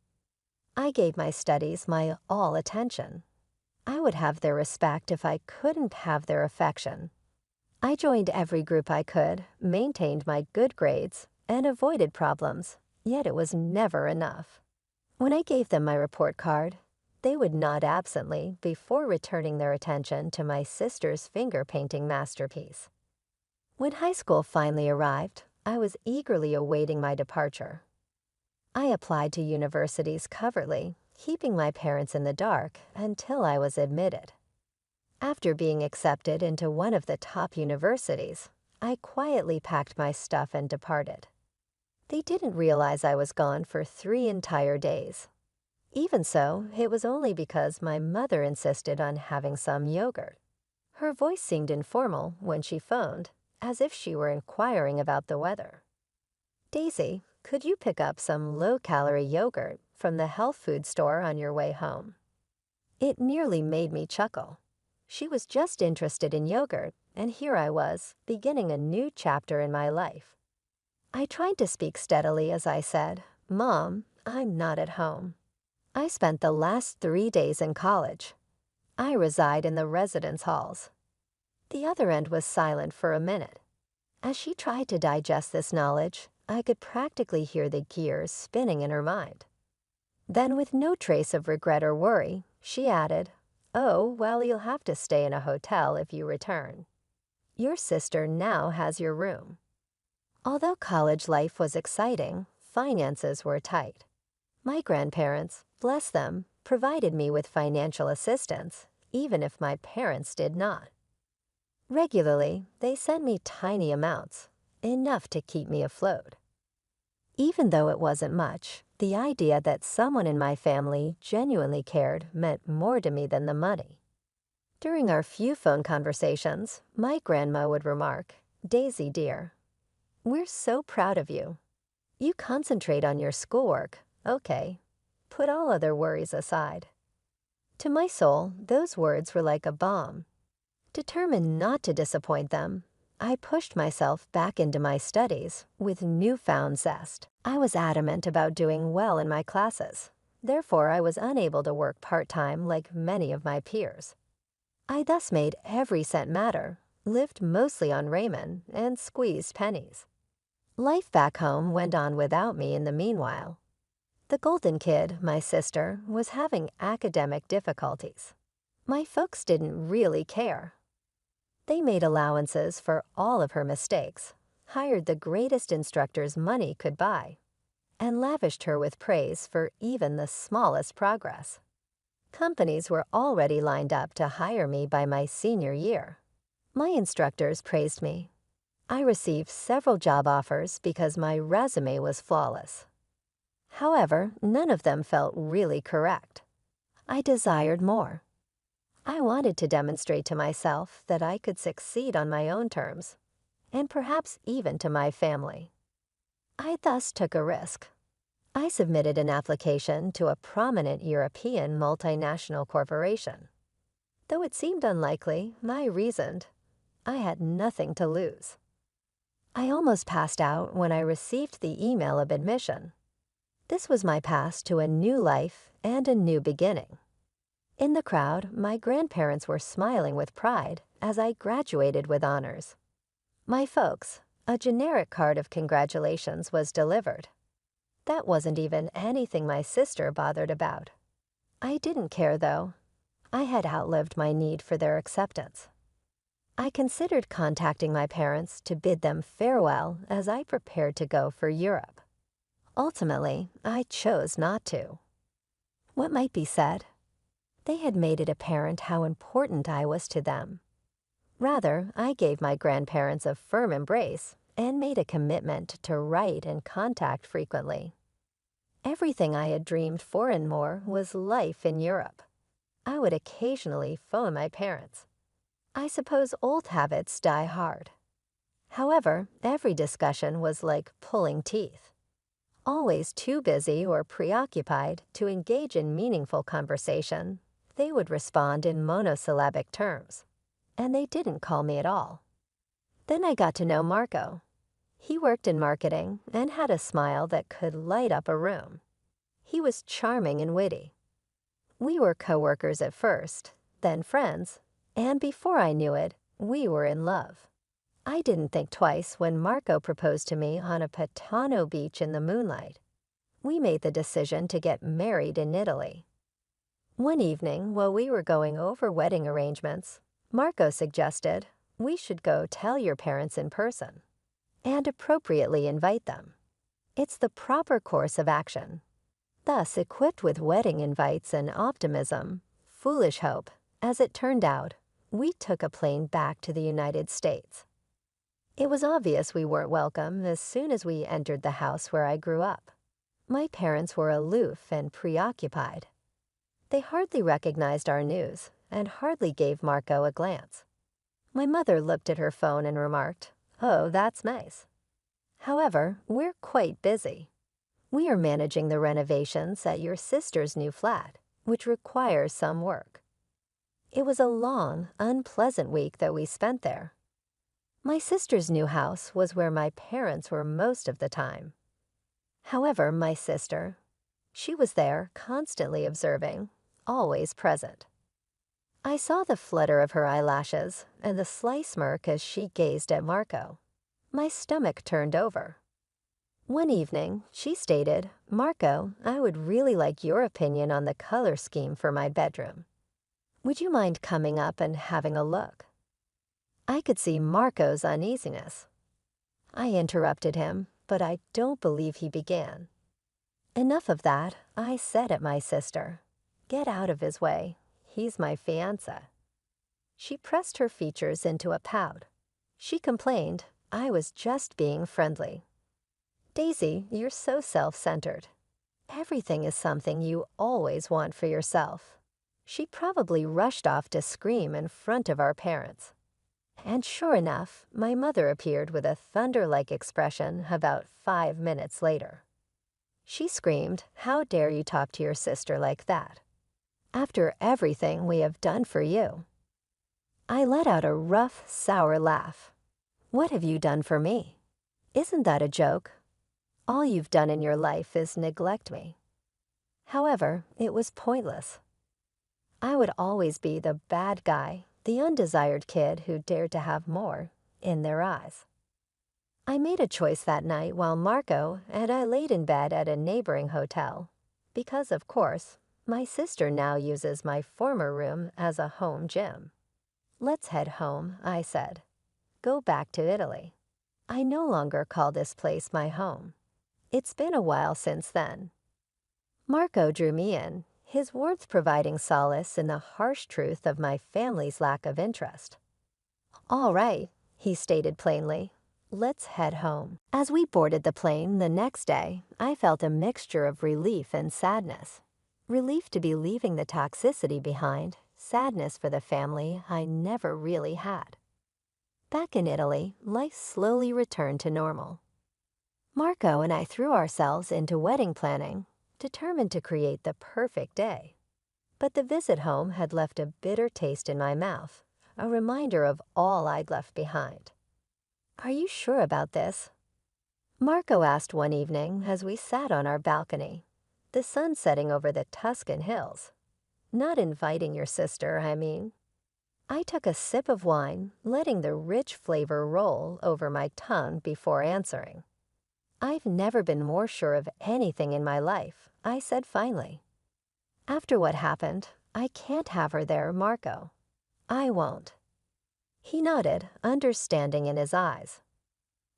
I gave my studies my all attention. I would have their respect if I couldn't have their affection. I joined every group I could, maintained my good grades, and avoided problems, yet it was never enough. When I gave them my report card, they would nod absently before returning their attention to my sister's finger painting masterpiece. When high school finally arrived, I was eagerly awaiting my departure. I applied to universities covertly, keeping my parents in the dark until I was admitted. After being accepted into one of the top universities, I quietly packed my stuff and departed. They didn't realize I was gone for 3 entire days. Even so, it was only because my mother insisted on having some yogurt. Her voice seemed informal when she phoned, as if she were inquiring about the weather. "Daisy, could you pick up some low-calorie yogurt from the health food store on your way home?" It nearly made me chuckle. She was just interested in yogurt, and here I was, beginning a new chapter in my life. I tried to speak steadily as I said, "Mom, I'm not at home. I spent the last 3 days in college. I reside in the residence halls." The other end was silent for a minute. As she tried to digest this knowledge, I could practically hear the gears spinning in her mind. Then, with no trace of regret or worry, she added, "Oh, well, you'll have to stay in a hotel if you return. Your sister now has your room." Although college life was exciting, finances were tight. My grandparents, bless them, provided me with financial assistance, even if my parents did not. Regularly, they sent me tiny amounts, enough to keep me afloat. Even though it wasn't much, the idea that someone in my family genuinely cared meant more to me than the money. During our few phone conversations, my grandma would remark, "Daisy, dear, we're so proud of you. You concentrate on your schoolwork, okay. Put all other worries aside." To my soul, those words were like a balm. Determined not to disappoint them, I pushed myself back into my studies with newfound zest. I was adamant about doing well in my classes. Therefore, I was unable to work part-time like many of my peers. I thus made every cent matter, lived mostly on ramen, and squeezed pennies. Life back home went on without me in the meanwhile. The golden kid, my sister, was having academic difficulties. My folks didn't really care. They made allowances for all of her mistakes, hired the greatest instructors money could buy, and lavished her with praise for even the smallest progress. Companies were already lined up to hire me by my senior year. My instructors praised me. I received several job offers because my resume was flawless. However, none of them felt really correct. I desired more. I wanted to demonstrate to myself that I could succeed on my own terms, and perhaps even to my family. I thus took a risk. I submitted an application to a prominent European multinational corporation. Though it seemed unlikely, I reasoned, I had nothing to lose. I almost passed out when I received the email of admission. This was my pass to a new life and a new beginning. In the crowd, my grandparents were smiling with pride as I graduated with honors. My folks, a generic card of congratulations was delivered. That wasn't even anything my sister bothered about. I didn't care, though. I had outlived my need for their acceptance. I considered contacting my parents to bid them farewell as I prepared to go for Europe. Ultimately, I chose not to. What might be said? They had made it apparent how important I was to them. Rather, I gave my grandparents a firm embrace and made a commitment to write and contact frequently. Everything I had dreamed for and more was life in Europe. I would occasionally phone my parents. I suppose old habits die hard. However, every discussion was like pulling teeth. Always too busy or preoccupied to engage in meaningful conversation, they would respond in monosyllabic terms. and they didn't call me at all. Then I got to know Marco. He worked in marketing and had a smile that could light up a room. He was charming and witty. We were coworkers at first, then friends, and before I knew it, we were in love. I didn't think twice when Marco proposed to me on a Patano beach in the moonlight. We made the decision to get married in Italy. One evening, while we were going over wedding arrangements, Marco suggested we should go tell your parents in person and appropriately invite them. It's the proper course of action. Thus, equipped with wedding invites and optimism, foolish hope, as it turned out, we took a plane back to the United States. It was obvious we weren't welcome as soon as we entered the house where I grew up. My parents were aloof and preoccupied. They hardly recognized our news and hardly gave Marco a glance. My mother looked at her phone and remarked, "Oh, that's nice." However, we're quite busy. We are managing the renovations at your sister's new flat, which requires some work. It was a long, unpleasant week that we spent there. My sister's new house was where my parents were most of the time. However, my sister, she was there, constantly observing, always present. I saw the flutter of her eyelashes and the sly smirk as she gazed at Marco. My stomach turned over. One evening, she stated, "Marco, I would really like your opinion on the color scheme for my bedroom. Would you mind coming up and having a look?" I could see Marco's uneasiness. I interrupted him, but I don't believe he began. "Enough of that," I said at my sister. "Get out of his way. He's my fiancé." She pressed her features into a pout. She complained I was just being friendly. "Daisy, you're so self-centered. Everything is something you always want for yourself." She probably rushed off to scream in front of our parents. And sure enough, my mother appeared with a thunder-like expression about 5 minutes later. She screamed, "How dare you talk to your sister like that? After everything we have done for you." I let out a rough, sour laugh. "What have you done for me? Isn't that a joke? All you've done in your life is neglect me." However, it was pointless. I would always be the bad guy, the undesired kid who dared to have more in their eyes. I made a choice that night while Marco and I laid in bed at a neighboring hotel, because, of course, my sister now uses my former room as a home gym. "Let's head home," I said. "Go back to Italy." I no longer call this place my home. It's been a while since then. Marco drew me in, his warmth providing solace in the harsh truth of my family's lack of interest. "All right," he stated plainly. "Let's head home." As we boarded the plane the next day, I felt a mixture of relief and sadness. Relief to be leaving the toxicity behind, sadness for the family I never really had. Back in Italy, life slowly returned to normal. Marco and I threw ourselves into wedding planning, determined to create the perfect day. But the visit home had left a bitter taste in my mouth, a reminder of all I'd left behind. "Are you sure about this?" Marco asked one evening as we sat on our balcony, the sun setting over the Tuscan hills. "Not inviting your sister, I mean." I took a sip of wine, letting the rich flavor roll over my tongue before answering. "I've never been more sure of anything in my life," I said finally. "After what happened, I can't have her there, Marco. I won't." He nodded, understanding in his eyes.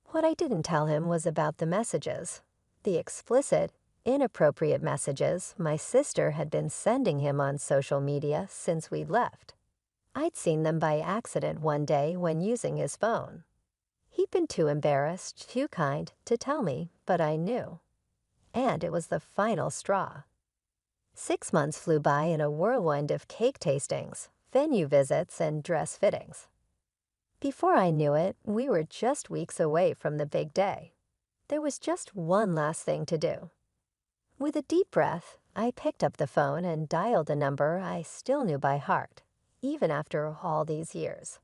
What I didn't tell him was about the messages, the explicit, inappropriate messages my sister had been sending him on social media since we'd left. I'd seen them by accident one day when using his phone. He'd been too embarrassed, too kind, to tell me, but I knew. And it was the final straw. 6 months flew by in a whirlwind of cake tastings, venue visits, and dress fittings. Before I knew it, we were just weeks away from the big day. There was just one last thing to do. With a deep breath, I picked up the phone and dialed a number I still knew by heart, even after all these years.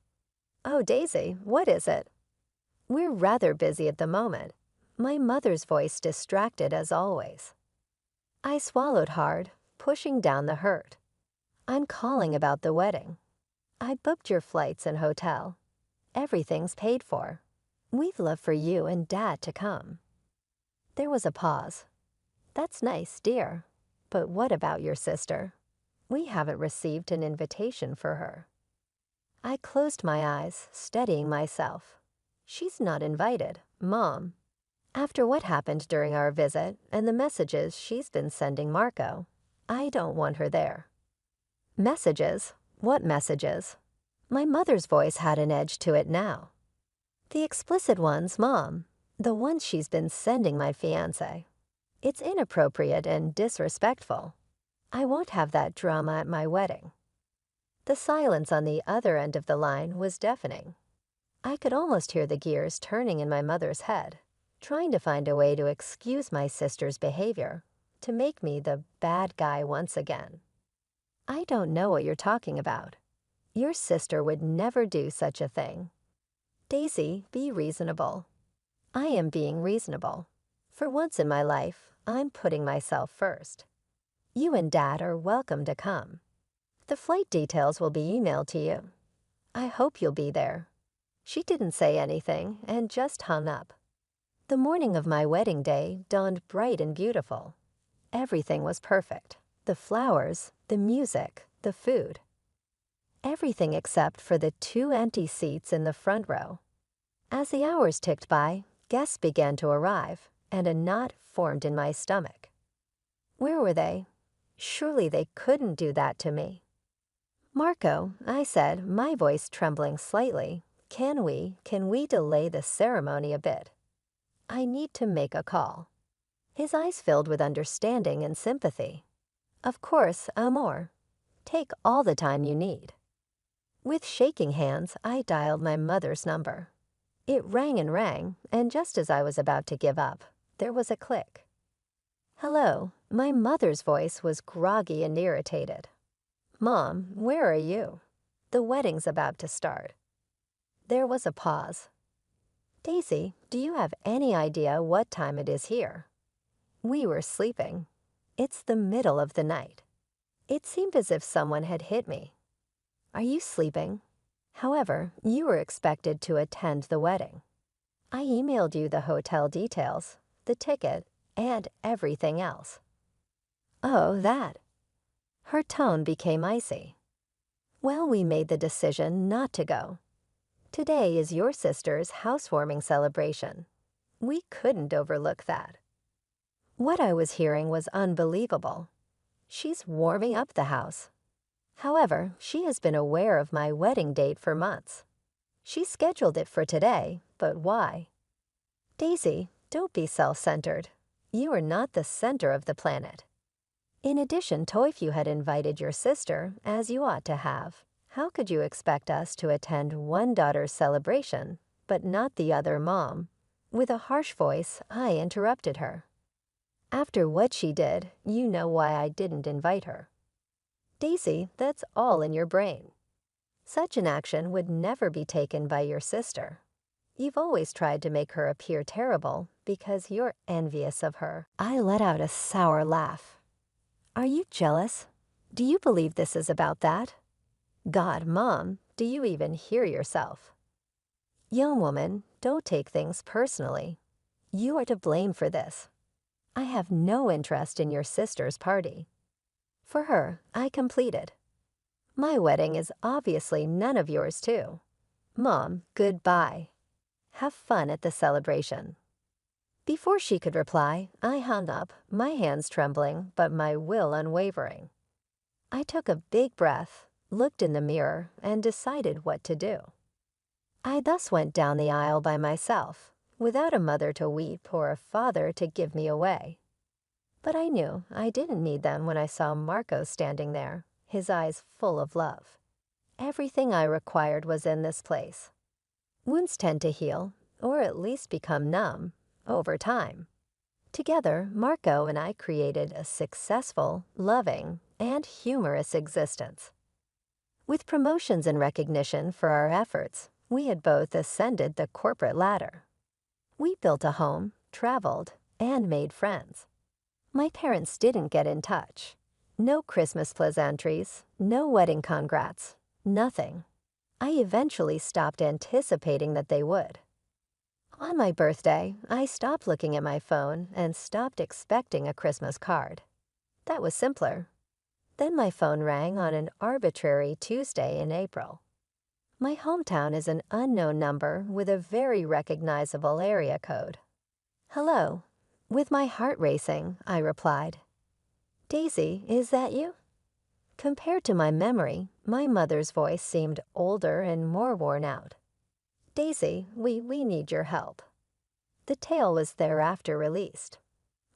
Oh, Daisy, what is it? We're rather busy at the moment. My mother's voice distracted as always. I swallowed hard, pushing down the hurt. I'm calling about the wedding. I booked your flights and hotel. Everything's paid for. We'd love for you and Dad to come. There was a pause. That's nice, dear. But what about your sister? We haven't received an invitation for her. I closed my eyes, steadying myself. She's not invited, Mom. After what happened during our visit and the messages she's been sending Marco, I don't want her there. Messages? What messages? My mother's voice had an edge to it now. The explicit ones, Mom. The ones she's been sending my fiancé. It's inappropriate and disrespectful. I won't have that drama at my wedding. The silence on the other end of the line was deafening. I could almost hear the gears turning in my mother's head, trying to find a way to excuse my sister's behavior, to make me the bad guy once again. I don't know what you're talking about. Your sister would never do such a thing. Daisy, be reasonable. I am being reasonable. For once in my life, I'm putting myself first. You and Dad are welcome to come. The flight details will be emailed to you. I hope you'll be there. She didn't say anything and just hung up. The morning of my wedding day dawned bright and beautiful. Everything was perfect. The flowers, the music, the food. Everything except for the 2 empty seats in the front row. As the hours ticked by, guests began to arrive, and a knot formed in my stomach. Where were they? Surely they couldn't do that to me. Marco, I said, my voice trembling slightly, can we delay the ceremony a bit? I need to make a call. His eyes filled with understanding and sympathy. Of course, amor. Take all the time you need. With shaking hands, I dialed my mother's number. It rang, and just as I was about to give up, there was a click. Hello, my mother's voice was groggy and irritated. Mom, where are you? The wedding's about to start. There was a pause. Daisy, do you have any idea what time it is here? We were sleeping. It's the middle of the night. It seemed as if someone had hit me. Are you sleeping? However, you were expected to attend the wedding. I emailed you the hotel details, the ticket, and everything else. Oh, that. Her tone became icy. Well, we made the decision not to go. Today is your sister's housewarming celebration. We couldn't overlook that. What I was hearing was unbelievable. She's warming up the house. However, she has been aware of my wedding date for months. She scheduled it for today, but why? Daisy, don't be self-centered. You are not the center of the planet. In addition, Toifu had invited your sister, as you ought to have. How could you expect us to attend one daughter's celebration, but not the other, Mom? With a harsh voice, I interrupted her. After what she did, you know why I didn't invite her. Daisy, that's all in your brain. Such an action would never be taken by your sister. You've always tried to make her appear terrible because you're envious of her. I let out a sour laugh. Are you jealous? Do you believe this is about that? God, Mom, do you even hear yourself? Young woman, don't take things personally. You are to blame for this. I have no interest in your sister's party. For her, I completed. My wedding is obviously none of yours too. Mom, goodbye. Have fun at the celebration. Before she could reply, I hung up, my hands trembling, but my will unwavering. I took a big breath, looked in the mirror, and decided what to do. I thus went down the aisle by myself, without a mother to weep or a father to give me away. But I knew I didn't need them when I saw Marco standing there, his eyes full of love. Everything I required was in this place. Wounds tend to heal, or at least become numb, over time. Together, Marco and I created a successful, loving, and humorous existence. With promotions and recognition for our efforts, We had both ascended the corporate ladder. We built a home, traveled, and made friends. My parents didn't get in touch. No Christmas pleasantries, no wedding congrats, nothing. I eventually stopped anticipating that they would. On my birthday, I stopped looking at my phone and stopped expecting a Christmas card. That was simpler. Then my phone rang on an arbitrary Tuesday in April. My hometown is an unknown number with a very recognizable area code. "Hello." With my heart racing, I replied. "Daisy, is that you?" Compared to my memory, my mother's voice seemed older and more worn out. "Daisy, we need your help." The tale was thereafter released.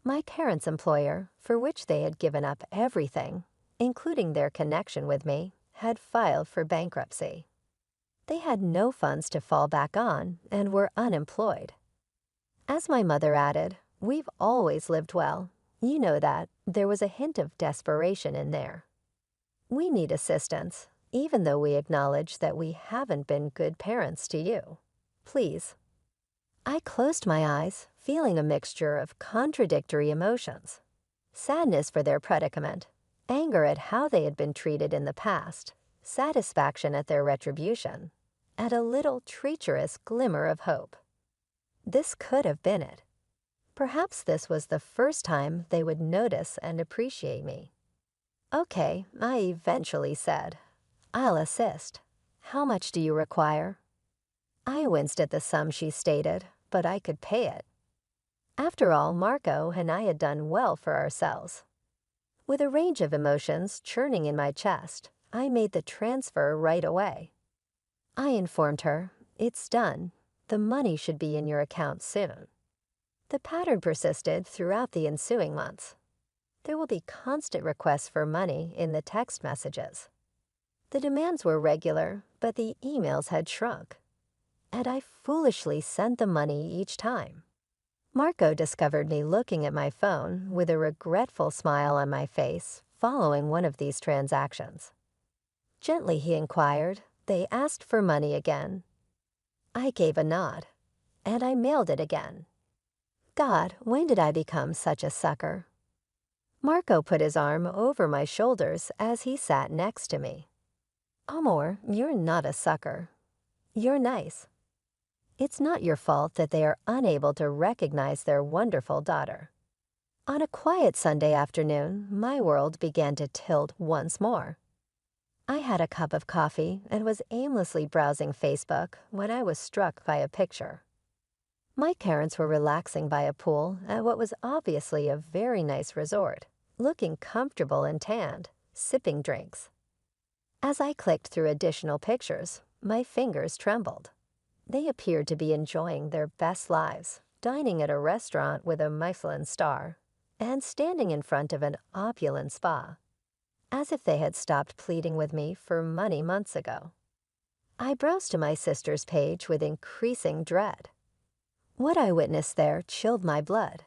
My parents' employer, for which they had given up everything, including their connection with me, had filed for bankruptcy. They had no funds to fall back on and were unemployed. As my mother added, "We've always lived well. You know that." There was a hint of desperation in there. "We need assistance, even though we acknowledge that we haven't been good parents to you. Please." I closed my eyes, feeling a mixture of contradictory emotions. Sadness for their predicament, anger at how they had been treated in the past, satisfaction at their retribution, and a little treacherous glimmer of hope. This could have been it. Perhaps this was the first time they would notice and appreciate me. "Okay," I eventually said. "I'll assist. How much do you require?" I winced at the sum she stated, but I could pay it. After all, Marco and I had done well for ourselves. With a range of emotions churning in my chest, I made the transfer right away. I informed her, "It's done. The money should be in your account soon." The pattern persisted throughout the ensuing months. There will be constant requests for money in the text messages. The demands were regular, but the emails had shrunk. And I foolishly sent the money each time. Marco discovered me looking at my phone with a regretful smile on my face following one of these transactions. Gently he inquired, "They asked for money again." I gave a nod, and I mailed it again. God, when did I become such a sucker? Marco put his arm over my shoulders as he sat next to me. "Amor, you're not a sucker. You're nice. It's not your fault that they are unable to recognize their wonderful daughter." On a quiet Sunday afternoon, my world began to tilt once more. I had a cup of coffee and was aimlessly browsing Facebook when I was struck by a picture. My parents were relaxing by a pool at what was obviously a very nice resort, looking comfortable and tanned, sipping drinks. As I clicked through additional pictures, my fingers trembled. They appeared to be enjoying their best lives, dining at a restaurant with a Michelin star, and standing in front of an opulent spa, as if they had stopped pleading with me for money months ago. I browsed to my sister's page with increasing dread. What I witnessed there chilled my blood.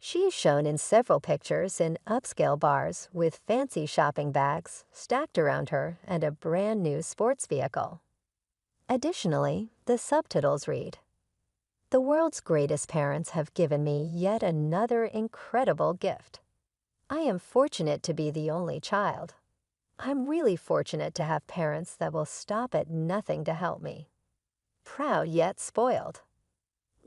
She is shown in several pictures in upscale bars with fancy shopping bags stacked around her and a brand new sports vehicle. Additionally, the subtitles read, "The world's greatest parents have given me yet another incredible gift. I am fortunate to be the only child. I'm really fortunate to have parents that will stop at nothing to help me. Proud yet spoiled.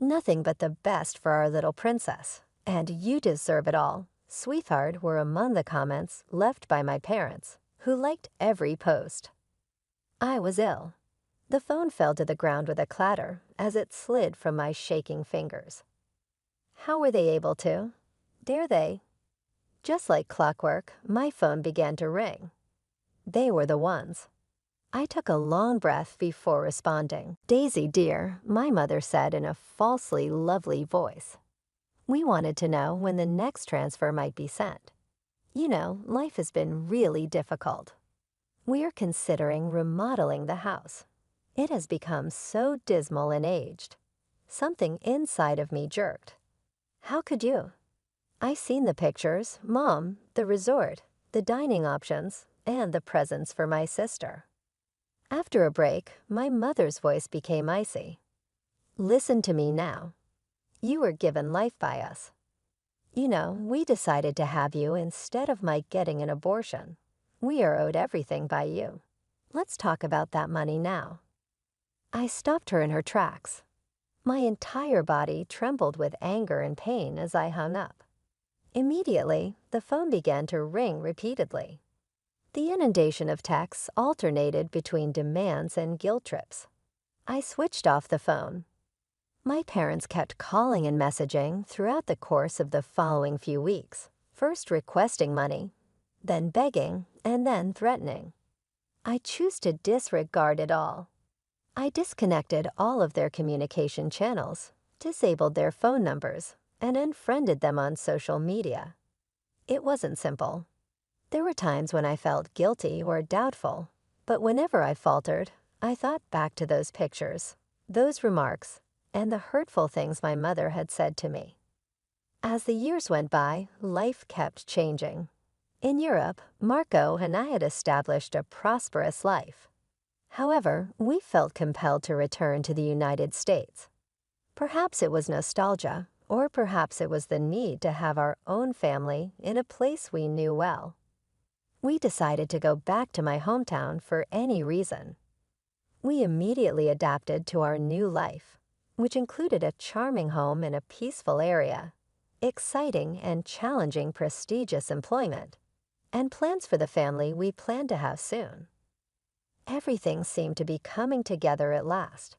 Nothing but the best for our little princess, and you deserve it all. Sweetheart," were among the comments left by my parents, who liked every post. I was ill. The phone fell to the ground with a clatter as it slid from my shaking fingers. How were they able to? Dare they? Just like clockwork, my phone began to ring. They were the ones. I took a long breath before responding. "Daisy, dear," my mother said in a falsely lovely voice. "We wanted to know when the next transfer might be sent. You know, life has been really difficult. We're considering remodeling the house. It has become so dismal and aged. Something inside of me jerked. How could you? I've seen the pictures, Mom, the resort, the dining options, and the presents for my sister. After a break, my mother's voice became icy. "Listen to me now. You were given life by us. You know, we decided to have you instead of Mike getting an abortion. We are owed everything by you. Let's talk about that money now." I stopped her in her tracks. My entire body trembled with anger and pain as I hung up. Immediately, the phone began to ring repeatedly. The inundation of texts alternated between demands and guilt trips. I switched off the phone. My parents kept calling and messaging throughout the course of the following few weeks, first requesting money, then begging, and then threatening. I chose to disregard it all. I disconnected all of their communication channels, disabled their phone numbers, and unfriended them on social media. It wasn't simple. There were times when I felt guilty or doubtful, but whenever I faltered, I thought back to those pictures, those remarks, and the hurtful things my mother had said to me. As the years went by, life kept changing. In Europe, Marco and I had established a prosperous life. However, we felt compelled to return to the United States. Perhaps it was nostalgia, or perhaps it was the need to have our own family in a place we knew well. We decided to go back to my hometown for any reason. We immediately adapted to our new life, which included a charming home in a peaceful area, exciting and challenging prestigious employment, and plans for the family we planned to have soon. Everything seemed to be coming together at last.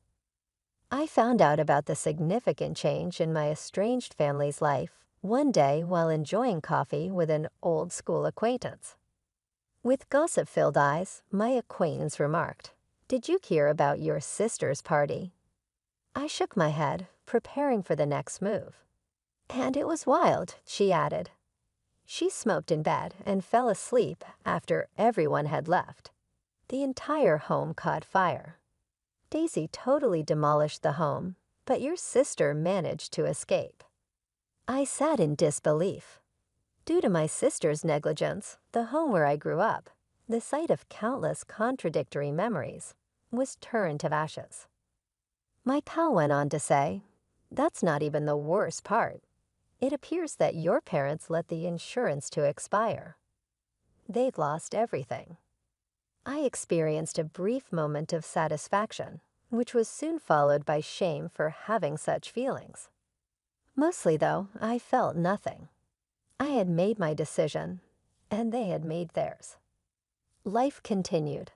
I found out about the significant change in my estranged family's life one day while enjoying coffee with an old school acquaintance. With gossip-filled eyes, my acquaintance remarked, "Did you hear about your sister's party?" I shook my head, preparing for the next move. "And it was wild," she added. She smoked in bed and fell asleep after everyone had left. The entire home caught fire. Daisy totally demolished the home, but your sister managed to escape. I sat in disbelief. Due to my sister's negligence, the home where I grew up, the site of countless contradictory memories, was turned to ashes. My pal went on to say, "That's not even the worst part. It appears that your parents let the insurance to expire. They'd lost everything." I experienced a brief moment of satisfaction, which was soon followed by shame for having such feelings. Mostly, though, I felt nothing. I had made my decision, and they had made theirs. Life continued.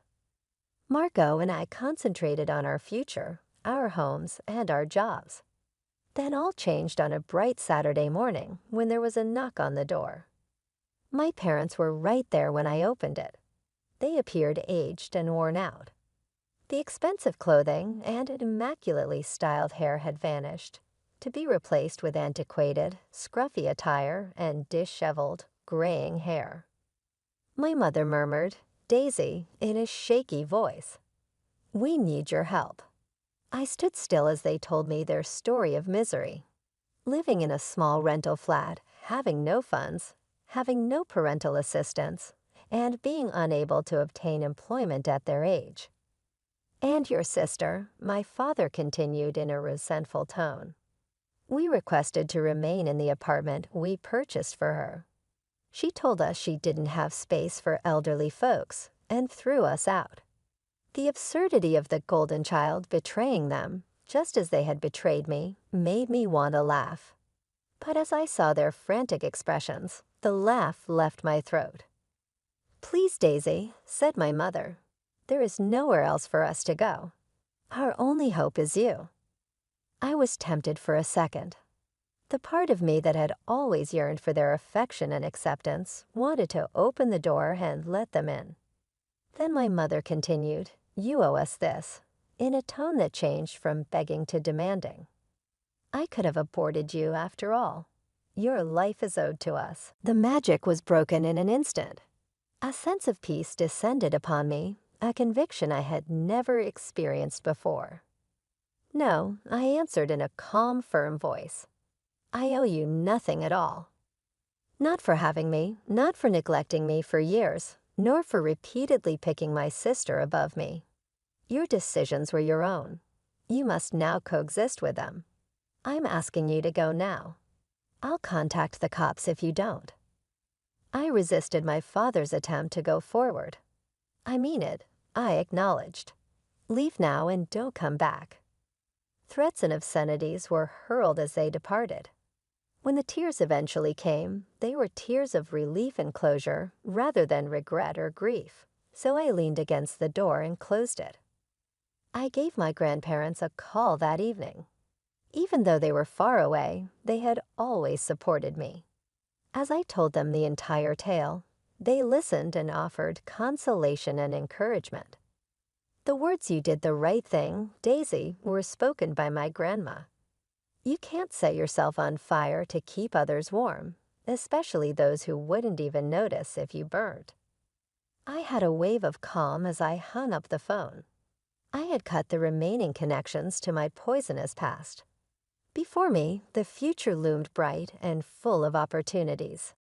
Marco and I concentrated on our future, our homes, and our jobs. Then all changed on a bright Saturday morning when there was a knock on the door. My parents were right there when I opened it. They appeared aged and worn out. The expensive clothing and immaculately styled hair had vanished, to be replaced with antiquated, scruffy attire and disheveled, graying hair. My mother murmured, "Daisy," in a shaky voice, "We need your help." I stood still as they told me their story of misery. Living in a small rental flat, having no funds, having no parental assistance, and being unable to obtain employment at their age. "And your sister," my father continued in a resentful tone. "We requested to remain in the apartment we purchased for her. She told us she didn't have space for elderly folks and threw us out. The absurdity of the golden child betraying them, just as they had betrayed me, made me want to laugh. But as I saw their frantic expressions, the laugh left my throat. "Please, Daisy," said my mother. "There is nowhere else for us to go. Our only hope is you." I was tempted for a second. The part of me that had always yearned for their affection and acceptance wanted to open the door and let them in. Then my mother continued, "You owe us this," in a tone that changed from begging to demanding. "I could have aborted you after all. Your life is owed to us." The magic was broken in an instant. A sense of peace descended upon me, a conviction I had never experienced before. "No," I answered in a calm, firm voice. "I owe you nothing at all. Not for having me, not for neglecting me for years, nor for repeatedly picking my sister above me. Your decisions were your own. You must now coexist with them. I'm asking you to go now. I'll contact the cops if you don't." I resisted my father's attempt to go forward. "I mean it," I acknowledged. "Leave now and don't come back." Threats and obscenities were hurled as they departed. When the tears eventually came, they were tears of relief and closure rather than regret or grief, so I leaned against the door and closed it. I gave my grandparents a call that evening. Even though they were far away, they had always supported me. As I told them the entire tale, they listened and offered consolation and encouragement. The words "you did the right thing, Daisy" were spoken by my grandma. You can't set yourself on fire to keep others warm, especially those who wouldn't even notice if you burned. I had a wave of calm as I hung up the phone. I had cut the remaining connections to my poisonous past. Before me, the future loomed bright and full of opportunities.